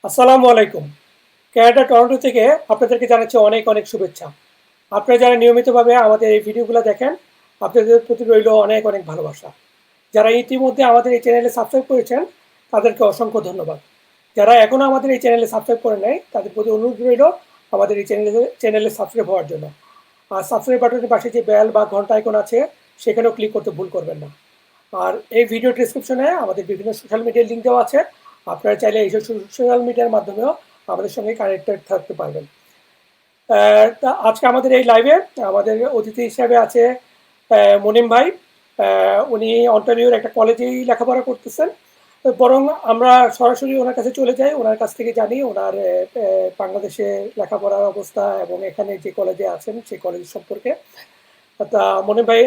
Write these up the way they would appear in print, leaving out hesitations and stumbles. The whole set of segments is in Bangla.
আসসালামু আলাইকুম। কানাডা টরন্টো থেকে আপনাদেরকে জানাচ্ছি অনেক, অনেক শুভেচ্ছা। আপনারা যারা নিয়মিতভাবে আমাদের এই ভিডিওগুলো দেখেন, আপনাদের প্রতি রইল অনেক, অনেক ভালোবাসা। যারা ইতিমধ্যে আমাদের এই চ্যানেলে সাবস্ক্রাইব করেছেন, তাদেরকে অসংখ্য ধন্যবাদ। যারা এখনো আমাদের এই চ্যানেলে সাবস্ক্রাইব করেন নাই, তাদের প্রতি অনুরোধ রইল আমাদের এই চ্যানেলে সাবস্ক্রাইব হওয়ার জন্য। আর সাবস্ক্রাইব বাটনের পাশে যে বেল বা ঘন্টা আইকন আছে, সেখানেও ক্লিক করতে ভুল করবেন না। আর এই ভিডিও ডেসক্রিপশনে আমাদের বিভিন্ন সোশ্যাল মিডিয়ার লিঙ্ক দেওয়া আছে। আপনারা চাইলে এইসব সোশ্যাল মিডিয়ার মাধ্যমেও আমাদের সঙ্গে কানেক্টেড থাকতে পারবেন। তা আজকে আমাদের এই লাইভে আমাদের অতিথি হিসাবে আছে মনিম ভাই। উনি অন্টারিওর একটা কলেজেই লেখাপড়া করতেছেন। বরং আমরা সরাসরি ওনার কাছে চলে যাই, ওনার কাছ থেকে জানি ওনার বাংলাদেশে লেখাপড়ার অবস্থা এবং এখানে যে কলেজে আছেন সেই কলেজ সম্পর্কে। তা মনিম ভাই,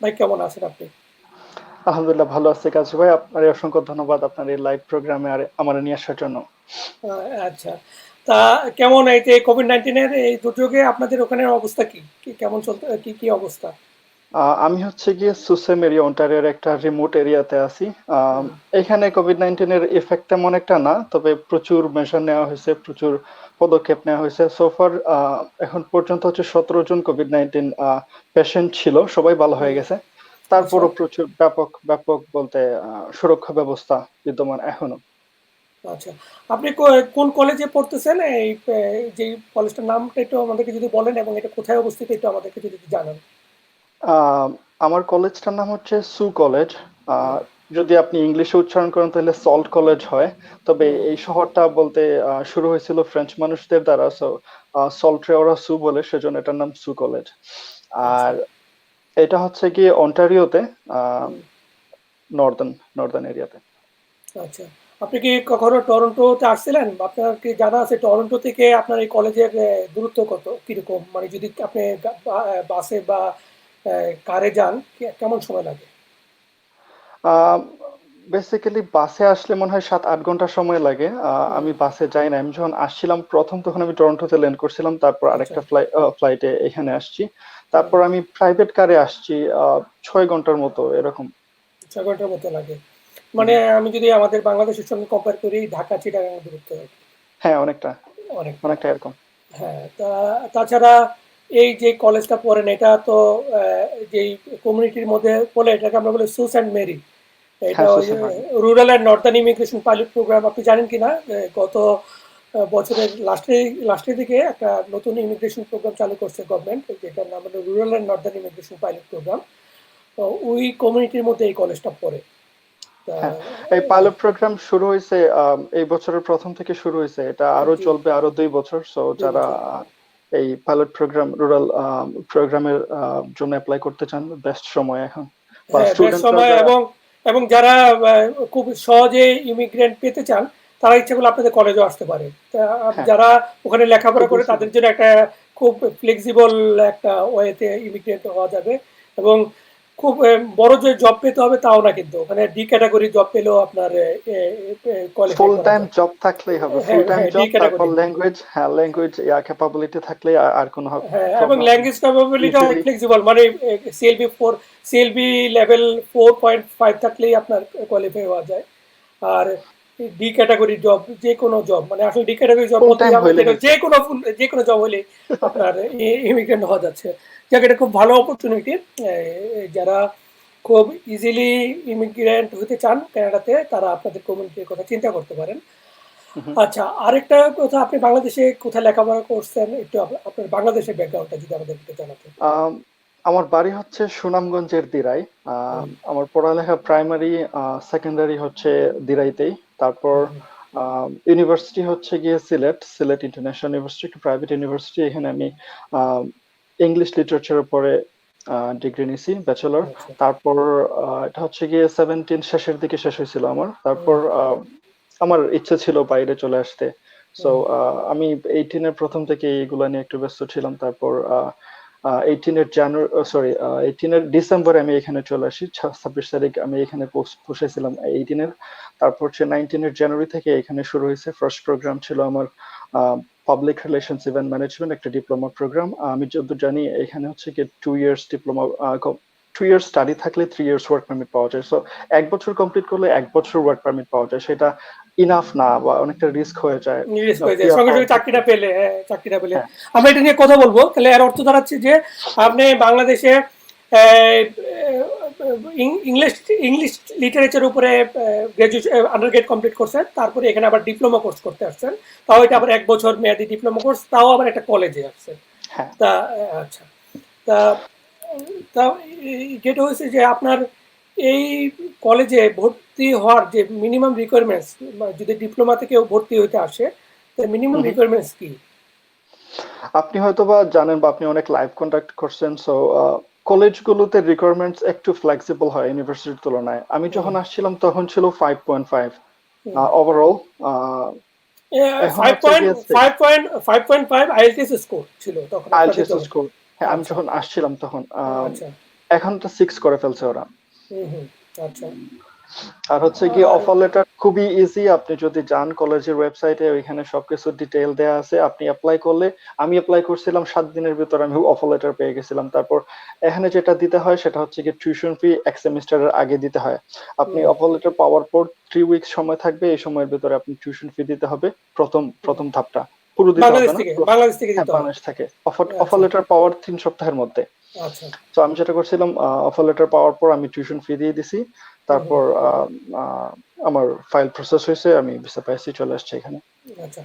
ভাই কেমন আছেন আপনি? আলহামদুলিল্লাহ ভালো আছি কাজী ভাই। আপনার অসংখ্য ধন্যবাদ আপনার এই লাইভ প্রোগ্রামে আর আমার নিয়ে আসার জন্য। আচ্ছা। তা কেমন এই যে কোভিড-19 এই দুর্যোগে আপনাদের ওখানের অবস্থা কি? কেমন চলতে কি অবস্থা? আমি হচ্ছে গিয়ে সুসেম এরিয়া অন্টারিওর একটা রিমোট এরিয়াতে আছি। এখানে কোভিড-19 এর ইফেক্ট তেমন একটা না, তবে প্রচুর মেজার নেওয়া হয়েছে, প্রচুর পদক্ষেপ নেওয়া হয়েছে। সোফার এখন পর্যন্ত হচ্ছে 17 জন কোভিড-19 পেশেন্ট ছিল, সবাই ভালো হয়ে গেছে। আচ্ছা, তারপরও প্রচুর ব্যাপক ব্যাপক বলতে সুরক্ষা ব্যবস্থা বিদ্যমান এখনো। আচ্ছা। আপনি কোন কলেজে পড়তেছেন? এই যে কলেজটার নামটা একটু আমাদেরকে যদি বলেন এবং এটা কোথায় অবস্থিত একটু আমাদেরকে যদি জানান। আহ, আমার কলেজটার নাম হচ্ছে সু কলেজ। আহ, যদি আপনি ইংলিশে উচ্চারণ করেন তাহলে সল্ট কলেজ হয়। তবে হুম, এই শহরটা বলতে শুরু হয়েছিল ফ্রেঞ্চ মানুষদের দ্বারা, সো সল্টরে ওরা সু বলে, সেজন্য এটার নাম সু কলেজ। আচ্ছা, আর এটা হচ্ছে গিয়ে অন্টারিওতে, হুম, নর্দার্ন নর্দার্ন এরিয়াতে। আচ্ছা। আপনি কি কখনো টরন্টোতে আসছিলেন? আপনার কি জানা আছে টরন্টো থেকে আপনার এই কলেজের দূরত্ব কত? কিরকম? মানে যদি আপনি বাসে বা কারে যান, কেমন সময় লাগে? বেসিক্যালি বাসে আসলে মনে হয় 7-8 ঘন্টা সময় লাগে। হুম, আমি বাসে যাই না, আমি যখন আসছিলাম প্রথম তখন আমি টরন্টোতে ল্যান্ড করছিলাম, তারপর আচ্ছা, আরেকটা ফ্লাইটে এখানে আসছি। হুম, তারপর আমি প্রাইভেট কারে আসছি 6 ঘন্টার মতো এরকম। 6 ঘন্টার মতো লাগে। হুম। মানে আমি যদি আমাদের বাংলাদেশের সঙ্গে কম্পেয়ার করি, ঢাকা চিটাগাং দূরত্ব হ্যাঁ, অনেকটা অনেকটা। অনেকটা এরকম। হ্যাঁ, তাছাড়া এই যে কলেজটা পড়েন এটা তো যেই কমিউনিটির মধ্যে পড়ে এটাকে আমরা বলি সুস অ্যান্ড মেরি। এটা হ্যাঁ, ওই সুসেন হয়। Rural and northern immigration pilot program আপনি জানেন কিনা? গত বছরের লাস্টের দিকে একটা নতুন ইমিগ্রেশন প্রোগ্রাম চালু করছে গভর্নমেন্ট, যেটার নাম হলো rural and northern immigration pilot program. তো ওই কমিউনিটির মধ্যে এই কলেজটা পড়ে। তা হ্যাঁ, এই পাইলট প্রোগ্রাম শুরু হয়েছে এই বছরের প্রথম থেকে শুরু হয়েছে, এটা আরো জি, চলবে আরো 2 বছর। সো 2 যারা বছর। এই পাইলট প্রোগ্রাম রুরাল প্রোগ্রামের জন্য অ্যাপ্লাই করতে চান, বেস্ট সময় এখন। বা হ্যাঁ, বেশ স্টুডেন্টরা সময় যারা, এবং এবং যারা খুব সহজে ইমিগ্রেন্ট পেতে চান, তারা ইচ্ছা করলে আপনাদের কলেজেও আসতে পারে। তা হ্যাঁ, যারা ওখানে লেখাপড়া খুব করে ইজিলি। তাদের জন্য একটা খুব ফ্লেক্সিবল একটা ওয়েতে ইমিগ্রেন্ট হওয়া যাবে এবং খুব বড় যে জব পেতে হবে তাও না, কিন্তু ওখানে ডি ক্যাটাগরি জব পেলেও আপনার কোয়ালিফাই ফুল করা টাইম যায়। জব থাকলেই হবে, ফুল হ্যাঁ, টাইম হ্যাঁ, ডি জব, তারপর ক্যাটাগরি। ল্যাঙ্গুয়েজ, হ্যাঁ ল্যাঙ্গুয়েজ ক্যাপাবিলিটি থাকলেই আর কোনো হ্যাঁ, এবং প্রবলেম নেই। ল্যাঙ্গুয়েজ ক্যাপাবিলিটি অনেক ইজিলি। ফ্লেক্সিবল, মানে সিএলবি লেভেল 4.5 থাকলেই আপনার কোয়ালিফাই হওয়া যায়। আর ডি ক্যাটাগরি জব, যে কোনো জব, মানে আসলে ডি ক্যাটাগরি জব ফুল বলতে টাইম আমরা হইলে যেটা হয়েছে। যে কোনো জব হলে আপনার ইমিগ্রেন্ট হওয়া যাচ্ছে। যাক, এটা খুব ভালো অপরচুনিটি। যারা খুব ইজিলি ইমিগ্রেন্ট হতে চান কানাডাতে, তারা আপনাদের কমিউনিটির কথা চিন্তা করতে পারেন। আচ্ছা, আরেকটা কথা, আপনি বাংলাদেশে কোথায় লেখাপড়া করছেন? একটু আপনার বাংলাদেশের ব্যাকগ্রাউন্ডটা যদি আমাদের একটু জানাতেন। আম, আমার বাড়ি হচ্ছে সুনামগঞ্জের দিরাই। হুম, আমার পড়ালেখা প্রাইমারি সেকেন্ডারি হচ্ছে দিরাইতেই। তারপর ইউনিভার্সিটি হচ্ছে গিয়ে সিলেট ইন্টারন্যাশনাল ইউনিভার্সিটি, একটা প্রাইভেট ইউনিভার্সিটি। এখানে আমি ইংলিশ লিটারেচারের পরে ডিগ্রি নিছি, ব্যাচেলর। আচ্ছা, তারপর এটা হচ্ছে গিয়ে 17 শেষের দিকে শেষ হয়েছিল আমার। তারপর হুম, আমার ইচ্ছে ছিল বাইরে চলে আসতে। সো হুম, আমি 18-এর প্রথম থেকে এইগুলা নিয়ে একটু ব্যস্ত ছিলাম। তারপর 18-এর জানুয়ারি, সরি, 18-এর ডিসেম্বরে আমি এখানে চলে আসি। 26 তারিখ আমি এখানে পৌঁছেছিলাম 18-এর। তারপর হচ্ছে 19-এর জানুয়ারি থেকে এখানে শুরু হয়েছে। ফার্স্ট প্রোগ্রাম ছিল আমার পাবলিক রিলেশনস ইভেন্ট ম্যানেজমেন্ট, একটা ডিপ্লোমা প্রোগ্রাম। আমি যতদূর জানি এখানে হচ্ছে কি 2 ইয়ার্স ডিপ্লোমা, 2 ইয়ার্স স্টাডি থাকলে 3 ইয়ার্স ওয়ার্ক পারমিট পাওয়া যায়। সো 1 বছর কমপ্লিট করলে 1 বছর ওয়ার্ক পারমিট পাওয়া যায়। সেটা ইনাফ না বা অনেকটা রিস্ক হয়ে যায়। রিস্ক হয়ে যায় পিআর সঙ্গে পাওয়ার সঙ্গে ক্ষেত্রে। চাকরিটা পেলে, হ্যাঁ চাকরিটা পেলে। হ্যাঁ, আমরা এটা নিয়ে কথা বলবো, তাহলে এর অর্থ দাঁড়াচ্ছে যে আপনি বাংলাদেশে ইংলিশ ইংলিশ লিটারেচার উপরে গ্রাজুয়েশন আন্ডার গ্রেড কমপ্লিট করছেন, তারপরে এখানে আবার ডিপ্লোমা কোর্স করতে আসছেন, তাও এটা হ্যাঁ, আবার 1 বছর মেয়াদি ডিপ্লোমা কোর্স, তাও আবার একটা কলেজে আসছেন। হ্যাঁ। তা আচ্ছা, তা তা যেটা হয়েছে যে আপনার এই কলেজে ভর্তি হওয়ার যে মিনিমাম রিকোয়ারমেন্টস, যদি ডিপ্লোমাতে কেউ ভর্তি হইতে আসে, তো মিনিমাম হুম, হুম। রিকোয়ারমেন্টস কি? আপনি হয়তোবা জানেন বা আপনি অনেক লাইভ কন্টাক্ট করছেন, সো কলেজগুলোতে রিকোয়ারমেন্টস একটু ফ্লেক্সিবল হয় ইউনিভার্সিটির তুলনায়। আমি যখন আসছিলাম তখন ছিল 5.5 ওভারঅল। এখন ফাইভ হচ্ছে পয়েন্ট গিয়ে ফাইভ পয়েন্ট 5.5 আইএলটিএস স্কোর ছিল তখন আপনাদের আইএলটিএস জন্য। স্কোর। হ্যাঁ, আমি আচ্ছা যখন আসছিলাম তখন আচ্ছা। এখন তো 6 করে ফেলছে ওরা। হুম। আচ্ছা। আর হচ্ছে গিয়ে আর অফার লেটার খুবই ইজি। আপনি যদি যান কলেজের ওয়েবসাইটে, ওইখানে সবকিছু ডিটেইল দেয়া আছে। আপনি অ্যাপ্লাই করলে, আমি অ্যাপ্লাই করছিলাম 7 দিনের ভিতর আমি অফার লেটার পেয়ে গেছিলাম। তারপর এখানে যেটা দিতে হয় সেটা হচ্ছে গিয়ে টিউশন ফি 1 সেমিস্টারের আগে দিতে হয়। আপনি হুম, অফার লেটার পাওয়ার পর 3 উইকস সময় থাকবে, এই সময়ের ভিতরে আপনি টিউশন ফি দিতে হবে। প্রথম হুম। প্রথম ধাপটা পুরো দিতে হবে বাংলাদেশ না। থেকে বাংলাদেশ থেকে হ্যাঁ, দিতে হয়। বাংলাদেশ থেকে অফার অফার আচ্ছা লেটার পাওয়ার 3 সপ্তাহের মধ্যে। আচ্ছা। তো আমি যেটা করছিলাম, অফার লেটার পাওয়ার পর আমি টিউশন ফি দিয়ে দিছি। হুম। তারপর আমার ফাইল প্রসেস হয়েছে, আমি ভিসা পাইছি, চলে আসছে এখানে। আচ্ছা।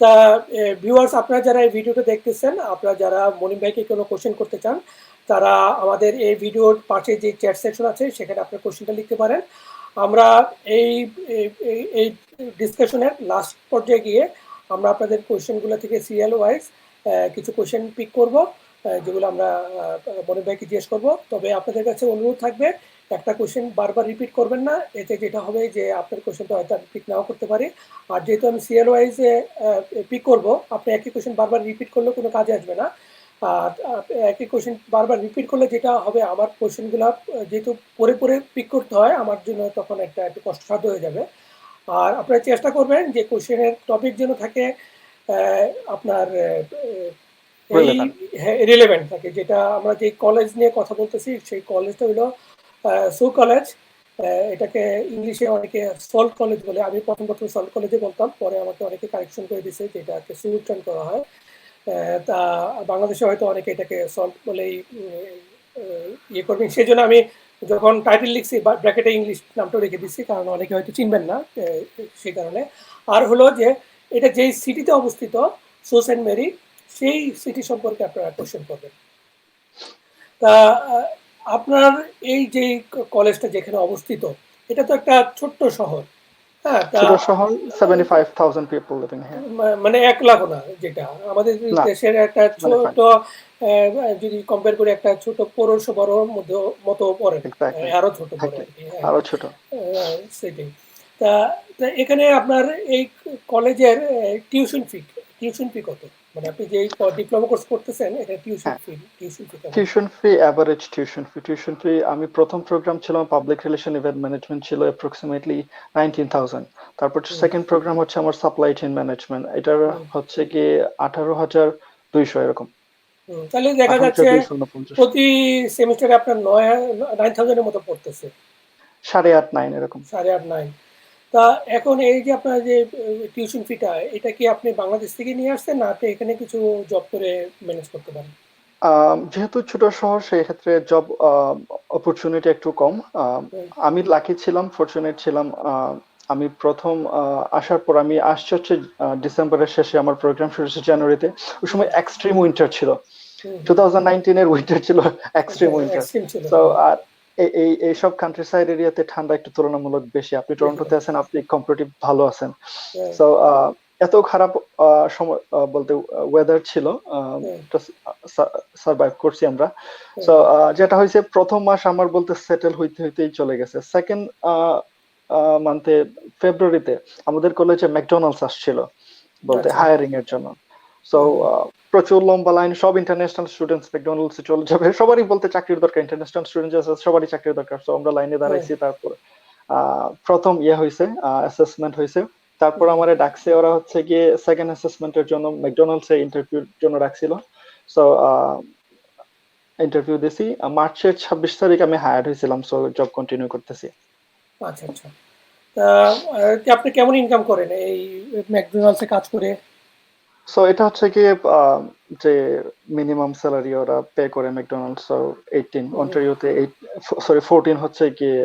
তা ভিউয়ার্স, আপনারা যারা এই ভিডিওটা দেখতেছেন, আপনারা যারা মনিম ভাইকে কোনো কোশ্চেন করতে চান, তারা আমাদের এই ভিডিওর পাশে যে চ্যাট সেকশন আছে সেখানে আপনার কোশ্চেনটা লিখতে পারেন। আমরা এই এই ডিসকাশনের লাস্ট পর্যায়ে গিয়ে আমরা আপনাদের কোশ্চেনগুলো থেকে সিরিয়াল ওয়াইজ কিছু কোশ্চেন পিক করব, যেগুলো আমরা মনিম ভাইকে জিজ্ঞেস করব। তবে আপনাদের কাছে অনুরোধ থাকবে, একটা কোশ্চেন বারবার রিপিট করবেন না, এতে যেটা হবে যে আপনার কোশ্চেনটা হয়তো আমি পিক নাও করতে পারি। আর যেহেতু আমি সিরিয়াল ওয়াইজে পিক করব, আপনি একই কোশ্চেন বারবার রিপিট করলে কোনো কাজে আসবে না। আর একই কোশ্চেন বারবার রিপিট করলে যেটা হবে, আমার কোশ্চেনগুলো যেহেতু পরে পরে পিক করতে হয়, আমার জন্য তখন একটা একটু কষ্টসাধ্য হয়ে যাবে। আর আপনারা চেষ্টা করবেন যে কোশ্চেনের টপিক যেন থাকে আপনার এই রিলেভেন্ট। রিলেভেন্ট থাকে, যেটা আমরা যে কলেজ নিয়ে কথা বলতেছি সেই কলেজটা হলো সু কলেজ। এটাকে ইংলিশে অনেকে সল্ট কলেজ বলে, আমি প্রথম প্রথম সল্ট কলেজে বলতাম, পরে আমাকে অনেকে কারেকশন করে দিছে যে এটাকে সু উচ্চারণ করা হয়। তা বাংলাদেশে হয়তো অনেকে এটাকে সল্ট বলেই ইয়ে করবেন, সেই জন্য আমি যখন টাইটেল লিখছি বা ব্র্যাকেটে ইংলিশ নামটা রেখে দিচ্ছি, কারণ অনেকে হয়তো চিনবেন না সেই কারণে। আর হলো যে এটা যেই সিটিতে অবস্থিত, সু সেন্ট মেরি, সেই সিটি সম্পর্কে আপনারা কোশ্চেন করবেন। তা আপনার এই যে কলেজটা যেখানে অবস্থিত, এটা তো একটা ছোট্ট শহর, হ্যাঁ। তা ছোট শহর, 75,000 পিপল লিভিং হিয়ার। মানে 1 লাখ না, যেটা আমাদের না, দেশের একটা ছোট 75। যদি কম্পেয়ার করি একটা ছোট পৌরসভার মধ্যে মতো পড়ে না, এক্স্যাক্টলি, আরো ছোট পড়ে এক্স্যাক্টলি। আর কি, হ্যাঁ। আরো ছোট। সেটাই। তা তা এখানে আপনার এই কলেজের টিউশন ফি কত? মানে আপনি যে ডিপ্লোমা কোর্স করতেছেন, এটা হ্যাঁ, টিউশন ফি কেমন? Tuition fee, average tuition fee আমি প্রথম প্রোগ্রাম ছিল পাবলিক রিলেশন ইভেন্ট ম্যানেজমেন্ট, ছিল অ্যাপ্রক্সিমেটলি 19,000। তারপর হুম, সেকেন্ড প্রোগ্রাম হচ্ছে আমার সাপ্লাই চেইন ম্যানেজমেন্ট, এটার হুম, হচ্ছে গিয়ে 18,200 এরকম। তাহলে দেখা যাচ্ছে 18,249। প্রতি সেমিস্টারে আপনার 9,000 এর মতো পড়তেছে। 8.5 9 এরকম। 8.5 9। তা এখন এই যে আপনার যে টিউশন ফিটা, এটা কি আপনি বাংলাদেশ থেকে নিয়ে আসছেন, না আপনি এখানে কিছু জব করে ম্যানেজ করতে পারেন? যেহেতু ছোট শহর, সেই ক্ষেত্রে জব অপরচুনিটি একটু কম। হুম, আমি লাকি ছিলাম, ফরচুনেট ছিলাম। আমি প্রথম আসার পর, আমি আসছি হচ্ছে ডিসেম্বরের শেষে, আমার প্রোগ্রাম শুরু হচ্ছে জানুয়ারিতে। ওই হুম, সময় এক্সট্রিম উইন্টার ছিল। হুম, হুম। 2019 এর উইন্টার ছিল এক্সট্রিম উইন্টার। এক্সট্রিম ছিল, সো হ্যাঁ। আর এইসব কান্ট্রি সাইড এরিয়াতে ঠান্ডা একটু তুলনামূলক বেশি। আপনি বেশি, টরন্টোতে আছেন, আপনি কম্পারেটিভ ভালো আছেন। হ্যাঁ, সো এত খারাপ সময় বলতে ওয়েদার ছিল, হ্যাঁ, সার্ভাইভ করছি আমরা। হ্যাঁ, সো যেটা হয়েছে, প্রথম মাস আমার বলতে সেটেল হইতে হইতেই চলে গেছে। সেকেন্ড মান্থে, ফেব্রুয়ারিতে, আমাদের কলেজে ম্যাকডোনাল্ডস আসছিল বলতে আচ্ছা, হায়ারিং এর জন্য। সো হুম, হুম, প্রচুর লম্বা লাইন, সব ইন্টারন্যাশনাল স্টুডেন্টস ম্যাকডোনাল্ডস এ চলে যাবে, সবারই বলতে চাকরির দরকার, ইন্টারন্যাশনাল স্টুডেন্ট আছে সবারই চাকরির দরকার। সো আমরা লাইনে হ্যাঁ, দাঁড়াইছি। তারপর প্রথম ইয়ে হয়েছে, অ্যাসেসমেন্ট হয়েছে। তারপর হুম, আমারে ডাকছে ওরা হচ্ছে গিয়ে সেকেন্ড অ্যাসেসমেন্টের জন্য, ম্যাকডোনাল্ডস এ ইন্টারভিউর জন্য ডাকছিল। সো ইন্টারভিউ দিছি। মার্চের 26 তারিখ আমি হায়ার হয়েছিলাম, সো জব কন্টিনিউ করতেছি। আচ্ছা, আচ্ছা। তা আপনি কেমন ইনকাম করেন এই ম্যাকডোনাল্ডসে কাজ করে? সো এটা হচ্ছে গিয়ে যে মিনিমাম স্যালারি ওরা পে করে ম্যাকডোনাল্ডস, সো 18 হুম, অন্টারিওতে 14 হচ্ছে গিয়ে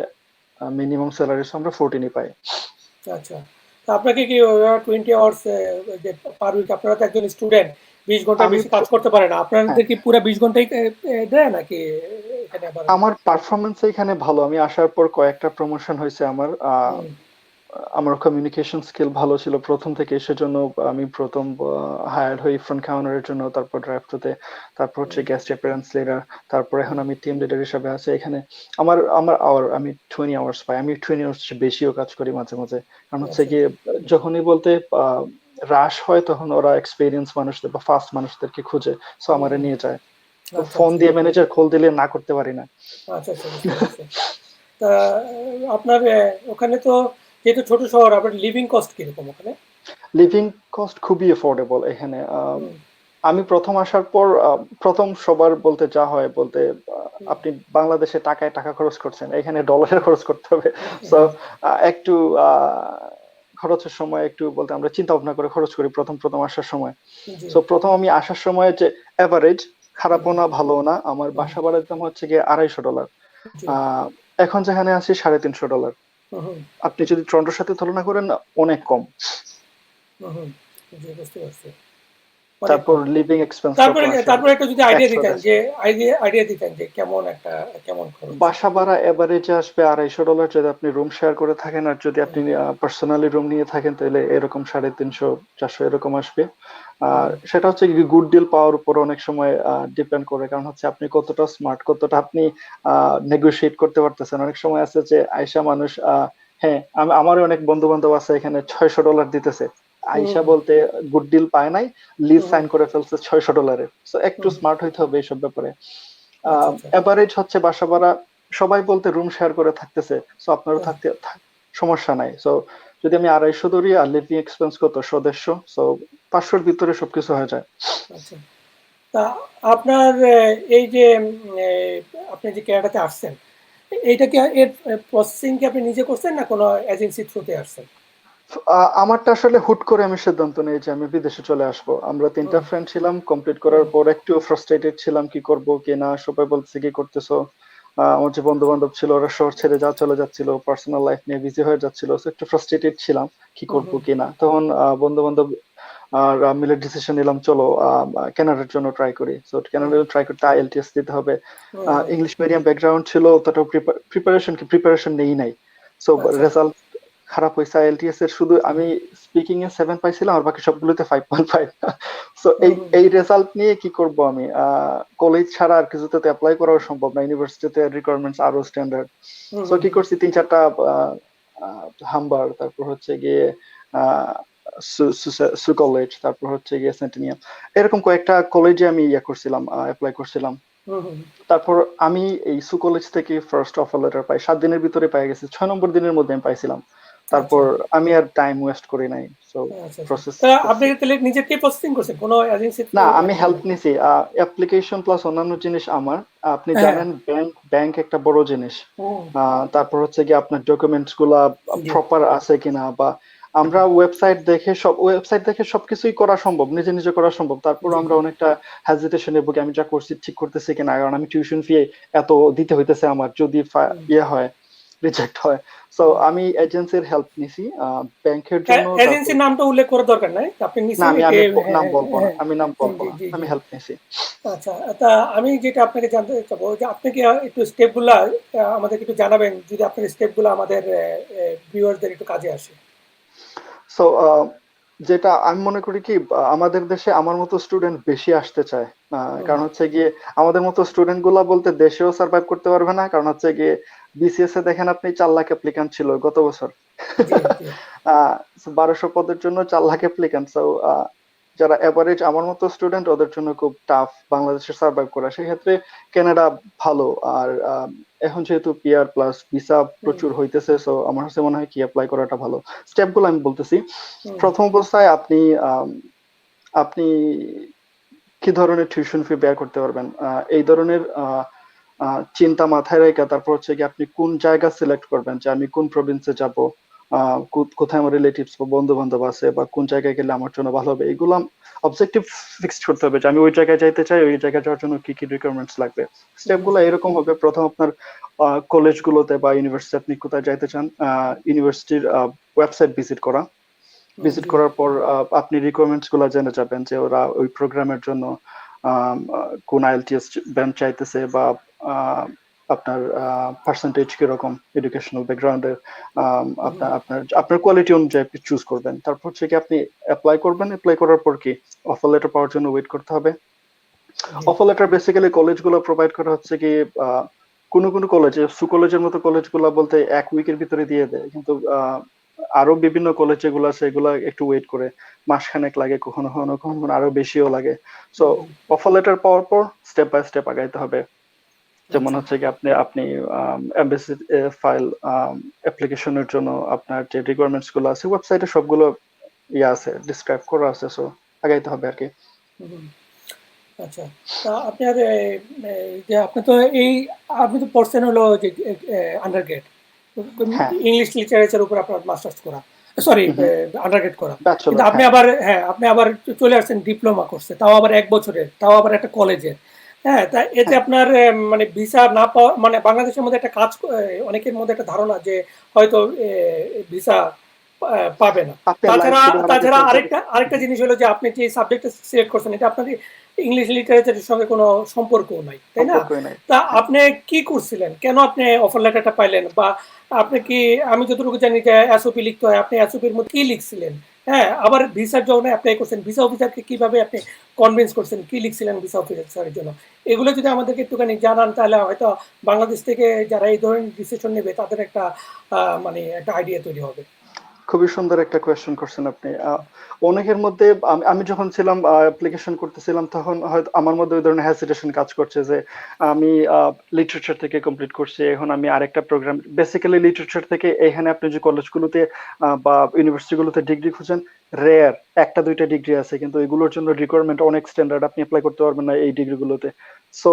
মিনিমাম স্যালারি, আমরা 14ই পাই। আচ্ছা। তা আপনাকে কি 20 আওয়ার্স যে পার উইক, আপনারা তো একজন স্টুডেন্ট, 20 ঘন্টার আমি বেশি কাজ করতে পারে না। হ্যাঁ, আপনাদের কি পুরা 20 ঘন্টাই দেয় নাকি এখানে আবার? আমার পারফরমেন্স এখানে ভালো, আমি আসার পর কয়েকটা প্রমোশন হয়েছে আমার। হুম, আমার কমিউনিকেশন স্কিল ভালো ছিল প্রথম থেকে, সেজন্য আমি প্রথম হায়ার্ড হই ফ্রন্ট কাউন্টারের জন্য, তারপর ড্রাফটতে, তারপর হচ্ছে হুম, গেস্ট অ্যাপিয়ারেন্স লিডার, তারপর এখন হুম, আমি টিম লিডার হিসেবে আছি এখানে। আমার আমার আওয়ার আমি 20 আওয়ার্স পাই, আমি 20 আওয়ার্স বেশিও কাজ করি মাঝে মাঝে। কারণ হচ্ছে আচ্ছা, গিয়ে যখনই বলতে রাশ হয় তখন ওরা এক্সপিরিয়েন্স মানুষদের বা ফাস্ট মানুষদেরকে খুঁজে, সো আমারে হুম, নিয়ে যায়। তো আচ্ছা, ফোন আচ্ছা, দিয়ে ম্যানেজার কল দিলে না করতে পারি না। আচ্ছা, আচ্ছা, বুঝতে পারছি। তা আপনার ওখানে তো যেহেতু ছোট শহর, আপনার লিভিং কস্ট কিরকম ওখানে? লিভিং কস্ট খুবই এফোর্ডেবল এখানে। হুম, আমি প্রথম আসার পর প্রথম সবার বলতে যা হয় বলতে, হুম, আপনি বাংলাদেশে টাকায় টাকা খরচ করছেন, এখানে ডলারে খরচ করতে হবে। সো হ্যাঁ, একটু খরচের সময় একটু বলতে আমরা চিন্তা ভাবনা করে খরচ করি প্রথম প্রথম আসার সময়। জি, সো প্রথম আমি আসার সময় যে এভারেজ খারাপও হুম, না ভালোও না, আমার হুম, বাসা ভাড়ার দাম হচ্ছে গিয়ে $250। জি, এখন যেখানে আছি $350। হুম, হুম, আপনি যদি টরন্টোর সাথে তুলনা করেন, অনেক কম। হুম, হুম, জি, বুঝতে পারছি। অনেক তারপর কম। লিভিং এক্সপেন্সটাও তো তারপরে আসে তারপরে একটা যদি আইডিয়া 100 দিতেন, যে 150। আইডিয়া দিতেন যে কেমন একটা, কেমন খরচ? বাসা ভাড়া এভারেজে আসবে $250 যদি আপনি রুম শেয়ার করে থাকেন, আর যদি হুম, আপনি পার্সোনালি রুম নিয়ে থাকেন তাহলে এরকম 350 400 এরকম আসবে। আর হুম, সেটা হচ্ছে কি গুড ডিল পাওয়ার উপর অনেক সময় ডিপেন্ড করে, কারণ হচ্ছে আপনি কতটা স্মার্ট, কতটা আপনি নেগোশিয়েট করতে পারতেছেন। অনেক সময় আছে যে আয়সা মানুষ, হ্যাঁ, আমারও অনেক বন্ধু বান্ধব আছে এখানে $600 দিতেছে, হুম, আইসা বলতে গুড ডিল পায় নাই, লিজ হুম, সাইন করে ফেলছে $600। সো একটু হুম, স্মার্ট হইতে হবে এইসব ব্যাপারে। আচ্ছা, আচ্ছা, এভারেজ হচ্ছে বাসা ভাড়া, সবাই বলতে রুম শেয়ার করে থাকতেছে, সো আপনারও হ্যাঁ, থাকতে সমস্যা নাই। সো যদি আমি 250 ধরি আর লিভিং এক্সপেন্স কত 150, সো 500-র ভিতরে সবকিছু হয়ে যায়। আচ্ছা। তা আপনার এই যে আপনি যে কানাডাতে আসছেন, এইটা কি এর প্রসেসিং কি আপনি নিজে করছেন না কোনো এজেন্সি থ্রুতে আসছেন? আমারটা আসলে হুট করে আমি সিদ্ধান্ত নিই যে আমি বিদেশে চলে আসবো। আমরা তিনটা হুম, ফ্রেন্ড ছিলাম, কমপ্লিট হুম, করার পর একটু ফ্রাস্ট্রেটেড ছিলাম কি করব কি না, সবাই বলছে কি করতেছো। আমার যে বন্ধু বান্ধব ছিল ওরা শহর ছেড়ে চলে যাচ্ছিল, পার্সোনাল লাইফ নিয়ে বিজি হয়ে যাচ্ছিল, তো একটু ফ্রাস্ট্রেটেড ছিলাম কি হুম, করব হুম, কি না। তখন বন্ধু বান্ধব আর মিলে ডিসিশন নিলাম, চলো কানাডার জন্য ট্রাই করি। সো হুম, কানাডার ট্রাই করতে আইএলটিএস দিতে হবে। হুম, হুম, ইংলিশ মিডিয়াম ব্যাকগ্রাউন্ড ছিল, অতটা প্রিপারেশন নেই নাই। সো আচ্ছা, রেজাল্ট খারাপ হয়েছে আইএলটিএস এর, শুধু আমি স্পিকিং এ 7 পাইছিলাম আর বাকি সবগুলোতে 5.5। সো হুম, এই হুম, এই রেজাল্ট নিয়ে কি করব আমি, কলেজ ছাড়া আর কিছুতে অ্যাপ্লাই করাও সম্ভব না, ইউনিভার্সিটিতে রিকোয়ারমেন্টস আরো স্ট্যান্ডার্ড। হুম, সো হুম, কি করছি, 3-4টা হাম্বার, তারপর হচ্ছে গিয়ে আহ সু কলেজ, তারপর হচ্ছে গিয়ে সেন্টিনিয়াম, এরকম কয়েকটা কলেজে আমি ইয়ে করছিলাম, অ্যাপ্লাই করছিলাম। হুম, হুম, তারপর আমি এই সু কলেজ থেকে ফার্স্ট অফার লেটার পাই, 7 দিনের ভিতরে পাই গেছি, 6 নম্বর দিনের মধ্যে আমি পাইছিলাম। আচ্ছা, তারপর আমি আর টাইম ওয়েস্ট করি নাই, সো আচ্ছা, আচ্ছা। প্রসেস তা আপনি করছি। তাহলে নিজে থেকে প্রসেসিং করছেন? কোনো এজেন্সি না, থ্রু আমি অ্যাপ্লাই হেল্প করেন? নিছি, অ্যাপ্লিকেশন প্লাস অন্যান্য জিনিস আমার। আপনি হ্যাঁ, জানেন ব্যাংক ব্যাংক একটা বড় জিনিস। হুম, তারপর হচ্ছে কি আপনার ডকুমেন্টস গুলা জি, প্রপার আছে কিনা, বা আমরা ওয়েবসাইট দেখে সবকিছুই করা সম্ভব, নিজে নিজে করা সম্ভব, তারপর জি, আমরা অনেকটা হেজিটেশনে ভুগি, আমি যা করছি ঠিক করতেছি কিনা, কারণ আমি টিউশন ফি এত দিতে হইতেছে আমার, যদি হুম, ইয়ে হয়, রিজেক্ট হয়। সো হুম। আমি এজেন্সির হেল্প নিছি ব্যাংকের জন্য, তারপর এজেন্সির নামটা উল্লেখ করার দরকার নাই। আপনি না, নিছেন আমি এটি। আমি নাম হ্যাঁ, বলবো না, হ্যাঁ, আমি নাম বলবো জি, না, জি, আমি জি। হেল্প নিছি। আচ্ছা, তা আমি যেটা আপনাকে জানতে চাবো যে আপনি কি একটু স্টেপগুলা আমাদেরকে একটু জানাবেন, যদি আপনার স্টেপগুলা আমাদের ভিউয়ারদের একটু কাজে আসে? সো যেটা আমি মনে করি কি, আমাদের দেশে আমার মতো স্টুডেন্ট বেশি আসতে চায়। হুম, কারণ হচ্ছে গিয়ে আমাদের মতো স্টুডেন্ট গুলা বলতে দেশেও সার্ভাইভ করতে পারবে না, কারণ হচ্ছে গিয়ে বিসিএস এ দেখেন আপনি 4 লাখ অ্যাপ্লিক্যান্ট ছিল গত বছর। জি, জি, 1200 পদের জন্য 4 লাখ অ্যাপ্লিক্যান্ট। সো যারা এভারেজ আমার মতো স্টুডেন্ট ওদের জন্য খুব টাফ বাংলাদেশে সার্ভাইভ করা, সেক্ষেত্রে কানাডা ভালো। আর এখন যেহেতু পিআর প্লাস ভিসা হুম, প্রচুর হইতেছে, সো আমার কাছে মনে হয় কি অ্যাপ্লাই করাটা ভালো। স্টেপ গুলো আমি বলতেছি। হুম, প্রথম অবস্থায় আপনি আপনি কি ধরনের টিউশন ফি ব্যয় করতে পারবেন, এই ধরনের চিন্তা মাথায় রেখে তারপর হচ্ছে কি আপনি কোন জায়গা সিলেক্ট করবেন, যে আমি কোন প্রভিন্সে যাব, কোথায় আমার রিলেটিভস বা বন্ধু বান্ধব আছে বা কোন জায়গায় গেলে আমার জন্য ভালো হবে, এগুলো অবজেক্টিভ ফিক্সড করতে হবে যে আমি ওই জায়গায় যাইতে চাই, ওই জায়গায় যাওয়ার জন্য কি কি রিকোয়ারমেন্টস লাগবে। স্টেপ গুলো এরকম হবে, প্রথম আপনার কলেজগুলোতে বা ইউনিভার্সিটি আপনি কোথায় যাইতে চান, ইউনিভার্সিটির ওয়েবসাইট ভিজিট করা। ভিজিট জি। করার পর আপনি রিকোয়ারমেন্টস গুলো জেনে যাবেন যে ওরা ওই প্রোগ্রামের জন্য কোন আইএলটিএস ব্যান্ড চাইতেছে, বা আপনার পার্সেন্টেজ কিরকম, এডুকেশনাল ব্যাকগ্রাউন্ডের, আপনার আপনার আপনার কোয়ালিটি অনুযায়ী আপনি চুজ করবেন। তারপর হচ্ছে কি আপনি অ্যাপ্লাই করবেন, অ্যাপ্লাই করার পর কি অফার লেটার পাওয়ার জন্য ওয়েট করতে হবে। জি। অফার লেটার বেসিক্যালি কলেজগুলো প্রোভাইড করা হচ্ছে কি কোন কোন কলেজে, সু কলেজের মতো কলেজগুলো বলতে এক উইকের ভিতরে দিয়ে দেয়, কিন্তু আরো বিভিন্ন কলেজ যেগুলো আছে এগুলো একটু ওয়েট করে, মাসখানেক লাগে, কখনো কখনো কখনো আরো বেশিও লাগে। সো অফার লেটার পাওয়ার পর স্টেপ বাই স্টেপ আগাইতে হবে। যেমন আচ্ছা। হচ্ছে কি আপনি আপনি এমবেসি ফাইল অ্যাপ্লিকেশনের জন্য আপনার যে রিকোয়ারমেন্টস গুলো আছে ওয়েবসাইটে সবগুলো আছে, ডিসক্রাইব করা আছে। সো আগাইতে হবে আর কি। হুম। আচ্ছা। তা আপনার যে আপনি তো এই আপনি তো পড়ছেন হলো যে আন্ডারগ্রেড হ্যাঁ। ইংলিশ লিটারেচার উপর আপনার মাস্টার্স করা, সরি হুম। আন্ডারগ্রেড করা। কিন্তু ব্যাচেলর, আপনি হ্যাঁ। আবার হ্যাঁ আপনি আবার চলে আসছেন ডিপ্লোমা করছে, তাও আবার ১ বছরের, তাও আবার একটা কলেজের। হ্যাঁ, তা এতে হ্যাঁ, আপনার মানে ভিসা না পাওয়া মানে বাংলাদেশের মধ্যে একটা কাজ অনেকের মধ্যে একটা ধারণা যে হয়তো ভিসা পাবে না। আপনার লাইফ তাছাড়া শুরু হওয়ার আগে তাছাড়া চলতে হবে। আরেকটা জিনিস হলো যে আপনি যে সাবজেক্টটা সিলেক্ট করছেন এটা আপনার ইংলিশ লিটারেচারের সঙ্গে কোনো সম্পর্কও নাই, তাই না? সম্পর্কই নাই। তা হ্যাঁ। আপনি কি করছিলেন? কেন আপনি অফার লেটারটা পাইলেন? বা আপনি কি, আমি যতটুকু জানি যে এসওপি লিখতে হয়, আপনি এসওপির মধ্যে কি লিখছিলেন? হ্যাঁ, আবার ভিসার যখন এপ্লাই করছেন, ভিসা অফিসারকে কিভাবে আপনি কনভিন্স করছেন? কি লিখছিলেন ভিসা অফিসারের জন্য? এগুলো যদি আমাদেরকে একটুখানি জানান তাহলে হয়তো বাংলাদেশ থেকে যারা এই ধরনের ডিসিশন নেবে তাদের একটা মানে একটা আইডিয়া তৈরি হবে। খুবই সুন্দর একটা কোয়েশ্চেন করছেন আপনি। অনেকের মধ্যে আমি যখন ছিলাম অ্যাপ্লিকেশন করতেছিলাম তখন হয়তো আমার মধ্যে ওই ধরনের হ্যাজিটেশন কাজ করছে যে আমি লিটারেচার থেকে কমপ্লিট করছি, এখন আমি আরেকটা প্রোগ্রাম, বেসিক্যালি লিটারেচার থেকে এখানে আপনি যে কলেজগুলোতে বা ইউনিভার্সিটিগুলোতে ডিগ্রি খুঁজেন, রেয়ার একটা দুইটা ডিগ্রি আছে, কিন্তু এগুলোর জন্য রিকোয়ারমেন্ট অনেক স্ট্যান্ডার্ড, আপনি অ্যাপ্লাই করতে পারবেন না এই ডিগ্রিগুলোতে। সো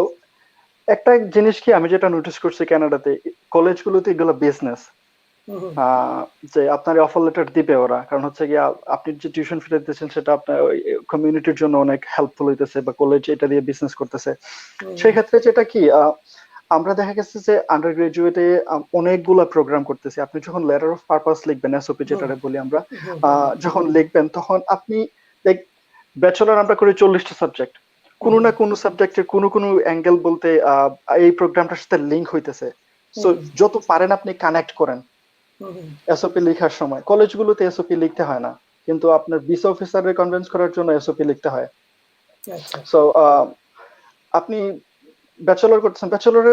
একটা জিনিস কি আমি যেটা নোটিস করছি কানাডাতে, কলেজগুলোতে এগুলো বিজনেস। হুম, হুম, আহ, যে আপনার অফার লেটার দিবে ওরা, কারণ হচ্ছে গিয়ে আপনি যে টিউশন ফি দিতেছেন সেটা আপনার কমিউনিটির জন্য অনেক হেল্পফুল হইতেছে, বা কলেজ এটা দিয়ে বিজনেস করতেছে। হুম, সেই ক্ষেত্রে যেটা কি আমরা দেখা গেছে যে আন্ডার গ্রাজুয়েটে অনেকগুলা প্রোগ্রাম করতেছি। আপনি যখন লেটার অফ পারপাস লিখবেন, এসওপি হুম, যেটা বলি আমরা, হুম, হুম, যখন লিখবেন তখন আপনি ব্যাচেলর আমরা করি 40টা সাবজেক্ট, হুম, কোনো হুম, না কোনো সাবজেক্টের কোনো কোনো অ্যাঙ্গেল বলতে এই প্রোগ্রামটার সাথে লিঙ্ক হইতেছে। সো হুম, হুম, যত পারেন আপনি কানেক্ট করেন। হুম, হুম, এসওপি লেখার সময় কলেজগুলোতে এসওপি লিখতে হয় না, কিন্তু আপনার ভিসা অফিসারের কনভিন্স করার জন্য এসওপি লিখতে হয়। আচ্ছা। সো আপনি ব্যাচেলর করতেছেন, ব্যাচেলরে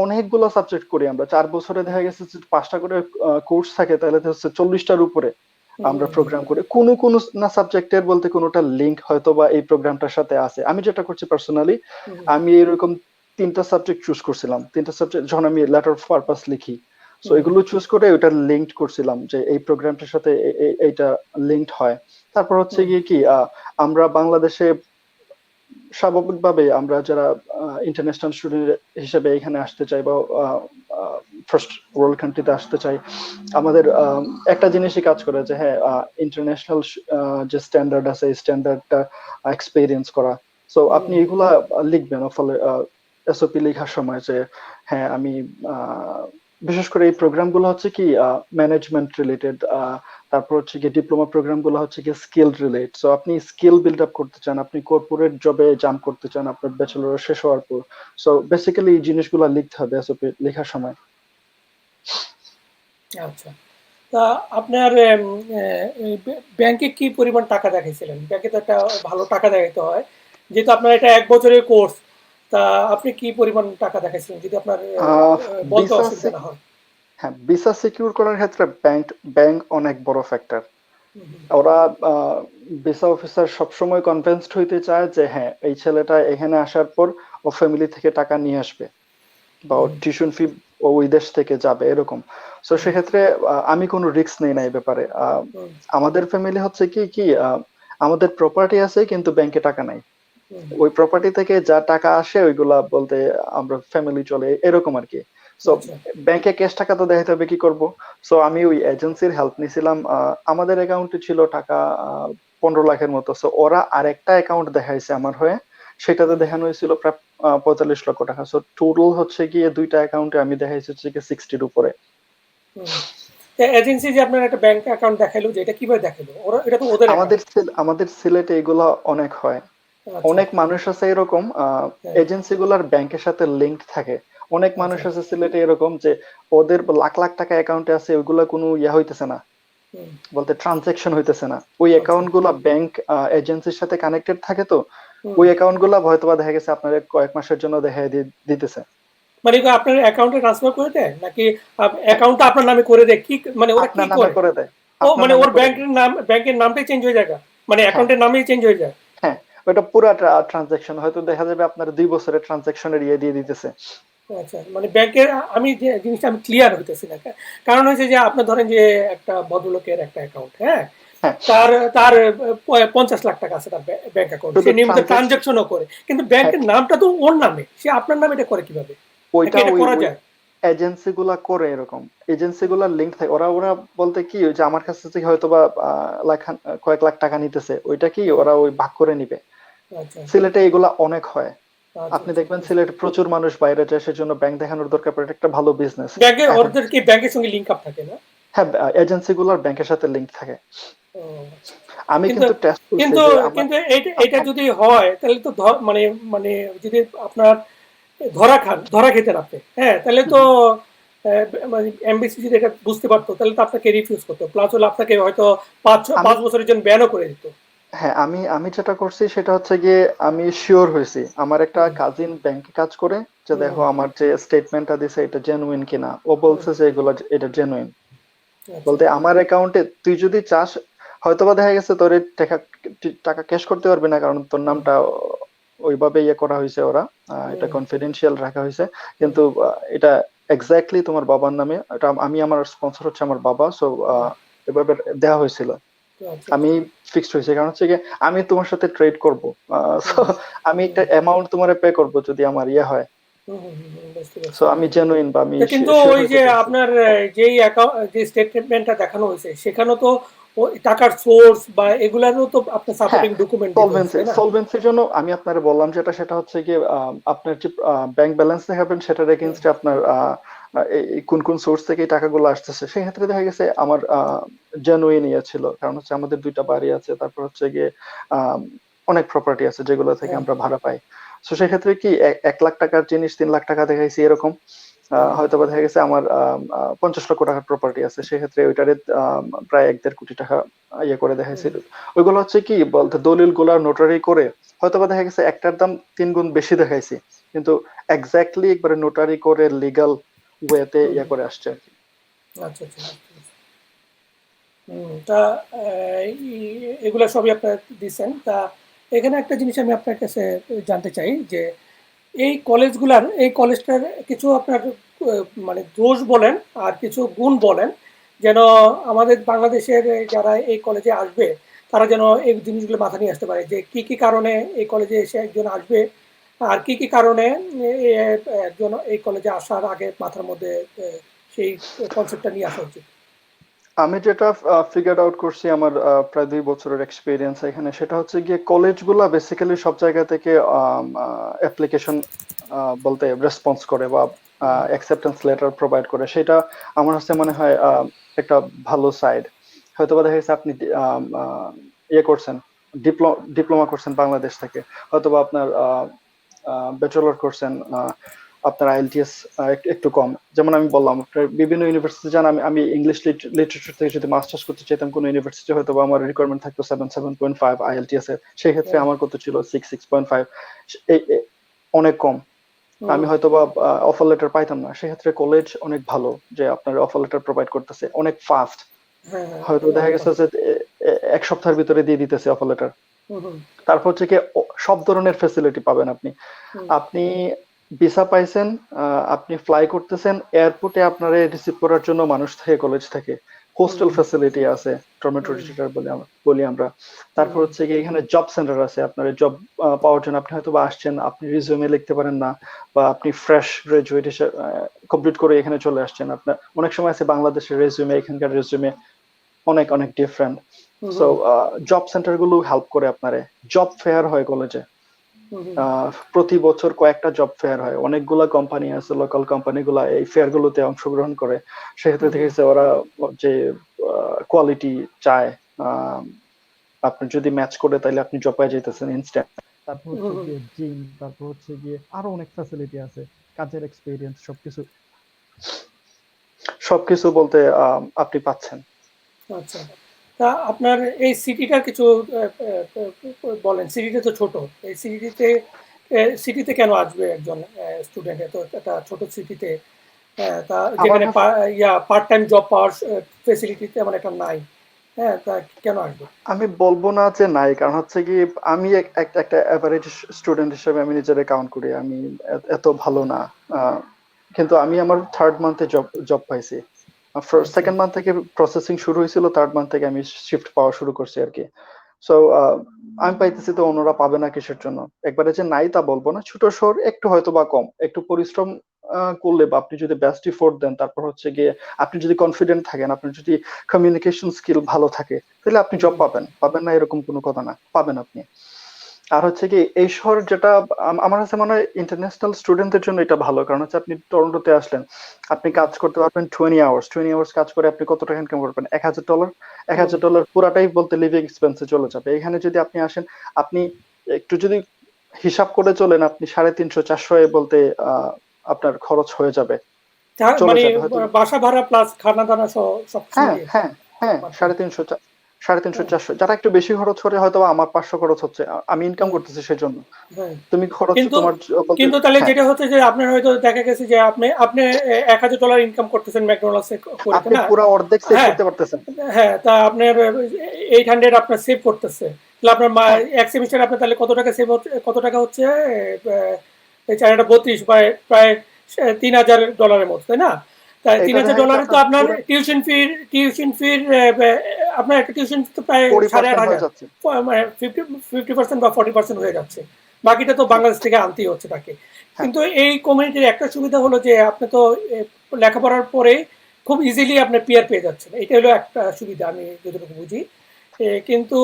অনেকগুলো সাবজেক্ট করি আমরা, 4 বছরে হুম, দেখা গেছে যে 5টা করে কোর্স থাকে, তাহলে তো হচ্ছে 40টার উপরে হুম, আমরা হুম, প্রোগ্রাম করি। কোনো কোনো না সাবজেক্টের বলতে কোনোটা লিঙ্ক হয়তো বা এই প্রোগ্রামটার সাথে আছে। আমি যেটা করছি পার্সোনালি, হুম, আমি এরকম 3টা সাবজেক্ট চুজ করছিলাম, 3টা সাবজেক্ট যখন আমি লেটার অফ পারপাস লিখি, সো হুম, এগুলো চুজ করে ওটা লিঙ্কড করছিলাম যে এই প্রোগ্রামটার সাথে এইটা লিঙ্কড হয়। তারপর হচ্ছে হুম, গিয়ে কি আমরা বাংলাদেশে স্বাভাবিকভাবে আমরা যারা ইন্টারন্যাশনাল স্টুডেন্ট হিসেবে এখানে আসতে চাই, বা ফার্স্ট ওয়ার্ল্ড কান্ট্রিতে আসতে চাই, আমাদের একটা জিনিসই কাজ করে যে হ্যাঁ, ইন্টারন্যাশনাল যে স্ট্যান্ডার্ড আছে এই স্ট্যান্ডার্ডটা এক্সপেরিয়েন্স করা। সো আপনি হুম, এগুলা লিখবেন ফলে এসওপি লেখার সময় যে হ্যাঁ আমি আহ, বিশেষ করে এই প্রোগ্রামগুলো হচ্ছে কি ম্যানেজমেন্ট রিলেটেড, তারপর হচ্ছে গিয়ে ডিপ্লোমা প্রোগ্রাম গুলো হচ্ছে গিয়ে স্কিল রিলেট। সো আপনি স্কিল বিল্ড আপ করতে চান, আপনি কর্পোরেট জবে জাম্প করতে চান আপনার ব্যাচেলর শেষ হওয়ার পর। সো বেসিক্যালি এই জিনিসগুলো লিখতে হবে এসওপি লেখার সময়। আচ্ছা। তা আপনার ব্যাংকে কি পরিমাণ টাকা দেখাইছিলেন? ব্যাংকে তো একটা ভালো টাকা দেখাইতে হয়। যেহেতু আপনার এটা ১ বছরের কোর্স, তা আপনি কি পরিমাণ টাকা দেখাইছিলেন? যদি আপনার বলতে ভিসা, অসুবিধা না হয়। হ্যাঁ, ভিসা সিকিউর করার ক্ষেত্রে ব্যাংক অনেক বড় ফ্যাক্টর। হুম, হুম, ওরা ভিসা অফিসার সবসময় কনভিন্সড হইতে চায় যে হ্যাঁ এই ছেলেটা এখানে আসার পর ও ফ্যামিলি থেকে টাকা নিয়ে আসবে, বা হুম, ওর টিউশন ফি ওই দেশ থেকে যাবে এরকম। তো হুম, সেক্ষেত্রে আমি কোনো রিস্ক নেই না এই ব্যাপারে। হুম, আমাদের ফ্যামিলি হচ্ছে কি কি আমাদের প্রপার্টি আছে কিন্তু ব্যাংকে টাকা নাই। হুম, ওই প্রপার্টি থেকে যা টাকা আসে ওইগুলা বলতে আমরা ফ্যামিলি চলে এরকম আর কি। সো আচ্ছা। ব্যাংকে ক্যাশ টাকা তো দেখাইতে হবে, কি করব? সো আমি ওই এজেন্সির হেল্প নিছিলাম। আমাদের অ্যাকাউন্টে ছিল টাকা 15 লাখের মতো। সো ওরা আরেকটা অ্যাকাউন্ট দেখাইছে আমার হয়ে, সেটাতে হুম, দেখানো হয়েছিল প্রায় 45 লক্ষ টাকা। সো টোটাল হচ্ছে গিয়ে দুইটা অ্যাকাউন্টে আমি দেখাইছি হচ্ছে গিয়ে 60-র উপরে। হুম। এজেন্সি যে আপনার একটা ব্যাংক অ্যাকাউন্ট দেখাইলো, যে এটা কিভাবে দেখাইলো? ওরা এটা তো ওদের আমাদের অ্যাকাউন্ট। আমাদের সিলেটে এগুলা অনেক হয়। আচ্ছা। অনেক মানুষ আছে এরকম, হ্যাঁ। এজেন্সি গুলার ব্যাংকের সাথে লিঙ্ক থাকে। অনেক মানুষ আচ্ছা। আছে সিলেটে এরকম যে ওদের লাখ লাখ টাকা অ্যাকাউন্টে আছে, ওইগুলা কোনো ইয়া হইতেছে না, হুম। বলতে ট্রানজাকশন হইতেছে না। ওই আচ্ছা। অ্যাকাউন্ট গুলা ব্যাংক এজেন্সির সাথে কানেক্টেড থাকে তো, হুম। ওই অ্যাকাউন্ট গুলা হয়তোবা দেখা গেছে আপনার কয়েক মাসের জন্য দেখা দিতেছে। মানে কি আপনার অ্যাকাউন্টে ট্রান্সফার করে দেয়, নাকি হ্যাঁ, অ্যাকাউন্টটা আপনার নামে করে দেয়? কি মানে ওরা কি আপনার নামে করে? করে দেয়, ও আপনার মানে নামে ওর করে দেয়। ব্যাংকের নামটাই চেঞ্জ হয়ে যায়, মানে হ্যাঁ, অ্যাকাউন্টের নামই চেঞ্জ হয়ে যায়। হ্যাঁ, ওটা পুরা ট্রানজাকশন হয়তো দেখা যাবে আপনার 2 বছরের ট্রানজাকশনের ইয়ে দিয়ে দিতেছে। আচ্ছা, মানে ব্যাংকের আমি যে জিনিসটা আমি ক্লিয়ার হইতেছি না। কারণ হচ্ছে যে আপনার ধরেন যে একটা ভদ্রলোকের একটা অ্যাকাউন্ট, হ্যাঁ, হ্যাঁ, তার তার 50 লাখ টাকা আছে তার ব্যাংক অ্যাকাউন্ট, সে শুধু নিয়মিত ট্রানজাকশন। ট্রানজাকশনও করে, কিন্তু হ্যাঁ, ব্যাংকের নামটা তো ওর নামে, সে আপনার নামে এটা করে কিভাবে? নাকি ওইটা এটা ওই করা ওই যায়? এজেন্সি গুলা করে এরকম। এজেন্সি গুলার লিঙ্ক থাকে, ওরা ওরা বলতে কি ওই যে আমার কাছ থেকে হয়তো বা কয়েক লাখ টাকা নিতেছে, ওইটা কি হুম। ওরা ওই ভাগ করে নিবে। আচ্ছা, সিলেটে এগুলা অনেক হয়। আচ্ছা, আপনি আচ্ছা, দেখবেন বুঝতে সিলেটে প্রচুর মানুষ বাইরে যায়, সেজন্য ব্যাংক দেখানোর দরকার পড়ে, এটা একটা ভালো বিজনেস। ব্যাংকের, এখন ওদের কি ব্যাংকের সঙ্গে লিঙ্ক আপ থাকে না? হ্যাঁ, এজেন্সি গুলার ব্যাংকের সাথে লিঙ্ক থাকে। ও, আমি কিন্তু কিন্তু টেস্ট করছি কিন্তু যে আমার কিন্তু এটা যদি হয় তাহলে তো মানে মানে যদি আপনার ধরা খেতেন আপনি, হ্যাঁ, তাহলে তো মানে এমবিসি যদি এটা বুঝতে পারতো তাহলে তো আপনাকে রিফিউজ করতো, প্লাস হলে আপনাকে হয়তো আমি 5 বছরের জন্য ব্যানও করে দিত। হ্যাঁ, আমি আমি যেটা করছি সেটা হচ্ছে গিয়ে আমি শিওর হয়েছি। আমার একটা হুম, কাজিন ব্যাংকে কাজ করে, যে হুম, দেখো আমার যে স্টেটমেন্টটা দিছে এটা জেনুইন কিনা। ও হুম, বলছে যে এটা জেনুইন। আচ্ছা। বলতে আমার অ্যাকাউন্টে তুই যদি চাস, হয়তোবা দেখা গেছে তোর এই টাকা টাকা ক্যাশ করতে পারবি না, কারণ তোর হুম, নামটা ওইভাবে ইয়ে করা হয়েছে, ওরা এটা হুম, কনফিডেন্সিয়াল রাখা হয়েছে। হুম, কিন্তু এটা এক্স্যাক্টলি তোমার বাবার নামে, এটা আমার স্পন্সর হচ্ছে আমার বাবা। সো হুম, এভাবে দেওয়া হয়েছিল। আচ্ছা, আমি আচ্ছা, ফিক্সড হয়েছে, কারণ হচ্ছে গিয়ে আমি তোমার সাথে ট্রেড করব। সো হুম, আমি হুম, একটা অ্যামাউন্ট তোমারে পে করব যদি আমার ইয়ে হয়। হুম, হুম, বুঝতে সো পারছি। আমি জেনুইন বা আমি তা কিন্তু শিওর ওই হইতে যে চাইছি। আপনার যেই অ্যাকাউন্ট, যে স্টেটমেন্টটা দেখানো হয়েছে সেখানেও তো ওই টাকার সোর্স বা এগুলারও তো আপনার হ্যাঁ, সাপোর্টিং ডকুমেন্ট দিতে হয়েছে, সলভেন্সি তাই না? সলভেন্সির জন্য আমি আপনার বললাম যেটা, সেটা হচ্ছে গিয়ে আপনার যে ব্যাংক ব্যালেন্স দেখাবেন, সেটার হুম, এগেইনস্টে আপনার এই কোন কোন সোর্স থেকে এই টাকাগুলো আসতেছে, সেই ক্ষেত্রে দেখা গেছে আমার জেনুইন ইয়ে ছিল। কারণ হচ্ছে আমাদের দুইটা বাড়ি আছে, তারপর হচ্ছে গিয়ে আহ, অনেক প্রপার্টি আছে যেগুলো থেকে হ্যাঁ, আমরা ভাড়া পাই। তো সেক্ষেত্রে কি 1 লাখ টাকার জিনিস 3 লাখ টাকা দেখাইছি এরকম। হুম, হয়তো বা দেখা গেছে আমার 50 লক্ষ টাকার প্রপার্টি আছে, সেক্ষেত্রে ওইটারে প্রায় 1-1.5 কোটি টাকা ইয়ে করে দেখাইছি। হুম, ওইগুলো হচ্ছে কি বলতে দলিল গুলা নোটারি করে হয়তোবা দেখা গেছে একটার দাম 3 গুণ বেশি দেখাইছি, কিন্তু এক্স্যাক্টলি একবারে নোটারি করে লিগাল ওয়েতে হুম, ইয়ে করে আসছে আর কি। আচ্ছা, আচ্ছা, বুঝতে পারছি। তা এগুলা সবই আপনার দিচ্ছেন। তা এখানে একটা জিনিস আমি আপনার কাছে জানতে চাই যে এই কলেজটার কিছু আপনার মানে দোষ বলেন আর কিছু গুণ বলেন, যেন আমাদের বাংলাদেশের যারা এই কলেজে আসবে তারা যেন এই জিনিসগুলো মাথা নিয়ে আসতে পারে, যে কি কি কারণে এই কলেজে এসে একজন আসবে, আর কি কি কারণে একজন এই কলেজে আসার আগে মাথার মধ্যে সেই কনসেপ্টটা নিয়ে আসা উচিত। আমি যেটা ফিগার আউট করছি আমার প্রায় 2 বছরের এক্সপিরিয়েন্স এখানে, সেটা হচ্ছে গিয়ে কলেজগুলা বেসিক্যালি সব জায়গা থেকে অ্যাপ্লিকেশন বলতে রেসপন্স করে বা অ্যাকসেপ্টেন্স লেটার প্রোভাইড করে, সেটা আমার কাছে মনে হয় একটা ভালো সাইড। হয়তো বা দেখা গেছে আপনি ইয়ে করছেন, ডিপ্লোমা করছেন বাংলাদেশ থেকে, হয়তোবা আপনার ব্যাচেলর করছেন, আপনার আইএলটিএস একটু কম। যেমন আমি বললাম আপনার বিভিন্ন ইউনিভার্সিটি যান, আমি ইংলিশ লিটারেচার থেকে যদি মাস্টার্স করতে চাইতাম কোনো ইউনিভার্সিটি, হয়তো বা আমার রিকোয়ারমেন্ট থাকতো 7.5 আইএলটিএস এর, সেই ক্ষেত্রে হ্যাঁ। আমার কত ছিল 6.5। অনেক কম। হুম, আমি হয়তো বা অফার লেটার পাইতাম না। সেক্ষেত্রে কলেজ অনেক ভালো যে আপনার অফার লেটার প্রোভাইড করতেছে অনেক ফাস্ট। হ্যাঁ, হ্যাঁ, হয়তো দেখা অনেক গেছে ভালো। যে 1 সপ্তাহের ভিতরে দিয়ে দিতেছে অফার লেটার। হুম, হুম, তারপর হচ্ছে কি সব ধরনের ফ্যাসিলিটি পাবেন আপনি। হুম, আপনি ভিসা পাইছেন, আপনি ফ্লাই করতেছেন, এয়ারপোর্টে আপনারে রিসিভ করার জন্য মানুষ থাকে কলেজ থেকে। হোস্টেল হুম, ফ্যাসিলিটি আছে, ডরমেটরি হুম, বলি আমরা। তারপর হুম, হচ্ছে কি এখানে জব সেন্টার আছে, আপনার জব পাওয়ার জন্য আপনি হয়তো বা আসছেন, আপনি রিজিউমে লিখতে পারেন না, বা আপনি ফ্রেশ গ্রাজুয়েট হিসেবে কমপ্লিট করে এখানে চলে আসছেন, আপনার অনেক সময় আছে বাংলাদেশের রেজিউমে এখানকার রেজিউমে অনেক অনেক ডিফারেন্ট। হুম, সো হুম, জব সেন্টার গুলো হেল্প করে আপনারে। জব ফেয়ার হয় কলেজে, হুম, প্রতি বছর কয়েকটা জব ফেয়ার হয়, অনেকগুলা কোম্পানি আছে, লোকাল কোম্পানিগুলা এই ফেয়ার গুলোতে অংশগ্রহণ করে। সেক্ষেত্রে হুম, দেখেছে ওরা যে কোয়ালিটি চায়, আহ, আপনি যদি ম্যাচ করে তাহলে আপনি জব পেয়ে যেতেছেন ইনস্ট্যান্ট। তারপর হুম, হচ্ছে হুম। গিয়ে জিম, তারপর হচ্ছে গিয়ে আরো অনেক ফ্যাসিলিটি আছে, কাজের এক্সপিরিয়েন্স, সবকিছু সবকিছু বলতে আপনি পাচ্ছেন। আচ্ছা। তা আপনার এই সিটিটার কিছু বলেন। সিটিটা তো ছোট। এই সিটিতে কেন আসবে একজন স্টুডেন্ট এত একটা ছোট সিটিতে? তা আমার যেখানে কাছে পার্ট টাইম জব পাওয়ার ফেসিলিটি তেমন একটা নাই। হ্যাঁ, তা কেন আসবে? আমি বলবো না যে নাই, কারণ হচ্ছে কি আমি একটা অ্যাভারেজ স্টুডেন্ট হিসেবে আমি নিজের কাউন্ট করি, আমি এত ভালো না। আহ, কিন্তু আমি আমার থার্ড মান্থে জব জব পাইছি। ফার্স্ট আচ্ছা। সেকেন্ড মান্থ থেকে প্রসেসিং শুরু হয়েছিল, থার্ড মান্থ থেকে আমি শিফট পাওয়া শুরু করছি আর কি। সো আমি পাইতেছি, তো অন্যরা পাবে না কিসের জন্য? একবারে যে নাই তা বলবো না, ছোট শহর একটু হয়তো বা কম, একটু পরিশ্রম করলে বা আপনি যদি বেস্ট এফোর্ট দেন, তারপর হচ্ছে গিয়ে আপনি যদি কনফিডেন্ট থাকেন, আপনার যদি কমিউনিকেশন স্কিল ভালো থাকে, তাহলে আপনি হুম, জব হুম, পাবেন, পাবেন না এরকম কোনো কথা না, পাবেন আপনি। আর হচ্ছে কি এই শহর যেটা আমার কাছে মনে হয় ইন্টারন্যাশনাল স্টুডেন্টদের জন্য এটা ভালো, কারণ হচ্ছে আপনি টরন্টোতে আসলেন, আপনি কাজ করতে পারবেন 20 আওয়ার্স কাজ করে আপনি কত টাকা ইনকাম করবেন? $1,000। এক হুম। হাজার ডলার পুরাটাই বলতে লিভিং এক্সপেন্সে চলে যাবে। এখানে যদি আপনি আসেন, আপনি একটু যদি হিসাব করে চলেন, আপনি 350-400 বলতে আহ আপনার খরচ হয়ে যাবে, চলে মানে যাবে হয়তো। বাসা ভাড়া প্লাস খানা দানা সহ সবকিছু হ্যাঁ, মিলিয়ে হ্যাঁ, হ্যাঁ, মান্থলি। 350, 350, হ্যাঁ, 400, যারা একটু বেশি খরচ করে হয়তো বা আমার 500 খরচ হচ্ছে, আমি ইনকাম হ্যাঁ, করতেছি সেজন্য। হ্যাঁ। তুমি খরচ কিন্তু তোমার বলতে কিন্তু তাহলে হ্যাঁ, যেটা হচ্ছে যে আপনার হয়তো দেখা গেছে যে আপনি আপনি $1,000 ইনকাম করতেছেন ম্যাকডোনাল্ডসে করে, তাই আপনি না? পুরা অর্ধেক সেভ হ্যাঁ, করতে পারতেছেন। হ্যাঁ। তা আপনার 800 আপনার সেভ করতেছে। তাহলে আপনার হ্যাঁ, এক সেমিস্টারে আপনার তাহলে কত টাকা সেভ হচ্ছে? কত টাকা হচ্ছে? এই 4 32 প্রায় প্রায় $3,000 মতো, তাই না? তাই তিন এটা হাজার দেখা গেছে ডলারে তো আপনার আপনার পুরো টিউশন ফির আপনার একটা টিউশন তো প্রায় 40% হয়ে 8,500, যাচ্ছে। মানে 50% বা 40% হয়ে যাচ্ছে। বাকিটা তো হ্যাঁ, বাংলাদেশ থেকে আনতেই হচ্ছে তাকে। হ্যাঁ, কিন্তু এই কমিউনিটির একটা সুবিধা হলো যে আপনি তো এ, লেখাপড়ার পরে খুব ইজিলি আপনি পিয়ার পেয়ে যাচ্ছেন। এটা হলো একটা সুবিধা আমি যতটুকু বুঝি। কিন্তু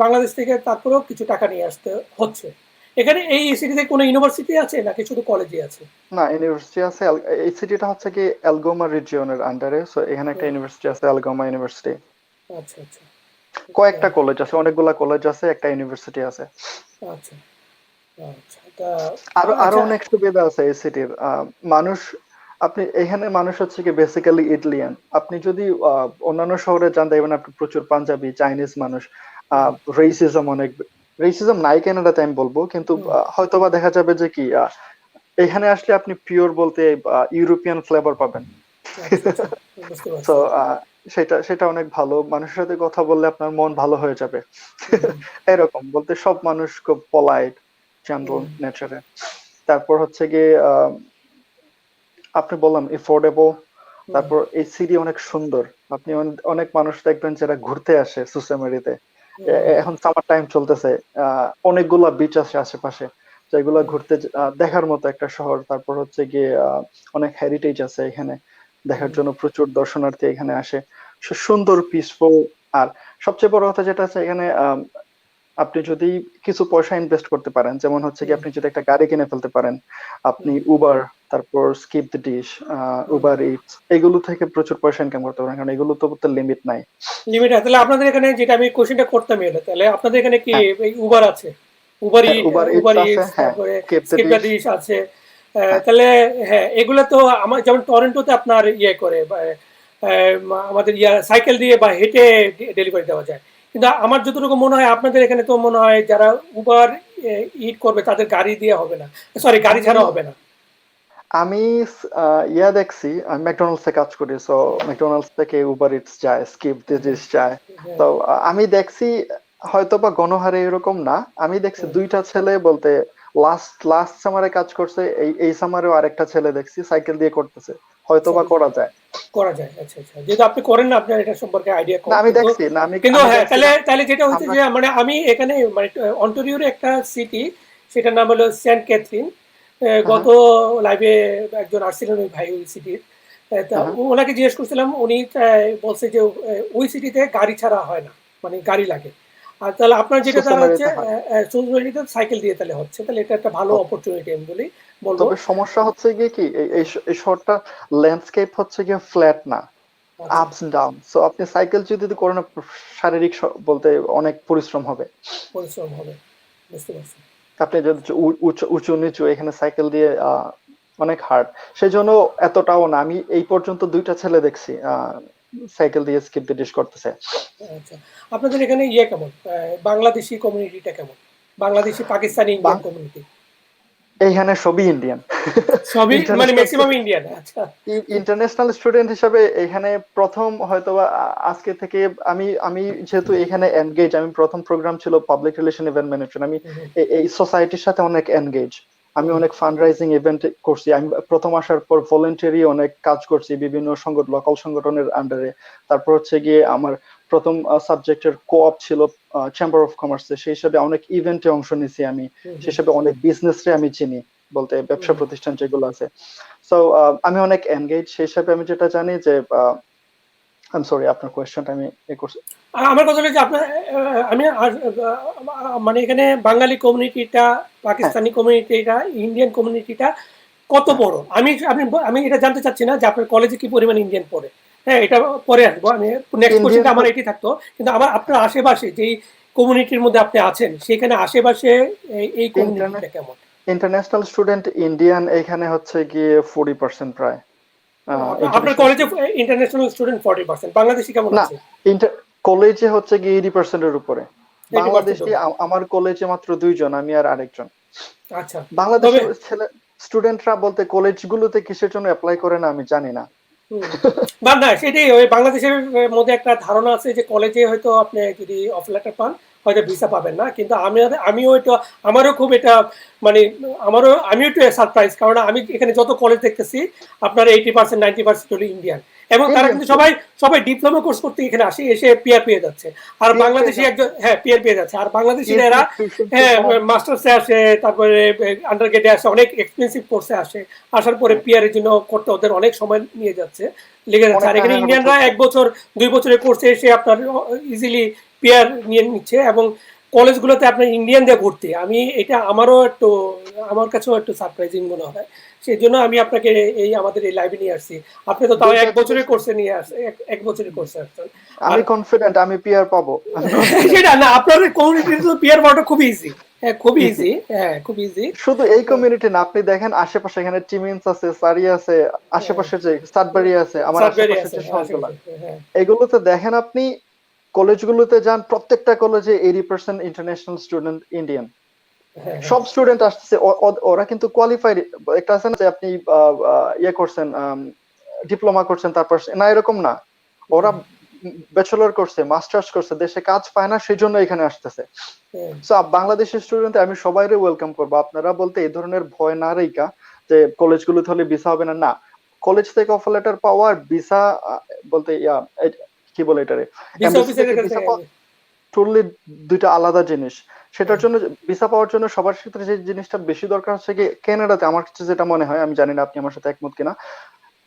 বাংলাদেশ থেকে তারপরেও কিছু টাকা নিয়ে আসতে হচ্ছে। এখানে এই সিটিতে কোনো ইউনিভার্সিটি আছে নাকি শুধু কলেজই আছে? না ইউনিভার্সিটি আছে। এই সিটিটা হচ্ছে কি অ্যালগোমা রিজিয়নের আন্ডারে, সো এখানে একটা হুম, ইউনিভার্সিটি আছে, অ্যালগোমা ইউনিভার্সিটি। আচ্ছা, আচ্ছা। কয়েকটা কলেজ আছে, অনেকগুলা কলেজ আছে, একটা ইউনিভার্সিটি আছে। আচ্ছা, আচ্ছা। তা আরো আরো আচ্ছা। অনেক সুবিধা আছে এই সিটির। মানুষ, আপনি এখানে মানুষ হচ্ছে কি বেসিক্যালি ইটালিয়ান। আপনি যদি অন্যান্য শহরে যান, দেখবেন আপনি প্রচুর পাঞ্জাবি, চাইনিজ মানুষ। হুম, রেসিজম অনেক, রেসিজম নাই কানাডাতে আমি বলবো, কিন্তু হুম, হয়তোবা দেখা যাবে যে কি এখানে আসলে আপনি পিওর বলতে ইউরোপিয়ান ফ্লেভার পাবেন। আচ্ছা, আচ্ছা। বুঝতে তো পারছি। সেটা সেটা অনেক ভালো, মানুষের সাথে কথা বললে আপনার মন ভালো হয়ে যাবে। হুম, হুম, এরকম বলতে সব মানুষ খুব পলাইট, জেন্টল হুম, নেচারে। তারপর হচ্ছে গিয়ে আপনি বললাম এফোর্ডেবল। হুম, তারপর এই সিটি অনেক সুন্দর। আপনি অনেক মানুষ দেখবেন যারা ঘুরতে আসে সুসেমারিতে। হুম, এখন সামার টাইম চলতেছে, অনেকগুলা বিচ আছে আশেপাশে, যেগুলা হুম, ঘুরতে দেখার মতো একটা শহর। তারপর হচ্ছে গিয়ে অনেক হেরিটেজ আছে এখানে, দেখার হুম, জন্য প্রচুর দর্শনার্থী এখানে আসে। সুন্দর পিসফুল। আর সবচেয়ে বড় কথা যেটা আছে এখানে, আপনি যদি কিছু পয়সা ইনভেস্ট করতে পারেন, যেমন হচ্ছে কি হুম, আপনি যদি একটা গাড়ি কিনে ফেলতে পারেন, আপনি হুম, উবার, তারপর skip the dish, hmm. Uber it's, এগুলো থেকে প্রচুর পয়সা ইনকাম করতে পারেন, কারণ এগুলো তো লিমিট নাই। লিমিট আছে। তাহলে আপনাদের এখানে যেটা আমি কোশ্চেনটা করতাম এলে, তাহলে আপনাদের এখানে কি হ্যাঁ, এই উবার আছে? উবার হ্যাঁ, ইট, উবার ইটস উবার আছে, ইটস, হ্যাঁ, তারপরে skip the skip the dish, dish আছে। হ্যাঁ। তাহলে হ্যাঁ, এগুলো তো আমার যেমন টরন্টোতে আপনার ইয়ে করে বা, আমাদের সাইকেল দিয়ে বা হেঁটে ডেলিভারি দেওয়া যায়। কিন্তু আমার যতটুকু মনে হয় আপনাদের এখানে তো মনে হয় যারা উবার ইট করবে তাদের গাড়ি দিয়ে হবে না। সরি, গাড়ি আমি ছাড়া হবে না। আমি দেখছি, আমি ম্যাকডোনাল্ডস এ কাজ করি, সো ম্যাকডোনাল্ডস থেকে উবার ইটস যায়, স্কিপ দ্য ডিশ যায়। হ্যাঁ, তো আমি দেখছি হয়তো বা গণহারে এরকম না, আমি দেখছি হ্যাঁ, দুইটা ছেলে বলতে লাস্ট সামারে কাজ করছে, এই সামারেও আরেকটা ছেলে দেখছি সাইকেল দিয়ে করতেছে, হয়তো বা করা যায়। করা যায়। আচ্ছা, আচ্ছা। যেহেতু আপনি করেন না, আপনার এটা সম্পর্কে আইডিয়া না কম। আমি কিন্তু দেখছি, না আমি কিন্তু আমি হ্যাঁ, দেখছি তাহলে না তাহলে যেটা হচ্ছে আমরা। যে মানে আমি এখানে মানে অন্টারিওর একটা সিটি, সেটার নাম হলো সেন্ট ক্যাথরিন। হ্যাঁ গত লাইভে একজন আসছিলেন ওই ভাই ওই সিটির। তা হ্যাঁ ওনাকে জিজ্ঞেস করছিলাম, উনি বলছে যে ওই সিটিতে গাড়ি ছাড়া হয় না, মানে গাড়ি লাগে। আর তাহলে আপনার যেটা দ্বারা হচ্ছে সোসাইটিতে হয়। সুন্দরবনিতে সাইকেল দিয়ে তাহলে হচ্ছে, তাহলে এটা একটা ভালো ও, অপরচুনিটি আমি বলবো। তবে সমস্যা হচ্ছে গিয়ে কি, এই শহরটা ল্যান্ডস্কেপ হচ্ছে গিয়ে ফ্ল্যাট না, আচ্ছা, আপস ডাউন। সো আপনি সাইকেল যদি করেন, শারীরিক বলতে অনেক পরিশ্রম হবে। পরিশ্রম হবে, বুঝতে পারছি। আপনি যদি উঁচু উঁচু নিচু এখানে সাইকেল দিয়ে অনেক হার্ড। সেই জন্য এতটাও না, আমি এই পর্যন্ত 2টা ছেলে দেখছি সাইকেল দিয়ে স্কিপ দিয়ে ডিশ করতেছে। আচ্ছা, আপনাদের এখানে ইয়ে কেমন, বাংলাদেশি কমিউনিটিটা কেমন? Bangladeshi, Pakistani, Indian community? এইখানে সবই ইন্ডিয়ান। সবই মানে ইন্টারন্যাশনাল ম্যাক্সিমাম ইন্ডিয়ান? আচ্ছা। ইন্টারন্যাশনাল স্টুডেন্ট হিসাবে এখানে প্রথম হয়তোবা আজকে থেকে আমি আমি যেহেতু এখানে এনগেজ, আমি প্রথম প্রোগ্রাম ছিল পাবলিক রিলেশন ইভেন্ট ম্যানেজমেন্ট। আমি হুম, এই সোসাইটির সাথে অনেক এনগেজ। আমি হুম, অনেক ফান্ড রাইজিং ইভেন্ট করছি। আমি প্রথম আসার পর ভলেন্টারি অনেক কাজ করছি বিভিন্ন লোকাল সংগঠনের আন্ডারে। তারপর হচ্ছে গিয়ে আমার প্রথম সাবজেক্টের কোঅপ ছিল চেম্বার অফ কমার্স, সেই হিসাবে অনেক ইভেন্টে অংশ নিয়েছি আমি। হুম, সেই হুম, হিসাবে অনেক বিজনেসে আমি চিনি, বলতে ব্যবসা হুম। প্রতিষ্ঠান যেগুলো আছে। সো আমি অনেক এনগেজ। সেই হিসাবে আমি যেটা জানি যে আই এম সরি, আপনার কোয়েশ্চেনটা আমি করছি। আমার কথা হলো যে আপনার আমি মানে এখানে বাঙালি কমিউনিটিটা, হ্যাঁ পাকিস্তানি কমিউনিটিটা, ইন্ডিয়ান কমিউনিটিটা কত হ্যাঁ বড়? আমি এটা জানতে চাচ্ছি না যে আপনার কলেজে কি পরিমাণ ইন্ডিয়ান পড়ে। হ্যাঁ, এটা পরে আসবো আমি। নেক্সট ইন্ডিয়ান কোশ্চেনটা আমার এটি থাকতো। কিন্তু আমার আপনার আশেপাশে যেই কমিউনিটির মধ্যে আপনি আছেন, সেখানে আশেপাশে এই কমিউনিটিটা কেমন? ইন্টারন্যাশনাল স্টুডেন্ট ইন্ডিয়ান এখানে হচ্ছে গিয়ে 40% প্রায় আপনার ইন্টারন্যাশনাল কলেজে স্টুডেন্ট। ইন্টারন্যাশনাল স্টুডেন্ট 40%, বাংলাদেশি কেমন না, আছে? ইন্টার কলেজে হচ্ছে গিয়ে 80% উপরে। 80% বাংলাদেশি হবে। আমার কলেজে মাত্র 2 জন, আমি আর আরেকজন। আচ্ছা, তবে বাংলাদেশের ছেলে স্টুডেন্টরা বলতে কলেজগুলোতে কিসের জন্য অ্যাপ্লাই করে না আমি জানি না। হুম। না, না, সেটাই ওই বাংলাদেশের মধ্যে একটা ধারণা আছে যে কলেজে হয়তো আপনি যদি অফ লেটার পান, হয়তো ভিসা পাবেন না। কিন্তু আমিও একটু, আমারও খুব এটা মানে আমিও একটু সারপ্রাইজ। কারণ আমি এখানে যত কলেজ দেখতেছি আপনার 80% 90% হলো ইন্ডিয়ান। এবং তারা ইন্ডিয়ান কিন্তু সবাই ডিপ্লোমা কোর্স করতে এখানে আসে, এসে পিআর পেয়ে যাচ্ছে। আর পিয়ার পেয়ে বাংলাদেশি যাচ্ছে, একজন, হ্যাঁ, পিআর পেয়ে যাচ্ছে। আর বাংলাদেশিরা ইজি এরা টিউশন ফি হ্যাঁ, কম। মাস্টার্সে আসে, তারপরে আন্ডার গ্রেডে আসে, অনেক এক্সপেন্সিভ কোর্সে আসে। আসার পরে হ্যাঁ, পিআর এর জন্য করতে ওদের অনেক সময় নিয়ে যাচ্ছে, লেগে যাচ্ছে। অনেক আর টাকা এখানে খরচ ইন্ডিয়ানরা হচ্ছে। 1 বছর 2 বছরের কোর্সে এসে আপনার ইজিলি পিআর নিয়ে নিচ্ছে। এবং কলেজগুলোতে আপনার ইন্ডিয়ানদের ভর্তি। আমার কাছেও একটু সারপ্রাইজিং মনে হয়। সেই জন্য আমি আপনাকে আমাদের এই লাইভে নিয়ে আসছি। আপনি তো তাও দুইটা এক জিনিস, বছরের কোর্সে নিয়ে আসছেন, এক বছরের কোর্সে আসছেন। আর আমি কনফিডেন্ট আমি পিয়ার পাবো, আমি কনফিডেন্ট। সেটা না, আপনার কমিউনিটিতে তো পিআর পাওয়াটা খুব ইজি। হ্যাঁ, খুব ইজি। ইজি। হ্যাঁ, খুব ইজি। শুধু এই কমিউনিটি না, আপনি দেখেন আশেপাশে এখানে টিমিন্স আছে, সারি আছে, আশেপাশে যে সাতবাড়ি আছে, আমার সার্ভেরি আশেপাশে আছে যে শহরগুলা, আশেপাশে। হ্যাঁ, এগুলোতে দেখেন আপনি কলেজগুলোতে যান, প্রত্যেকটা কলেজে 80% ইন্টারন্যাশনাল স্টুডেন্ট ইন্ডিয়ান। হ্যাঁ, হ্যাঁ। সব স্টুডেন্ট আসতেছে, ওরা কিন্তু কোয়ালিফাইড। একটা আছে না যে আপনি ইয়ে করছেন, ডিপ্লোমা করছেন, তারপর না, এরকম না। ওরা ব্যাচেলর করছে, মাস্টার্স করছে, দেশে কাজ পায় না, সেই জন্য এখানে আসতেছে। হ্যাঁ, সো বাংলাদেশের স্টুডেন্ট আমি সবাইরে ওয়েলকাম করবো। আপনারা বলতে এই ধরনের ভয় না রেখা যে কলেজগুলোতে হলে ভিসা হবে না, না। কলেজ থেকে অফার লেটার পাওয়া আর ভিসা বলতে কি বলে এটারে, ভিসা এমবেসি থেকে অফিসারের কাছে। ভিসা পাওয়া টোটালি দুইটা আলাদা জিনিস। সেটার হ্যাঁ, জন্য ভিসা পাওয়ার জন্য সবার ক্ষেত্রে যে জিনিসটা বেশি দরকার হচ্ছে কি, কানাডাতে আমার কাছে যেটা মনে হয়, আমি জানি না আপনি আমার সাথে একমত কিনা,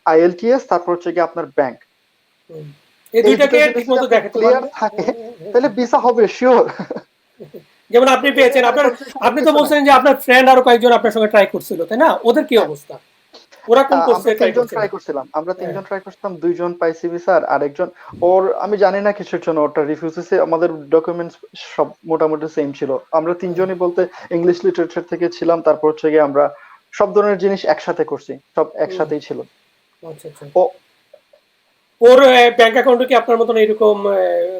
আইএলটিএস, তারপর হচ্ছে কি আপনার ব্যাংক। হুম। এই এই দুটো দুইটাকে জিনিস ঠিক যদি মতো আপনি দেখাতে ক্লিয়ার পারলে। থাকে তাহলে ভিসা হবে শিওর। যেমন আপনি পেয়েছেন, কনফিউশন আপনি তো কিছু নাই। বলছেন যে আপনার ফ্রেন্ড আরো কয়েকজন আপনার সঙ্গে ট্রাই করছিল, তাই না? ওদের কি হ্যাঁ, অবস্থা? ওরা কোন আমরা কোর্সে ট্রাই তিনজন করছিল? ট্রাই করছিলাম, আমরা হ্যাঁ, তিনজন ট্রাই করছিলাম, 2জন পাইছি ভিসা, আর আরেকজন ওর আমি জানি না কিসের জন্য ওটা রিফিউজ হয়েছে। আমাদের ডকুমেন্টস সব মোটামুটি সেম ছিল। আমরা হ্যাঁ, তিনজনই বলতে ইংলিশ লিটারেচার থেকে ছিলাম, তারপর হচ্ছে গিয়ে আমরা সব ধরনের জিনিস একসাথে করছি, সব হুম, একসাথেই ছিল। আচ্ছা, আচ্ছা। ও, ওর ব্যাংক অ্যাকাউন্টে কি আপনার মতন এরকম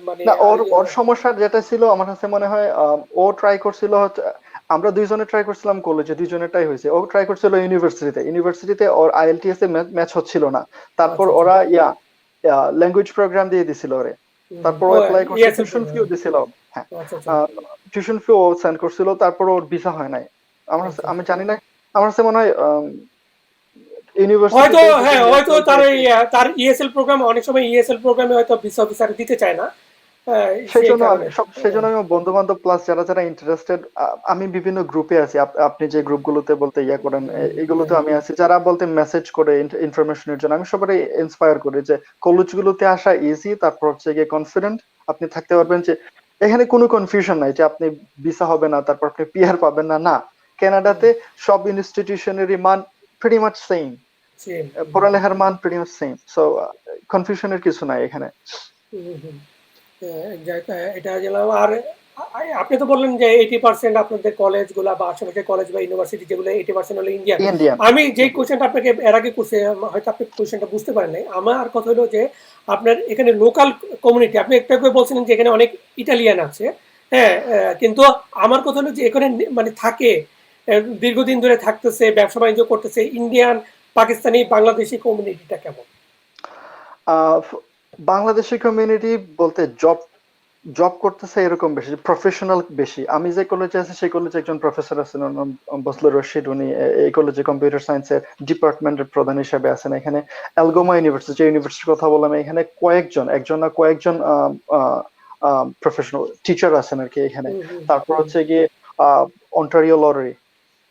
মানে না, ওর ওর সমস্যা যেটা ছিল আমার কাছে মনে হয়, ও ট্রাই করছিল হচ্ছে, আমরা 2জনে ট্রাই করছিলাম কলেজে, 2জনেরটাই হয়েছে। ও ট্রাই করছিল ইউনিভার্সিটিতে ওর আইএলটিএস এ ম্যাচ হচ্ছিল না। তারপর আচ্ছা, আচ্ছা। ওরা ল্যাঙ্গুয়েজ প্রোগ্রাম দিয়ে দিছিল ওরে। হুম, তারপর ও ও অ্যাপ্লাই করছে, ইএসএল টিউশন প্রোগ্রাম। ফিও দিছিল। হ্যাঁ, আচ্ছা, আচ্ছা। টিউশন ফি ও সেন্ড করছিল, তারপর ওর ভিসা হয় নাই। আচ্ছা আমি জানি না, আমার কাছে মনে হয় হয়তো, ইউনিভার্সিটিতে যদি হ্যাঁ হয়তো ন্যাশনাল তার তার ইএসএল প্রোগ্রাম, অনেক সময় ইএসএল প্রোগ্রামে হয়তো ভিসা অফিসার দিতে চায় না, সেই কারণে। সেই জন্য আমি বন্ধু বান্ধব প্লাস যারা যারা ইন্টারেস্টেড, আমি বিভিন্ন গ্রুপে আছি। আপনি যে গ্রুপগুলোতে বলতে ইয়া করেন, এগুলোতে আমি আছি, যারা বলতে মেসেজ করে ইনফরমেশনের জন্য। আমি সবাই ইন্সপায়ার করি যে কলেজগুলোতে আসা ইজি, তারপর হচ্ছে গিয়ে কনফিডেন্ট আপনি থাকতে পারবেন, যে এখানে কোনো কনফিউশন নাই যে আপনি ভিসা হবে না, তারপর আপনি পিআর পাবেন না। না, কানাডাতে সব ইনস্টিটিউশনেরই মান প্রিটি মাচ সেম, সেম। পড়ালেখার মান প্রিটি মাচ সেম। সো কনফিউশনের কিছু নাই এখানে। এটা গেলাম। আর আপনি তো বললেন যে 80% আপনাদের কলেজগুলা বা আশেপাশে কলেজ বা ইউনিভার্সিটি যেগুলো 80% হলো ইন্ডিয়ান। ইন্ডিয়ান। আমি যেই কোয়েশ্চেনটা আপনাকে এর আগে করছি, হয়তো আপনি কোয়েশ্চেনটা বুঝতে পারেন নাই। আমার কথা হলো যে আপনার এখানে লোকাল কমিউনিটি, আপনি একটু একটু বলছিলেন যে এখানে অনেক ইটালিয়ান আছে, হ্যাঁ, কিন্তু আমার কথা হলো যে এখানে মানে থাকে, দীর্ঘদিন ধরে থাকতেছে, ব্যবসা বাণিজ্য করতেছে, ইন্ডিয়ান, পাকিস্তানি, বাংলাদেশি কমিউনিটিটা কেমন? আহ, বাংলাদেশি কমিউনিটি বলতে জব জব করতেছে এরকম বেশি, প্রফেশনাল বেশি। আমি যে কলেজে আছি সেই কলেজে একজন প্রফেসর আছেন, ওনার নাম বজলুর রশিদ। উনি এই কলেজে কম্পিউটার সায়েন্সের ডিপার্টমেন্টের প্রধান হিসেবে আছেন। এখানে অ্যালগোমা ইউনিভার্সিটি, যে ইউনিভার্সিটির কথা বললাম, এখানে একজন না কয়েকজন প্রফেশনাল টিচার আছেন আর কি এখানে। হুম হুম তারপর হুম হচ্ছে গিয়ে অন্টারিও লটারি,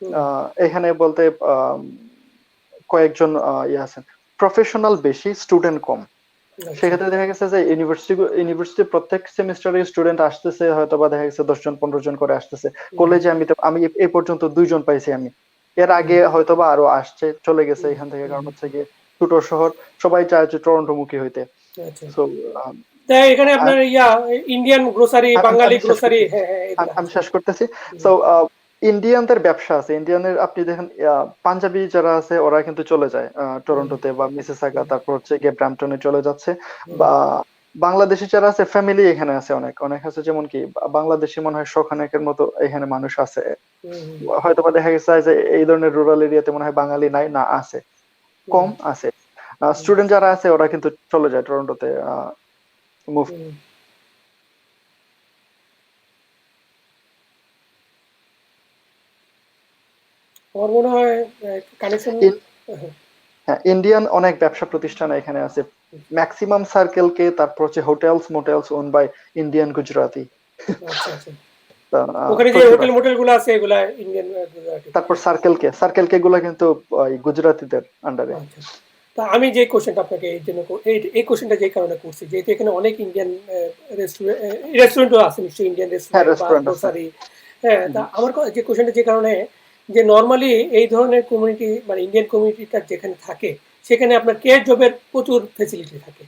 হুম। এখানে বলতে কয়েকজন ইয়ে আছেন। প্রফেশনাল বেশি, স্টুডেন্ট কম। আচ্ছা। সেক্ষেত্রে দেখা গেছে যে ইউনিভার্সিটি প্রত্যেক সেমিস্টারে স্টুডেন্ট আসতেছে হয়তো, বা দেখা গেছে 10 জন 15 জন করে আসতেছে। হুম কলেজে আমি এই পর্যন্ত 2 জন পাইছি আমি। এর হুম আগে হয়তো বা আরো আসছে, চলে গেছে হুম এখান থেকে, হুম কারণ হুম। হচ্ছে গিয়ে ছোট শহর, সবাই চায় যে টরন্টো মুখী হইতে। আচ্ছা। সো তাই এখানে আপনার ইন্ডিয়ান গ্রোসারি, বাঙালি আমি শেষ গ্রোসারি, করতেছি, হ্যাঁ হ্যাঁ এগুলো আমি আছে। শেষ করতেছি। হুম সো ইন্ডিয়ানদের ব্যবসা আছে। ইন্ডিয়ানের আপনি দেখেন, পাঞ্জাবি যারা আছে ওরা কিন্তু চলে যায় হুম টরন্টোতে বা মিসিসাগা, হুম তারপর হচ্ছে গিয়ে ব্র্যাম্পটনে চলে যাচ্ছে। হুম বা বাংলাদেশি যারা আছে, ফ্যামিলি এখানে আছে, অনেক অনেক আছে। যেমন কি বাংলাদেশি মনে হয় শখানেকের মতো এখানে মানুষ আছে। হুম হয়তো বা দেখা গেছে যে এই ধরনের রুরাল এরিয়াতে মনে হয় বাঙালি নাই, না আছে, হুম কম আছে। হুম স্টুডেন্ট যারা আছে ওরা কিন্তু চলে যায় টরন্টোতে, মুভ। হুম। আমার মনে হয় কানেকশন। হ্যাঁ, ইন্ডিয়ান অনেক ব্যবসা প্রতিষ্ঠান এখানে আছে। ম্যাক্সিমাম সার্কেল কে, তারপর হচ্ছে hotels motels owned by Indian Gujarati. আচ্ছা আচ্ছা। তা, ওখানে যে প্রচুর হোটেল আছে। মোটেল গুলো আছে এগুলা ইন্ডিয়ান গুজরাটি। তারপর সার্কেল কে গুলা কিন্তু ওই গুজরাটিদের আন্ডারে। আচ্ছা। তা আমি যে কোশ্চেনটা আপনাকে এই জন্য এই কোশ্চেনটা যে কারণে করছি, যেহেতু এখানে অনেক ইন্ডিয়ান রেস্টুরেন্ট, রেস্টুরেন্টও আছে নিশ্চয়ই, ইন্ডিয়ান হ্যাঁ, রেস্টুরেন্ট বা রেস্টুরেন্ট আছে। গ্রোসারি। হ্যাঁ, তা হুম। আমার যে কোশ্চেনটা যে কারণে, যে নর্মালি এই ধরনের কমিউনিটি মানে ইন্ডিয়ান কমিউনিটিটা যেখানে থাকে, সেখানে আপনার কেয়ার জবের প্রচুর ফেসিলিটি থাকে।